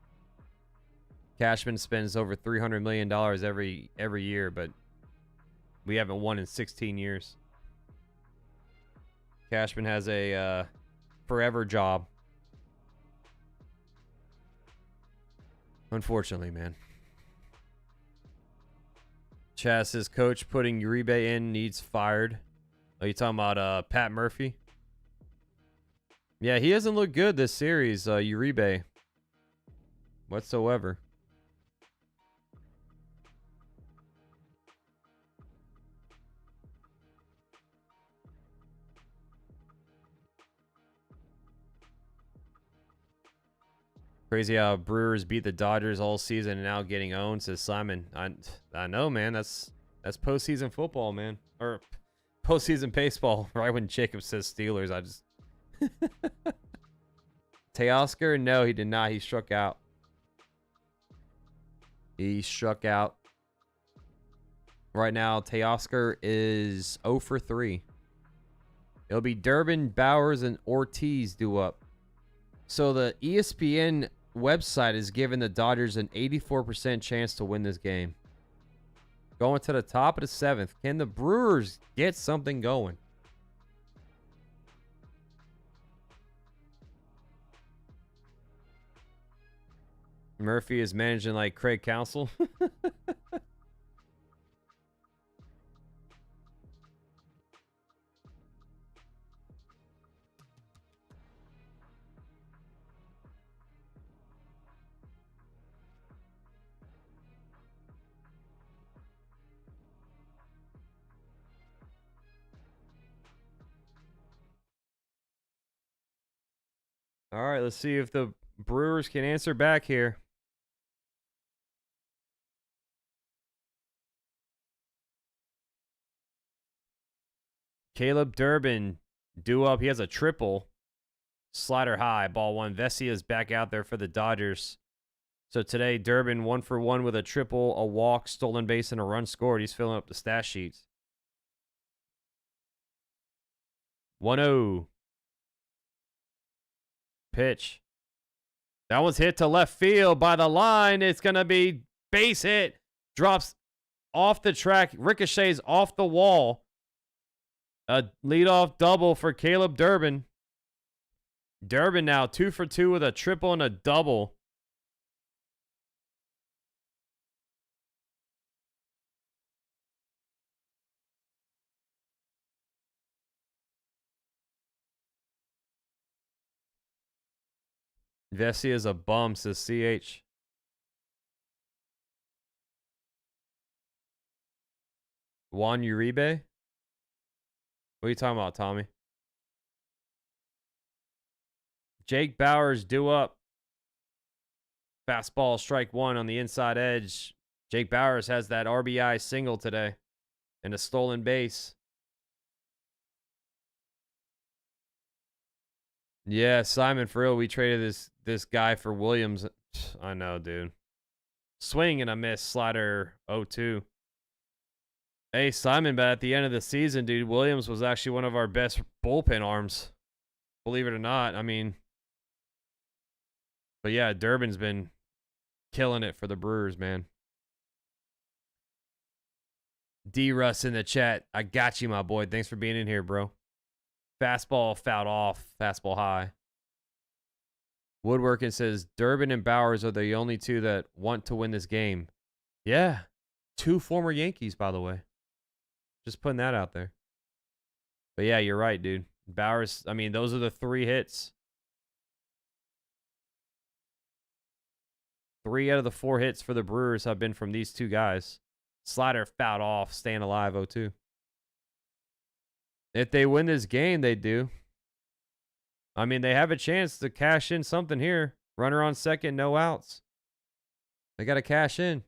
Cashman spends over $300 million every year, but we haven't won in 16 years. Cashman has a forever job. Unfortunately, man. Chaz says, coach putting Uribe in needs fired. Are you talking about Pat Murphy? Yeah, he hasn't looked good this series, Uribe. Whatsoever. Crazy how Brewers beat the Dodgers all season and now getting owned, says Simon. I know, man. That's postseason football, man. Or postseason baseball. Right when Jacob says Steelers, I just... Teoscar? No, he did not. He struck out. He struck out. Right now, Teoscar is 0 for 3. It'll be Durbin, Bowers, and Ortiz due up. So the ESPN website is giving the Dodgers an 84% chance to win this game. Going to the top of the 7th. Can the Brewers get something going? Murphy is managing like Craig Counsell. All right, let's see if the Brewers can answer back here. Caleb Durbin due up. He has a triple. Slider high, ball 1. Vesia's back out there for the Dodgers. So today, Durbin 1 for 1 with a triple, a walk, stolen base, and a run scored. He's filling up the stat sheets. 1-0. Pitch. That one's hit to left field by the line. It's going to be base hit. Drops off the track. Ricochets off the wall. A leadoff double for Caleb Durbin. Durbin now 2 for 2 with a triple and a double. Vesia is a bum, says CH. Juan Uribe? What are you talking about, Tommy? Jake Bowers due up. Fastball, strike one on the inside edge. Jake Bauers has that RBI single today and a stolen base. Yeah, Simon, for real, we traded this guy for Williams. I know, dude. Swing and a miss, slider 0-2. Hey, Simon, but at the end of the season, dude, Williams was actually one of our best bullpen arms. Believe it or not. I mean, but yeah, Durbin's been killing it for the Brewers, man. D. Russ in the chat. I got you, my boy. Thanks for being in here, bro. Fastball fouled off. Fastball high. Woodworking says Durbin and Bauers are the only two that want to win this game. Yeah. 2 former Yankees, by the way. Just putting that out there. But yeah, you're right, dude. Bauers, I mean, those are the 3 hits. 3 out of the 4 hits for the Brewers have been from these 2 guys. Slider fouled off, staying alive 0-2. If they win this game, they do. I mean, they have a chance to cash in something here. Runner on second, no outs. They got to cash in.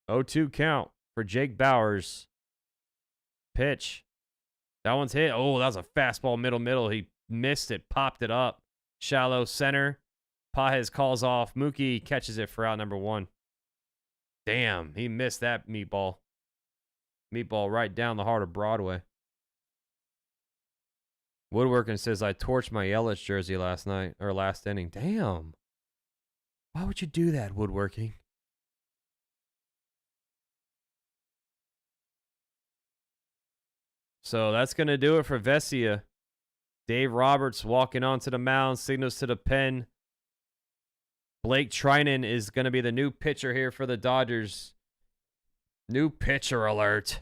Oh, 2 count for Jake Bauers. Pitch. That one's hit. Oh, that was a fastball middle. He missed it, popped it up. Shallow center. Pajes calls off. Mookie catches it for out number 1. Damn, he missed that meatball. Meatball right down the heart of Broadway. Woodworking says, I torched my Yelich jersey last night, or last inning. Damn. Why would you do that, Woodworking? So that's going to do it for Vesia. Dave Roberts walking onto the mound, signals to the pen. Blake Trinan is going to be the new pitcher here for the Dodgers. New pitcher alert.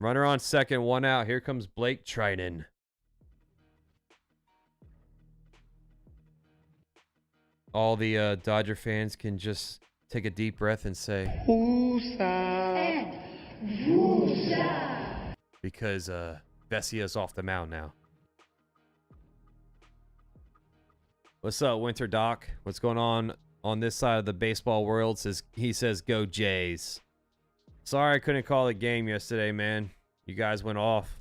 Runner on second, 1 out. Here comes Blake Trinan. All the Dodger fans can just take a deep breath and say, Woosa. Because Vesia's off the mound now. What's up, Winter Doc? What's going on this side of the baseball world? He says, go Jays. Sorry I couldn't call the game yesterday, man. You guys went off.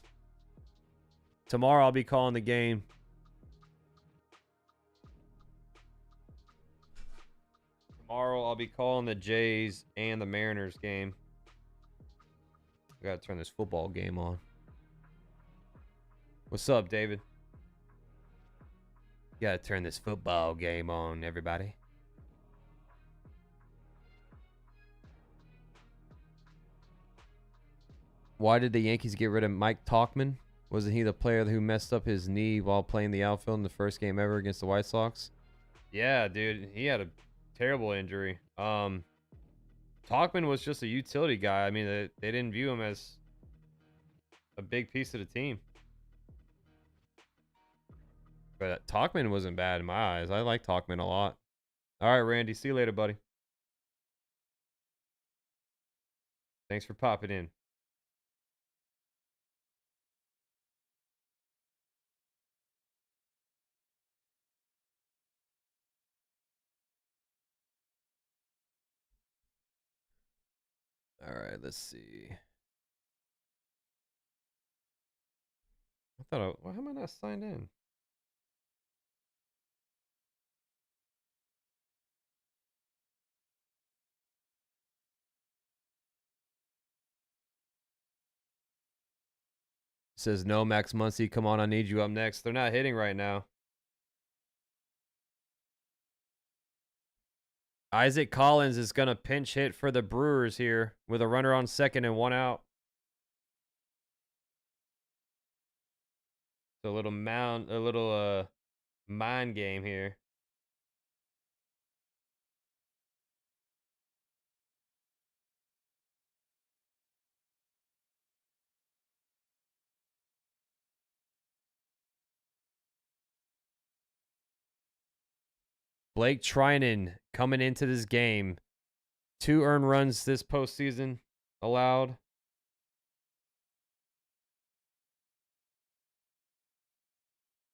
Tomorrow I'll be calling the game. Tomorrow I'll be calling the Jays and the Mariners game. I gotta turn this football game on. What's up, David? Gotta turn this football game on, everybody. Why did the Yankees get rid of Mike Tauchman? Wasn't he the player who messed up his knee while playing the outfield in the first game ever against the White Sox? Yeah, dude. He had a terrible injury. Tauchman was just a utility guy. I mean, they didn't view him as a big piece of the team. But Tauchman wasn't bad in my eyes. I like Tauchman a lot. All right, Randy. See you later, buddy. Thanks for popping in. All right, let's see. Why am I not signed in? Says no, Max Muncy. Come on, I need you up next. They're not hitting right now. Isaac Collins is going to pinch hit for the Brewers here with a runner on second and 1 out. So a little mind game here. Blake Trinan coming into this game. 2 earned runs this postseason allowed.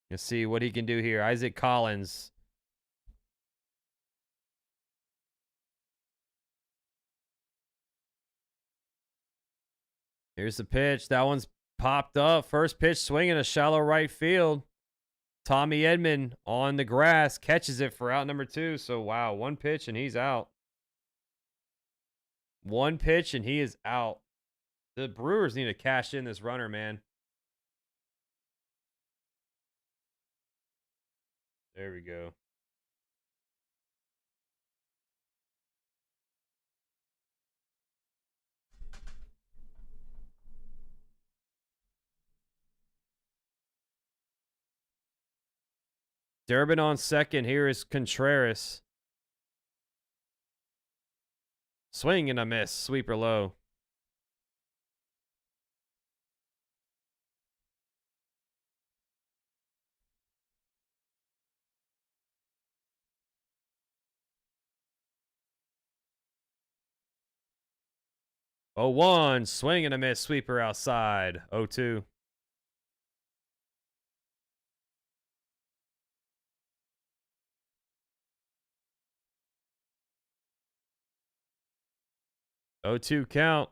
Let's see what he can do here. Isaac Collins. Here's the pitch. That one's popped up. First pitch swinging a shallow right field. Tommy Edman on the grass catches it for out number 2. So, wow, one pitch and he's out. One pitch and he is out. The Brewers need to cash in this runner, man. There we go. Durbin on second. Here is Contreras. Swing and a miss. Sweeper low. Oh, 1. Swing and a miss. Sweeper outside. 0-2. Oh, 2 count.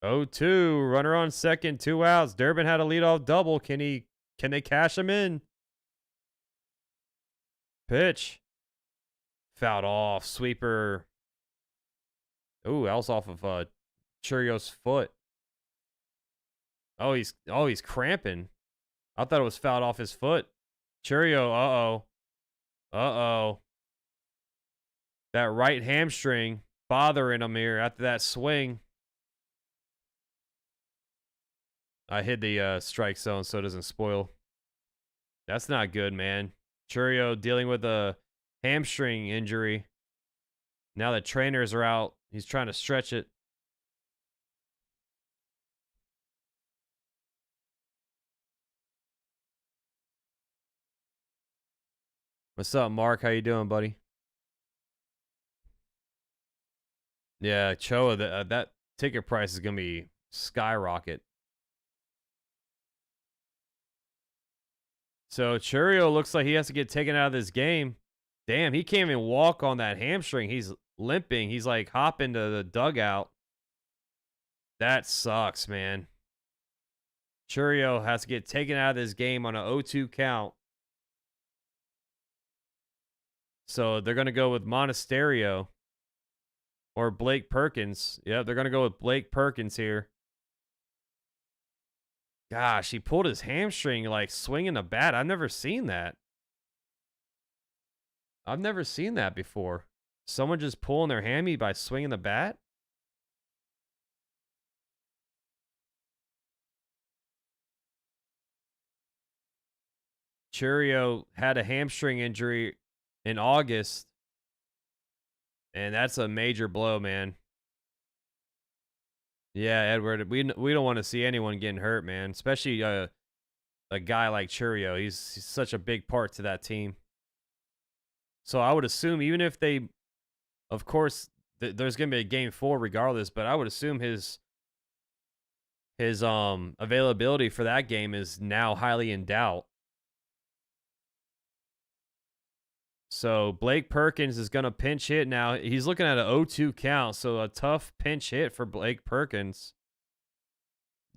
Oh, 2. Runner on second. 2 outs. Durbin had a leadoff double. Can they cash him in? Pitch. Fouled off. Sweeper. Ooh, that was off of Chourio's foot. Oh, he's cramping. I thought it was fouled off his foot. Chourio, uh-oh. Uh-oh. That right hamstring bothering him here after that swing. I hid the strike zone so it doesn't spoil. That's not good, man. Chourio dealing with a hamstring injury. Now the trainers are out. He's trying to stretch it. What's up, Mark? How you doing, buddy? Yeah, Choa, that ticket price is going to be skyrocket. So Chourio looks like he has to get taken out of this game. Damn, he can't even walk on that hamstring. He's limping. He's like hopping to the dugout. That sucks, man. Chourio has to get taken out of this game on an 0-2 count. So they're going to go with Monasterio or Blake Perkins. Yep, they're going to go with Blake Perkins here. Gosh, he pulled his hamstring like swinging the bat. I've never seen that. I've never seen that before. Someone just pulling their hammy by swinging the bat? Chourio had a hamstring injury in August, and that's a major blow, man. Yeah, Edward, we don't want to see anyone getting hurt, man, especially a guy like Chourio. He's such a big part to that team. So I would assume, even if they, of course, there's going to be a game 4 regardless, but I would assume his availability for that game is now highly in doubt. So Blake Perkins is going to pinch hit now. He's looking at an 0-2 count, so a tough pinch hit for Blake Perkins.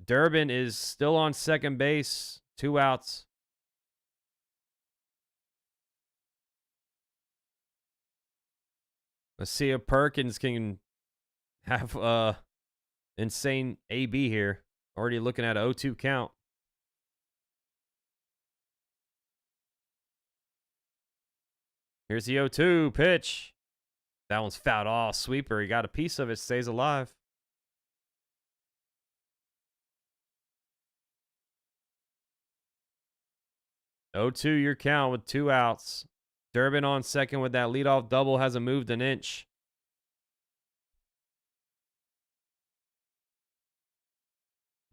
Durbin is still on second base, 2 outs. Let's see if Perkins can have insane AB here. Already looking at an 0-2 count. Here's the 0-2 pitch. That one's fouled off. Sweeper. He got a piece of it. Stays alive. Oh, 2 your count with 2 outs. Durbin on second with that leadoff double. Hasn't moved an inch.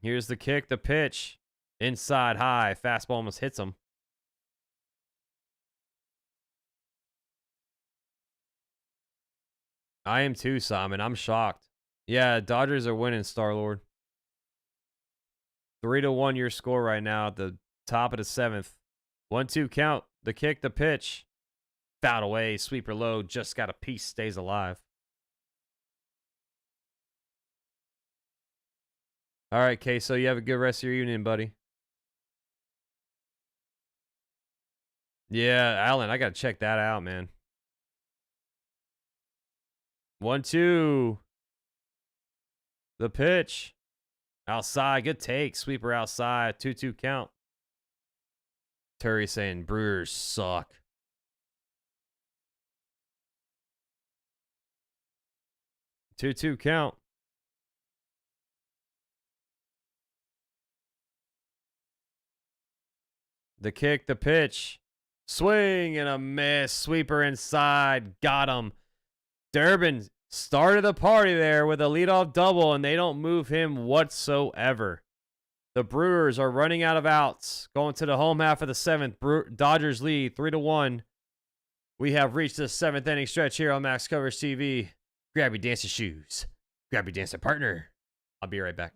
Here's the kick. The pitch. Inside high. Fastball almost hits him. I am too, Simon. I'm shocked. Yeah, Dodgers are winning, Star-Lord. 3-1 your score right now at the top of the 7th. 1-2 count. The kick, the pitch. Fouled away. Sweeper low. Just got a piece. Stays alive. All right, Queso. You have a good rest of your evening, buddy. Yeah, Alan, I got to check that out, man. 1-2. The pitch. Outside. Good take. Sweeper outside. 2-2 count. Terry saying Brewers suck. Two count. The kick, the pitch. Swing and a miss. Sweeper inside. Got him. Durbin started the party there with a leadoff double, and they don't move him whatsoever. The Brewers are running out of outs. Going to the home half of the 7th. Dodgers lead 3-1. We have reached the 7th inning stretch here on Max Coverage TV. Grab your dancing shoes. Grab your dancing partner. I'll be right back.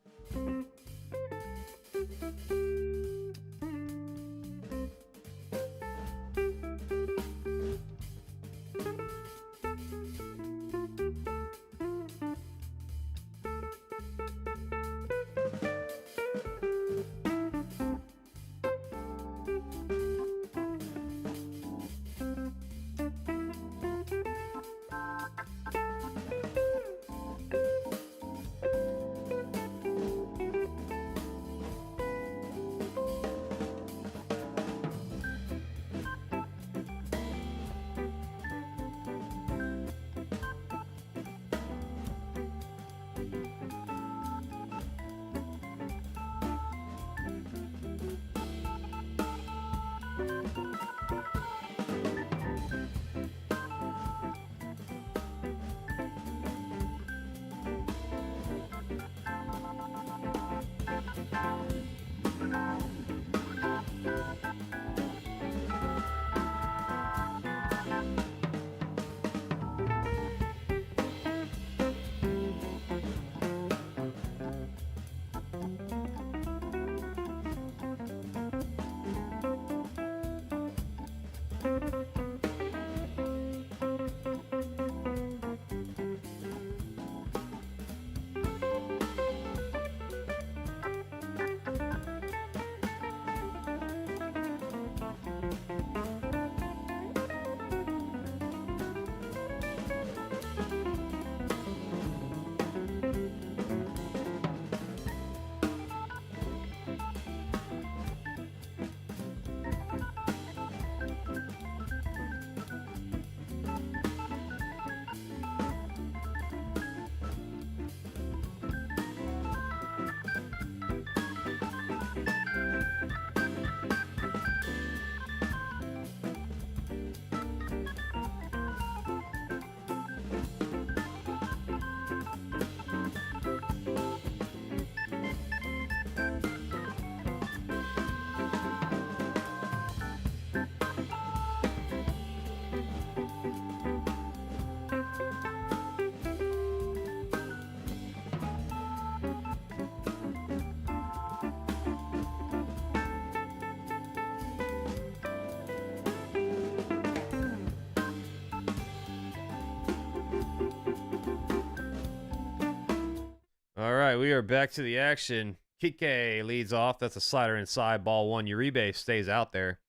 All right, we are back to the action. Kike leads off. That's a slider inside. Ball one. Uribe stays out there.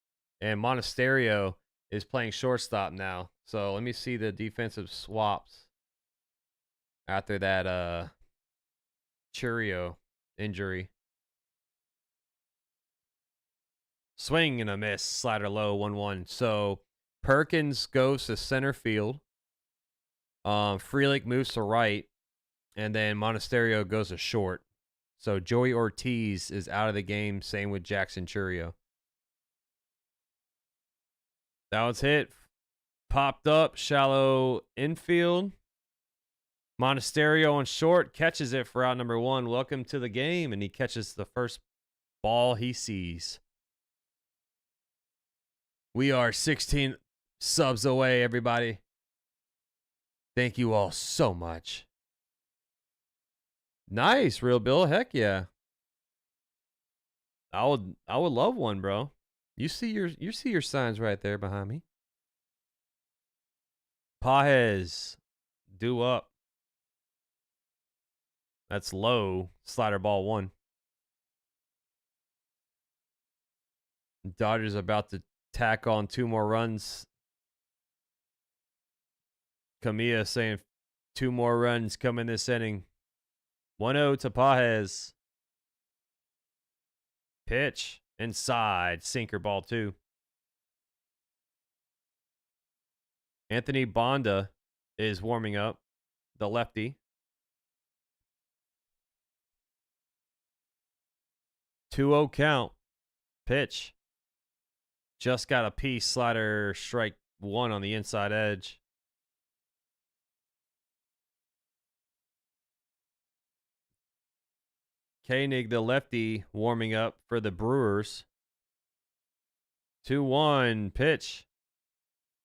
And Monasterio is playing shortstop now. So let me see the defensive swaps after that Chourio injury. Swing and a miss. Slider low. 1-1. So Perkins goes to center field. Frelick moves to right. And then Monasterio goes to short. So Joey Ortiz is out of the game. Same with Jackson Chourio. That was hit. Popped up. Shallow infield. Monasterio on short. Catches it for out number 1. Welcome to the game. And he catches the first ball he sees. We are 16 subs away, everybody. Thank you all so much. Nice, Real Bill. Heck yeah. I would love one, bro. You see your signs right there behind me. Pajes, due up. That's low. Slider ball 1. Dodgers about to tack on 2 more runs. Camilla saying 2 more runs coming this inning. 1-0 to Pajes. Pitch inside. Sinker ball 2. Anthony Bonda is warming up. The lefty. 2-0 count. Pitch. Just got a piece. Slider strike 1 on the inside edge. Koenig, the lefty, warming up for the Brewers. 2-1 pitch.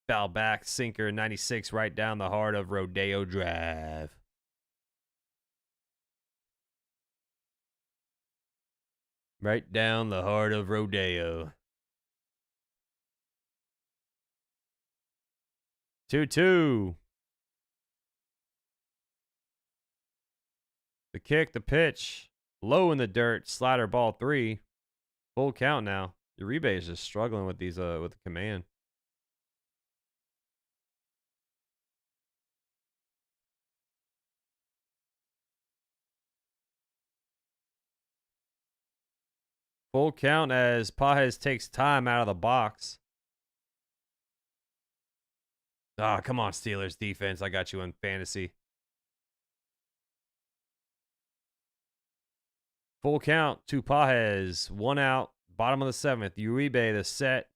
Foul back, sinker, 96 right down the heart of Rodeo Drive. Right down the heart of Rodeo. 2-2. The kick, the pitch. Low in the dirt. Slider ball 3. Full count now. Uribe is just struggling with these with the command. Full count as Pajes takes time out of the box. Ah, come on, Steelers defense. I got you in fantasy. Full count to Pajes. 1 out. Bottom of the 7th. Uribe, the set.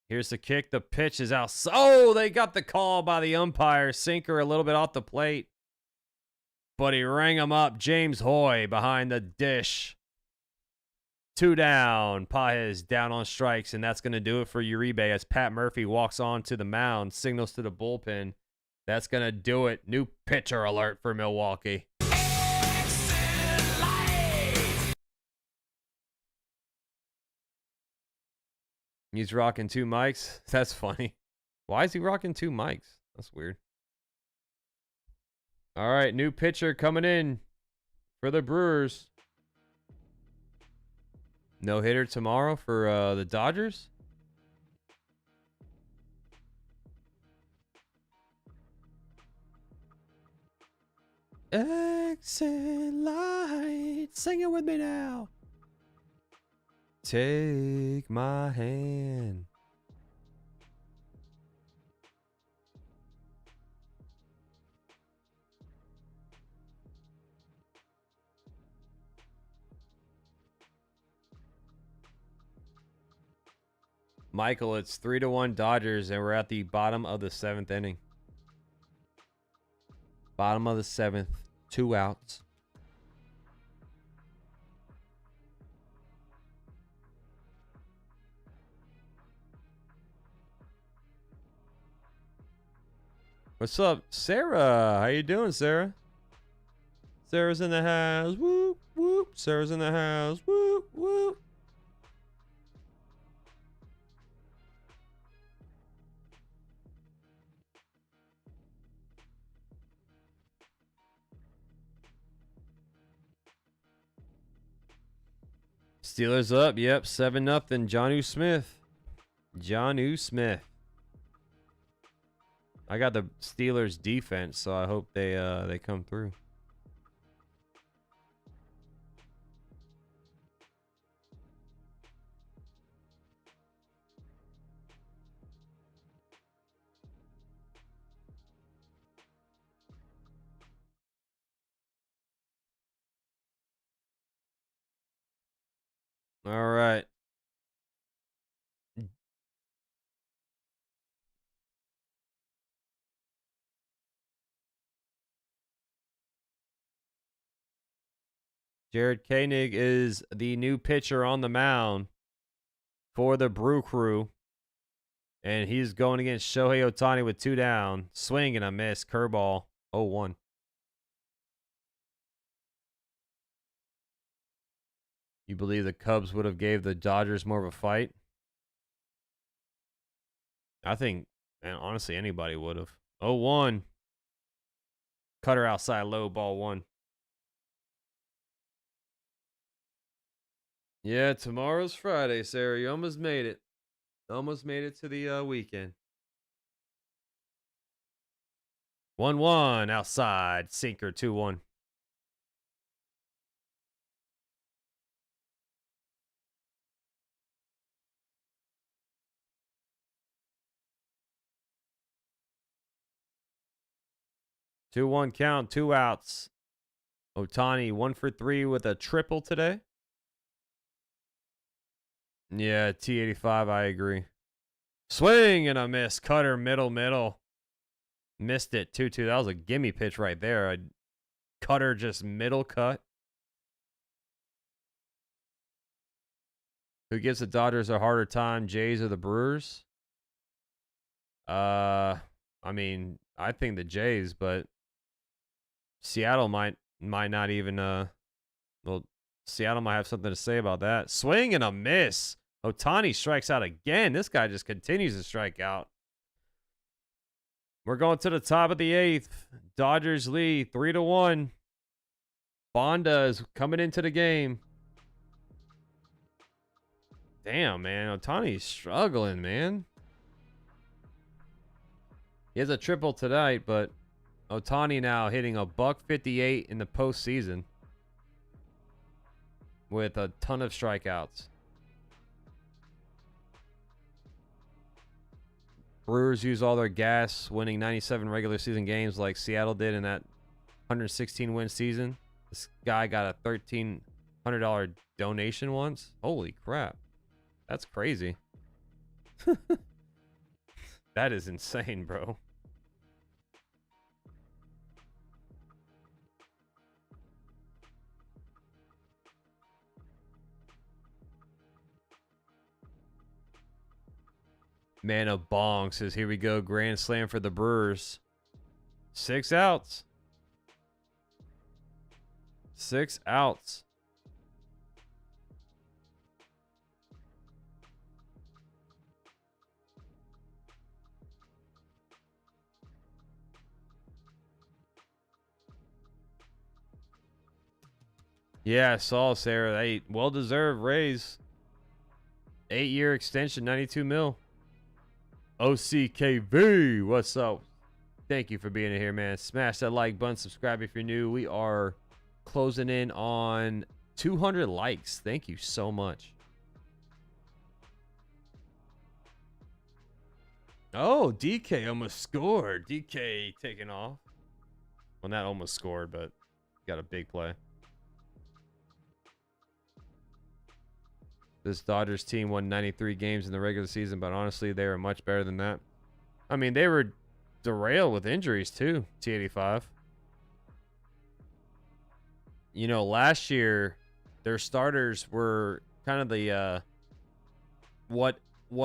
Here's the kick. The pitch is out. Oh, they got the call by the umpire. Sinker a little bit off the plate. But he rang him up. James Hoy behind the dish. 2 down. Pajes down on strikes, and that's going to do it for Uribe as Pat Murphy walks on to the mound, signals to the bullpen. That's going to do it. New pitcher alert for Milwaukee. He's rocking 2 mics. That's funny. Why is he rocking 2 mics? That's weird. All right, new pitcher coming in for the Brewers. No hitter tomorrow for the Dodgers. Exit light. Sing it with me now. Take my hand. Michael, it's 3-1 Dodgers, and we're at the bottom of the 7th inning. Bottom of the 7th, 2 outs. What's up, Sarah? How you doing, Sarah? Sarah's in the house. Whoop, whoop. Sarah's in the house. Whoop, whoop. Steelers up. Yep, 7-0. Jonnu Smith. Jonnu Smith. I got the Steelers defense, so I hope they come through. All right. Jared Koenig is the new pitcher on the mound for the Brew Crew. And he's going against Shohei Ohtani with 2 down. Swing and a miss. Curveball. 0-1. You believe the Cubs would have gave the Dodgers more of a fight? I think, and honestly, anybody would have. 0-1. Cutter outside low, ball 1. Yeah, tomorrow's Friday, Sarah. You almost made it. Almost made it to the weekend. 1-1 outside. Sinker 2-1. Two one count, 2 outs. Ohtani 1 for 3 with a triple today. Yeah, T85, I agree. Swing and a miss. Cutter, middle. Missed it, 2-2. That was a gimme pitch right there. A cutter, just middle cut. Who gives the Dodgers a harder time, Jays or the Brewers? I mean, I think the Jays, but Seattle might not even well, Seattle might have something to say about that. Swing and a miss. Ohtani strikes out again. This guy just continues to strike out. We're going to the top of the 8th. Dodgers lead 3-1. Bonda is coming into the game. Damn, man. Ohtani's struggling, man. He has a triple tonight, but Ohtani now hitting a $158 in the postseason with a ton of strikeouts. Brewers use all their gas, winning 97 regular season games like Seattle did in that 116 win season. This guy got a $1,300 donation once. Holy crap. That's crazy. That is insane, bro. Man of Bong says, here we go. Grand slam for the Brewers. 6 outs. 6 outs. Yeah, I saw, Sarah. Hey, well-deserved raise. 8-year extension, 92 mil. OCKV, what's up? Thank you for being here, man. Smash that like button, subscribe if you're new. We are closing in on 200 likes. Thank you so much. Oh, DK almost scored. DK taking off. Well, not almost scored, but got a big play. This Dodgers team won 93 games in the regular season, but honestly, they were much better than that. I mean, they were derailed with injuries too, T85. You know, last year, their starters were kind of the what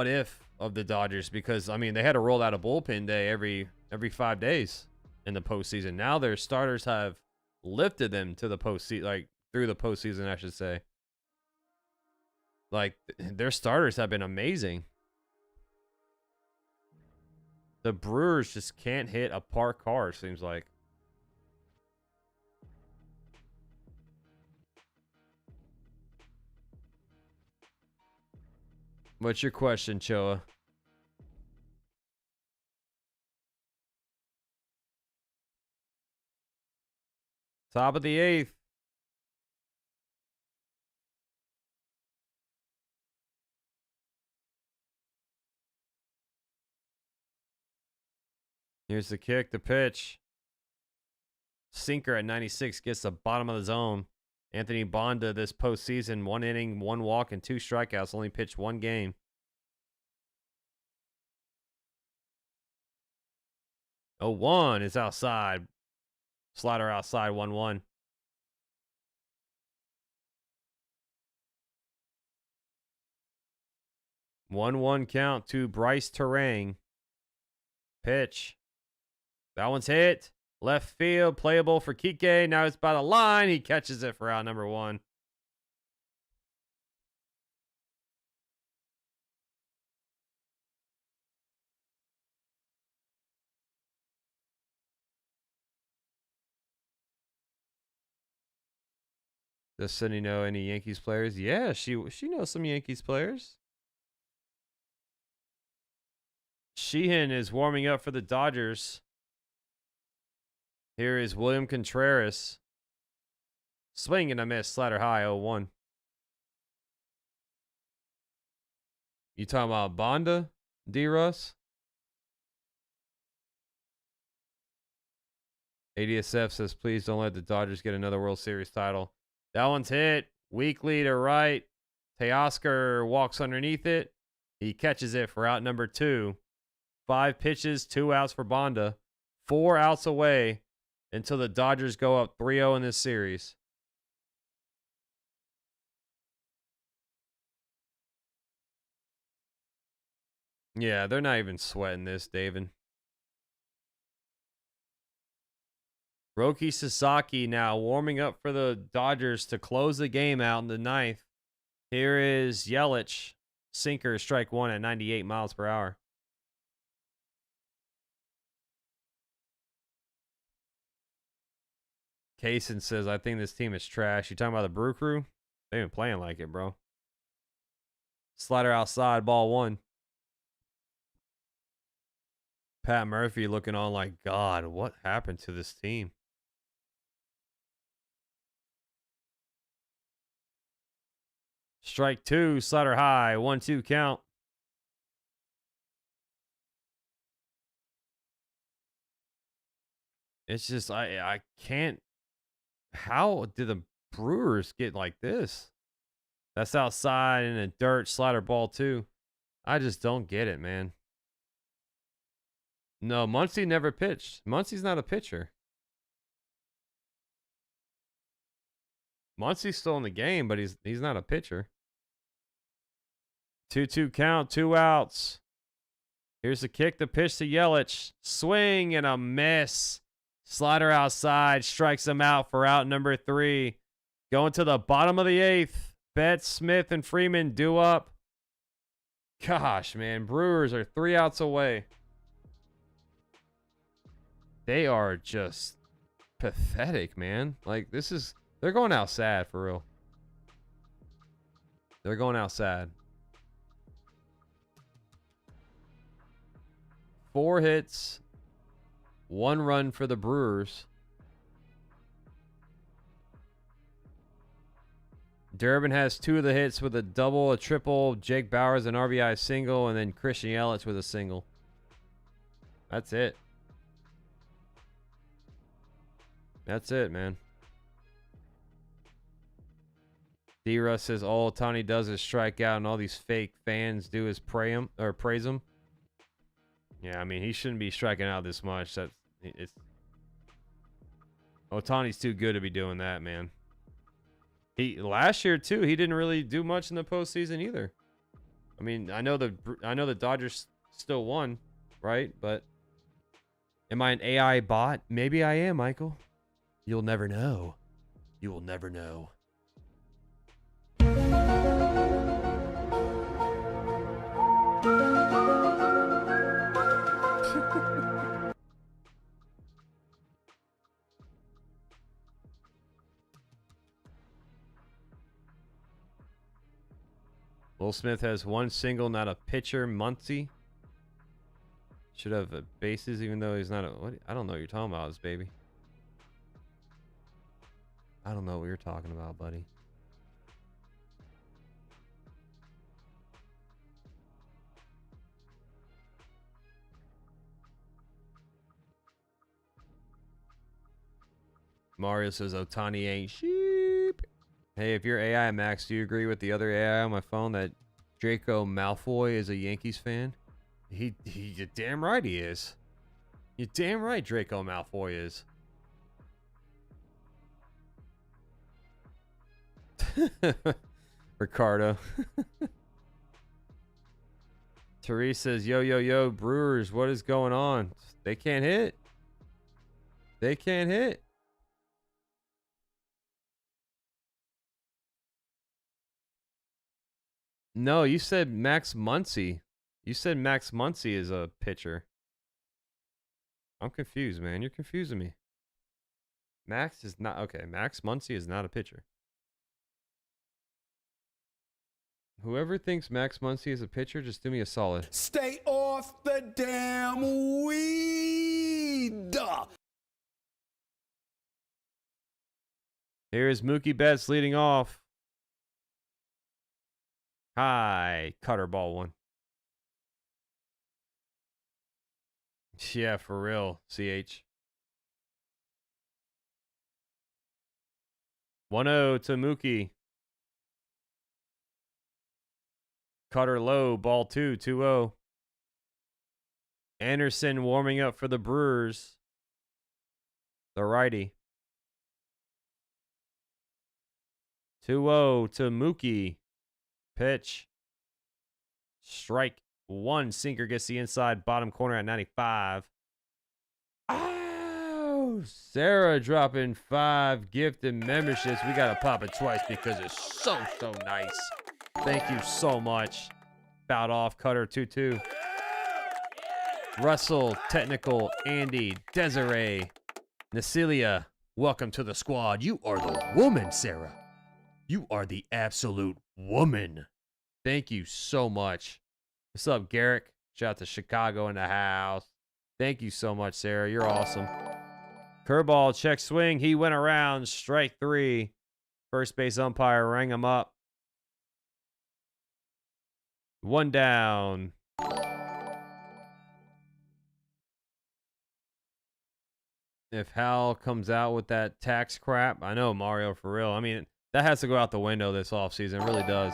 if of the Dodgers, because, I mean, they had to roll out a bullpen day every 5 days in the postseason. Now their starters have lifted them to the postseason, like through the postseason, I should say. Like, their starters have been amazing. The Brewers just can't hit a parked car, it seems like. What's your question, Choa? Top of the 8th. Here's the kick, the pitch. Sinker at 96 gets the bottom of the zone. Anthony Bonda this postseason, 1 inning, 1 walk, and 2 strikeouts. Only pitched 1 game. Oh, 1 is outside. Slider outside, 1-1. 1-1 count to Brice Turang. Pitch. That one's hit. Left field, playable for Kike. Now it's by the line. He catches it for out number 1. Does Cindy know any Yankees players? Yeah, she knows some Yankees players. Sheehan is warming up for the Dodgers. Here is William Contreras. Swing and a miss. Slider high, 0-1. You talking about Bonda, D-Russ? ADSF says, please don't let the Dodgers get another World Series title. That one's hit. Weakly to right. Teoscar walks underneath it. He catches it for out number 2. 5 pitches, 2 outs for Bonda. 4 outs away until the Dodgers go up 3-0 in this series. Yeah, they're not even sweating this, David. Roki Sasaki now warming up for the Dodgers to close the game out in the 9th. Here is Yelich. Sinker, strike 1 at 98 miles per hour. Kaysen says, I think this team is trash. You talking about the Brew Crew? They've been playing like it, bro. Slider outside, ball 1. Pat Murphy looking on like, God, what happened to this team? Strike 2, slider high, 1-2 count. It's just, I can't. How did the Brewers get like this? That's outside in the dirt, slider ball 2. I just don't get it, man. No, Muncy never pitched. Muncy's not a pitcher. Muncy's still in the game, but he's not a pitcher. 2-2 count, 2 outs. Here's the kick, the pitch to Yelich. Swing and a miss. Slider outside, strikes him out for out number 3. Going to the bottom of the 8th. Betts, Smith, and Freeman due up. Gosh, man, Brewers are 3 outs away. They are just pathetic, man. Like, they're going out sad for real. They're going out sad. 4 hits, 1 run for the Brewers. Durbin has 2 of the hits with a double, a triple. Jake Bauers an RBI single, and then Christian Yelich with a single. That's it. That's it, man. D-Russ says all Ohtani does is strike out, and all these fake fans do is praise him. Yeah, I mean, he shouldn't be striking out this much. Ohtani's too good to be doing that, man. Last year too, he didn't really do much in the postseason either. I mean, I know the Dodgers still won, right? But am I an AI bot? Maybe I am, Michael. You'll never know. You will never know. Will Smith has 1 single, not a pitcher. Muncy should have bases, even though he's not a. I don't know what you're talking about, this baby. I don't know what you're talking about, buddy. Mario says Ohtani ain't sheep. Hey, if you're AI Max, do you agree with the other AI on my phone that Draco Malfoy is a Yankees fan? You're damn right he is. You're damn right Draco Malfoy is. Ricardo. Therese says, yo, yo, yo, Brewers, what is going on? They can't hit. They can't hit. No, you said Max Muncy. You said Max Muncy is a pitcher. I'm confused, man. You're confusing me. Max is not... Okay, Max Muncy is not a pitcher. Whoever thinks Max Muncy is a pitcher, just do me a solid. Stay off the damn weed. Here is Mookie Betts leading off. High cutter ball one. Yeah, for real, CH. 1-0 to Mookie. Cutter low, ball 2, 2-0. Anderson warming up for the Brewers. The righty. 2-0 to Mookie. Pitch. Strike 1. Sinker gets the inside bottom corner at 95. Oh, Sarah dropping 5 gifted memberships. We got to pop it twice because it's so nice. Thank you so much. Fouled off, cutter 2-2. Russell, technical, Andy, Desiree, Nasilia, welcome to the squad. You are the woman, Sarah. You are the absolute woman. Thank you so much. What's up, Garrick? Shout out to Chicago in the house. Thank you so much, Sarah. You're awesome. Curveball, check swing. He went around. Strike 3. First base umpire rang him up. 1 down. If Hal comes out with that tax crap, I know, Mario, for real. I mean, that has to go out the window this offseason. It really does.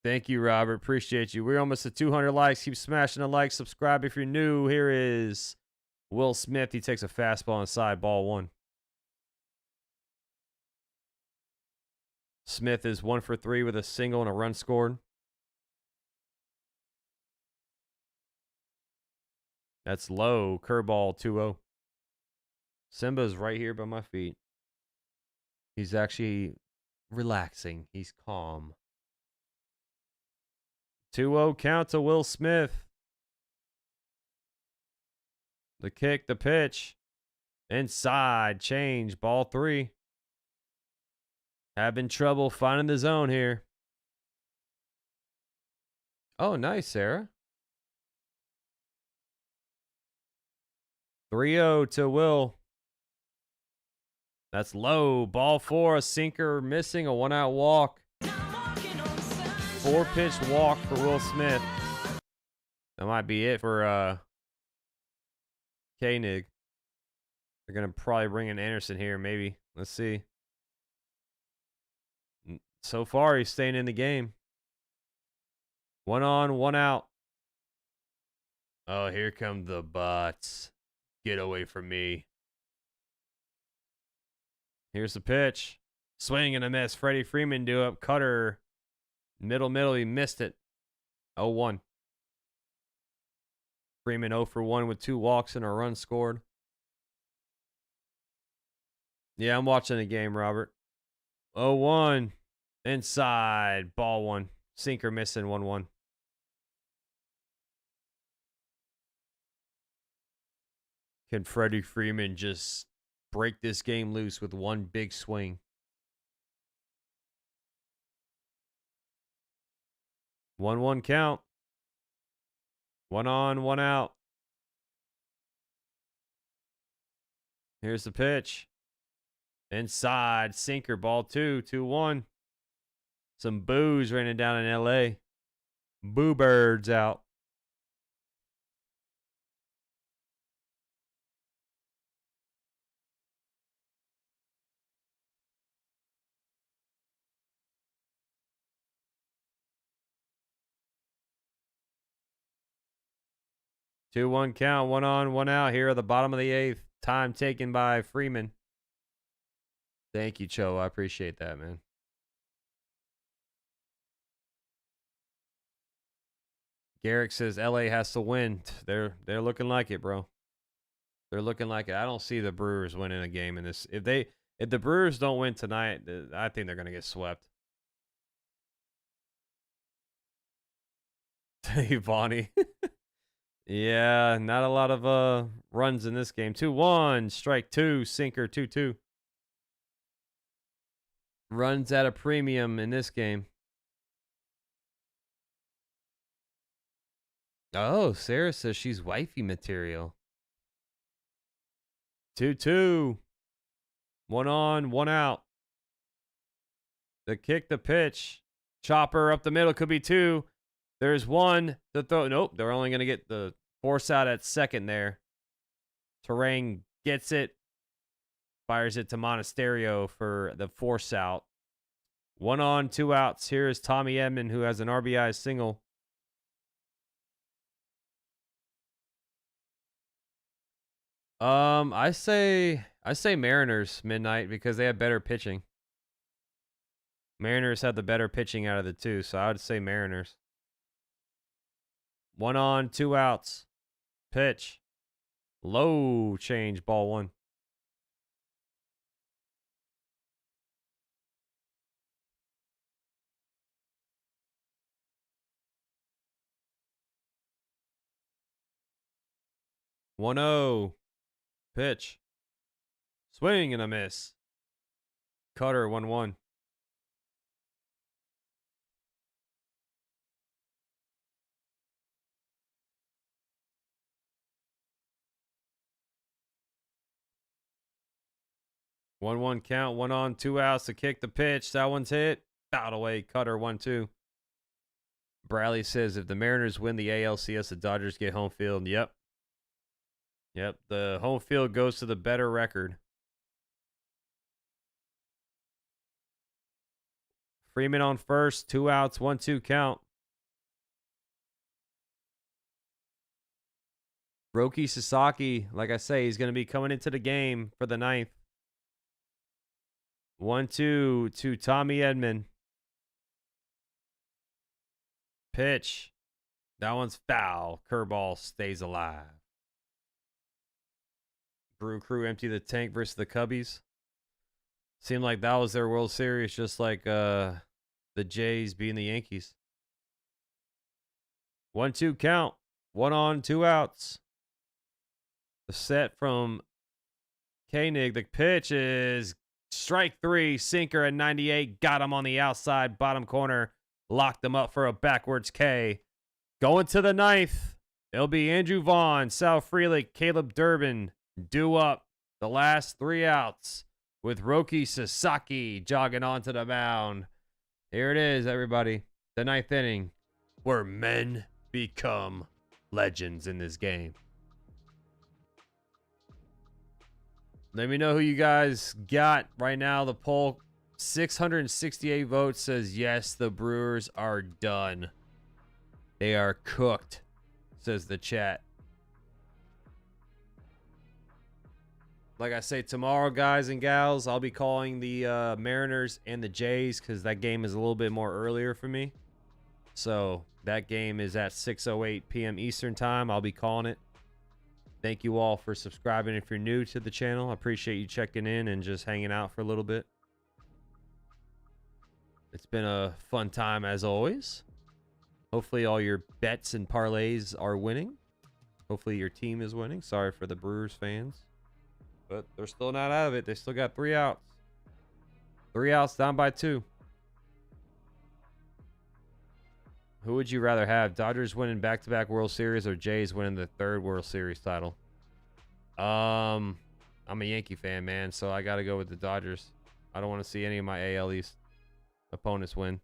Thank you, Robert. Appreciate you. We're almost at 200 likes. Keep smashing the likes. Subscribe if you're new. Here is Will Smith. He takes a fastball inside, ball 1. Smith is 1 for 3 with a single and a run scored. That's low. Curveball 2-0. Simba's right here by my feet. He's actually relaxing. He's calm. 2-0 count to Will Smith. The kick, the pitch. Inside, change, ball 3. Having trouble finding the zone here. Oh, nice, Sarah. 3-0 to Will. That's low. Ball 4, a sinker missing, a 1-out walk. 4-pitch walk for Will Smith. That might be it for Koenig. They're going to probably bring in Anderson here, maybe. Let's see. So far, he's staying in the game. 1 on, 1 out. Oh, here come the butts. Get away from me. Here's the pitch. Swing and a miss. Freddie Freeman do up. Cutter. Middle. He missed it. 0-1. Freeman 0 for 1 with 2 walks and a run scored. Yeah, I'm watching the game, Robert. 0-1. Inside. Ball 1. Sinker missing. 1-1. Can Freddie Freeman just break this game loose with one big swing? 1-1 count. 1 on, 1 out. Here's the pitch. Inside, sinker, ball 2, 2-1. Some boos raining down in LA. Boo birds out. Two, 1 count, 1 on, 1 out here at the bottom of the 8th. Time taken by Freeman. Thank you, Cho. I appreciate that, man. Garrick says LA has to win. They're looking like it, bro. They're looking like it. I don't see the Brewers winning a game in this. If the Brewers don't win tonight, I think they're gonna get swept. Hey, Vonnie. Yeah, not a lot of runs in this game. 2-1, strike 2, sinker 2-2. Runs at a premium in this game. Oh, Sarah says she's wifey material. 2-2. 1 on, 1 out. The kick, the pitch. Chopper up the middle, could be 2. There's 1 to throw. Nope, they're only going to get the force out at second there. Turang gets it. Fires it to Monasterio for the force out. 1 on, 2 outs. Here is Tommy Edman, who has an RBI single. I say Mariners midnight because they have better pitching. Mariners have the better pitching out of the two, so I would say Mariners. 1 on, 2 outs. Pitch. Low change, ball 1. One 0. Pitch. Swing and a miss. Cutter 1-1. One count, 1 on, 2 outs to kick the pitch. That one's hit. Fouled away. Cutter 1-2. Bradley says if the Mariners win the ALCS, the Dodgers get home field. Yep. The home field goes to the better record. Freeman on first, 2 outs, 1-2 count. Roki Sasaki, like I say, he's going to be coming into the game for the 9th. 1-2 to Tommy Edman. Pitch. That one's foul. Curveball stays alive. Brew Crew empty the tank versus the Cubbies. Seemed like that was their World Series, just like the Jays being the Yankees. 1-2 count. 1 on, 2 outs. The set from Koenig. The pitch is strike 3. Sinker at 98. Got him on the outside bottom corner. Locked him up for a backwards K. Going to the 9th. It'll be Andrew Vaughn, Sal Frelick, Caleb Durbin. Due up the last 3 outs with Roki Sasaki jogging onto the mound. Here it is, everybody. The 9th inning, where men become legends in this game. Let me know who you guys got right now. The poll, 668 votes says yes, the Brewers are done. They are cooked, says the chat. Like I say, tomorrow, guys and gals, I'll be calling the Mariners and the Jays because that game is a little bit more earlier for me. So that game is at 6:08 p.m. Eastern time. I'll be calling it. Thank you all for subscribing if you're new to the channel. I appreciate you checking in and just hanging out for a little bit. It's been a fun time as always. Hopefully all your bets and parlays are winning. Hopefully your team is winning. Sorry for the Brewers fans. But they're still not out of it. They still got 3 outs. 3 outs, down by 2. Who would you rather have? Dodgers winning back-to-back World Series or Jays winning the 3rd World Series title? I'm a Yankee fan, man, so I got to go with the Dodgers. I don't want to see any of my AL East opponents win.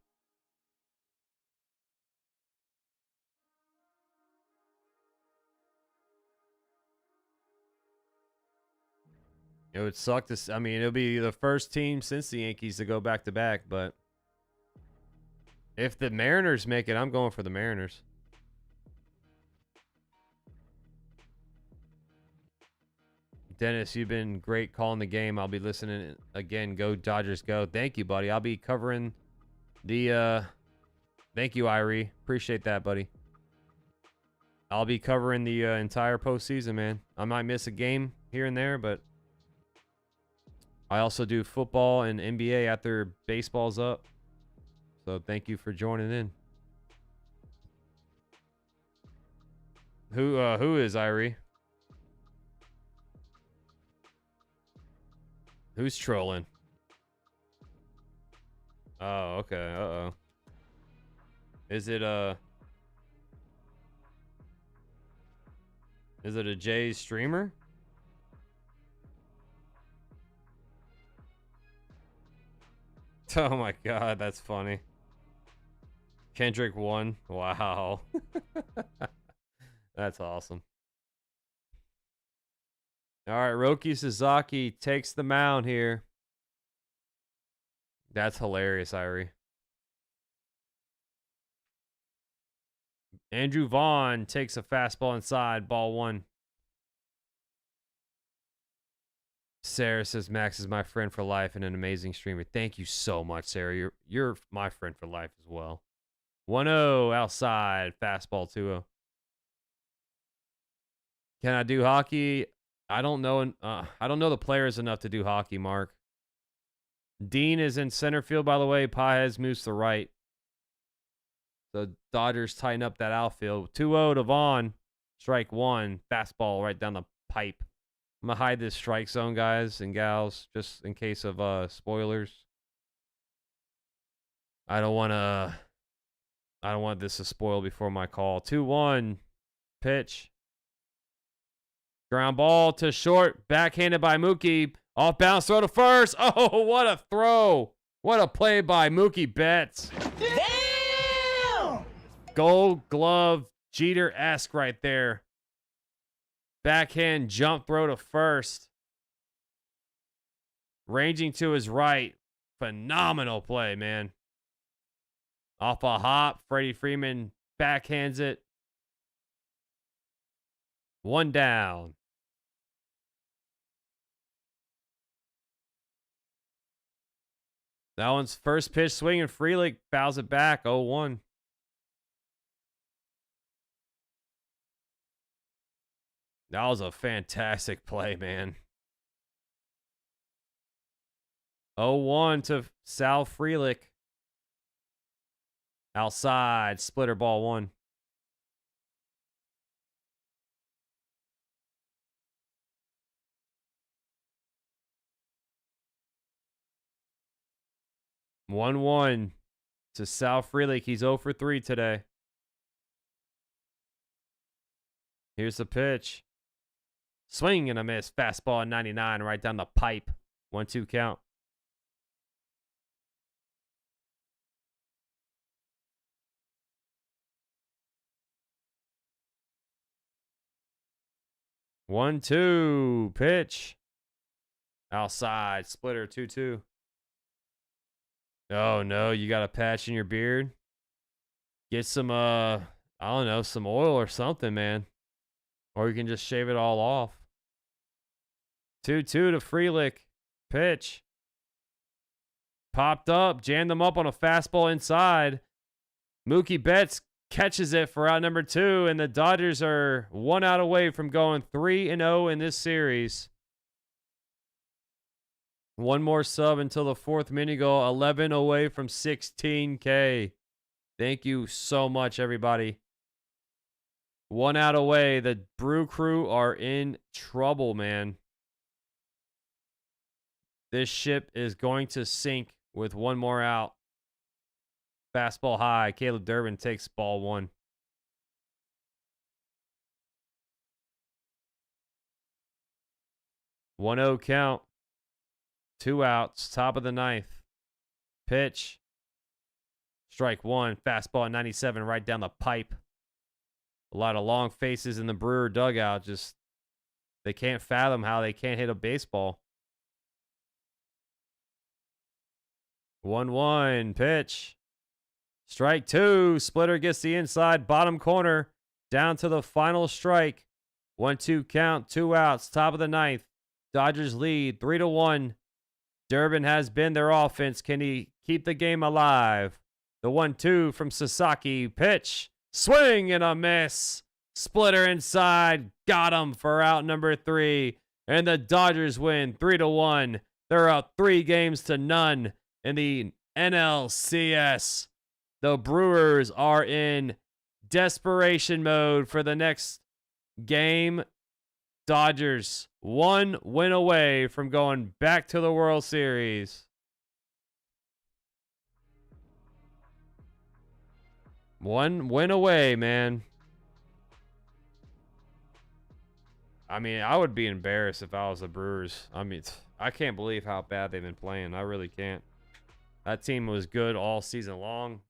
It would suck to. I mean, it'll be the first team since the Yankees to go back to back. But if the Mariners make it, I'm going for the Mariners. Dennis, you've been great calling the game. I'll be listening again. Go Dodgers, go! Thank you, buddy. I'll be covering the. Thank you, Irie. Appreciate that, buddy. I'll be covering the entire postseason, man. I might miss a game here and there, but I also do football and NBA after baseball's up. So thank you for joining in. Who is Irie? Who's trolling? Oh, okay. Uh-oh. Is it a Jays streamer? Oh my god, that's funny. Kendrick won. Wow. That's awesome. All right, Roki Sasaki takes the mound here. That's hilarious, Irie. Andrew Vaughn takes a fastball inside, ball one. Sarah says Max is my friend for life and an amazing streamer. Thank you so much, Sarah. You're my friend for life as well. 1-0 outside, fastball 2-0. Can I do hockey? I don't know. I don't know the players enough to do hockey, Mark. Dean is in center field, by the way. Paez moves to right. The Dodgers tighten up that outfield. 2-0 to Vaughn. Strike one. Fastball right down the pipe. I'm going to hide this strike zone, guys and gals, just in case of spoilers. I don't want this to spoil before my call. 2-1. Pitch. Ground ball to short. Backhanded by Mookie. Off bounce throw to first. Oh, what a throw. What a play by Mookie Betts. Damn! Gold glove Jeter-esque right there. Backhand jump throw to first. Ranging to his right. Phenomenal play, man. Off a hop. Freddie Freeman backhands it. One down. That one's first pitch swinging. Freelick fouls it back. 0-1. That was a fantastic play, man. 0-1 to Sal Freelick. Outside. Splitter ball one. One to Sal Freelick. He's 0 for 3 today. Here's the pitch. Swing and a miss. Fastball at 99 right down the pipe. 1-2 count. One, two. Pitch. Outside. Splitter 2-2. Oh no, you got a patch in your beard? Get some I don't know, some oil or something, man. Or you can just shave it all off. 2-2 to Freelick. Pitch. Popped up, jammed them up on a fastball inside. Mookie Betts catches it for out number 2, and the Dodgers are 1 out away from going 3-0 in this series. One more sub until the 4th mini goal. 11 away from 16K. Thank you so much, everybody. 1 out away. The Brew Crew are in trouble, man. This ship is going to sink with one more out. Fastball high. Caleb Durbin takes ball one. One 0 count. 2 outs. Top of the 9th. Pitch. Strike one. Fastball at 97 right down the pipe. A lot of long faces in the Brewer dugout. Just, they can't fathom how they can't hit a baseball. 1-1. Pitch. Strike two. Splitter gets the inside bottom corner. Down to the final strike. 1-2 count. 2 outs. Top of the 9th. Dodgers lead 3-1. Durbin has been their offense. Can he keep the game alive? The 1-2 from Sasaki. Pitch. Swing and a miss. Splitter inside. Got him for out number 3. And the Dodgers win 3-1. They're up 3-0 in the NLCS. The Brewers are in desperation mode for the next game. Dodgers 1 win away from going back to the World Series. 1 win away, man. I mean, I would be embarrassed if I was the Brewers. I mean, I can't believe how bad they've been playing. I really can't. That team was good all season long.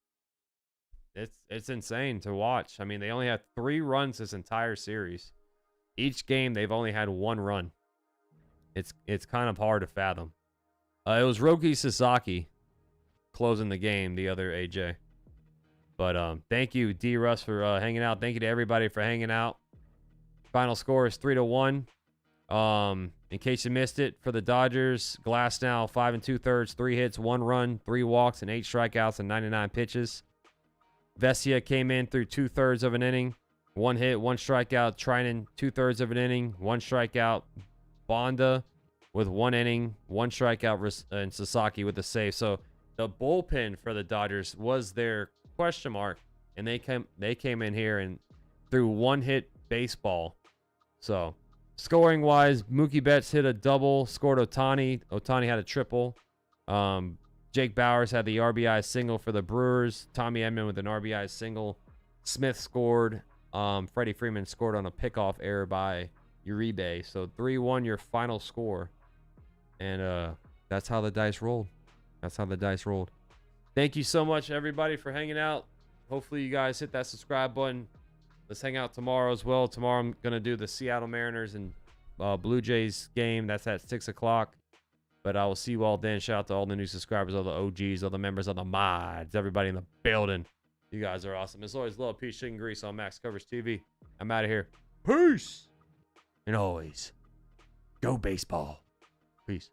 It's insane to watch. I mean, they only had 3 runs this entire series. Each game, they've only had 1 run. It's kind of hard to fathom. It was Roki Sasaki closing the game, the other AJ. But thank you, D-Russ, for hanging out. Thank you to everybody for hanging out. Final score is 3-1. In case you missed it, for the Dodgers, Glasnow 5 2/3, 3 hits, 1 run, 3 walks, and 8 strikeouts and 99 pitches. Vesia came in through 2/3 of an inning, 1 hit, 1 strikeout. Trinan 2/3 of an inning, 1 strikeout. Bonda with 1 inning, 1 strikeout, and Sasaki with a save. So the bullpen for the Dodgers was their question mark, and they came in here and threw 1 hit baseball. So scoring wise, Mookie Betts hit a double, scored Ohtani. Ohtani had a triple. Jake Bauers had the RBI single for the Brewers. Tommy Edman with an RBI single. Smith scored. Freddie Freeman scored on a pickoff error by Uribe. So 3-1 your final score. And that's how the dice rolled. That's how the dice rolled. Thank you so much, everybody, for hanging out. Hopefully you guys hit that subscribe button. Let's hang out tomorrow as well. Tomorrow I'm going to do the Seattle Mariners and Blue Jays game. That's at 6 o'clock. But I will see you all then. Shout out to all the new subscribers, all the OGs, all the members, all the mods, everybody in the building. You guys are awesome. As always, love, peace, chicken grease on Max Coverage TV. I'm out of here. Peace. And always, go baseball. Peace.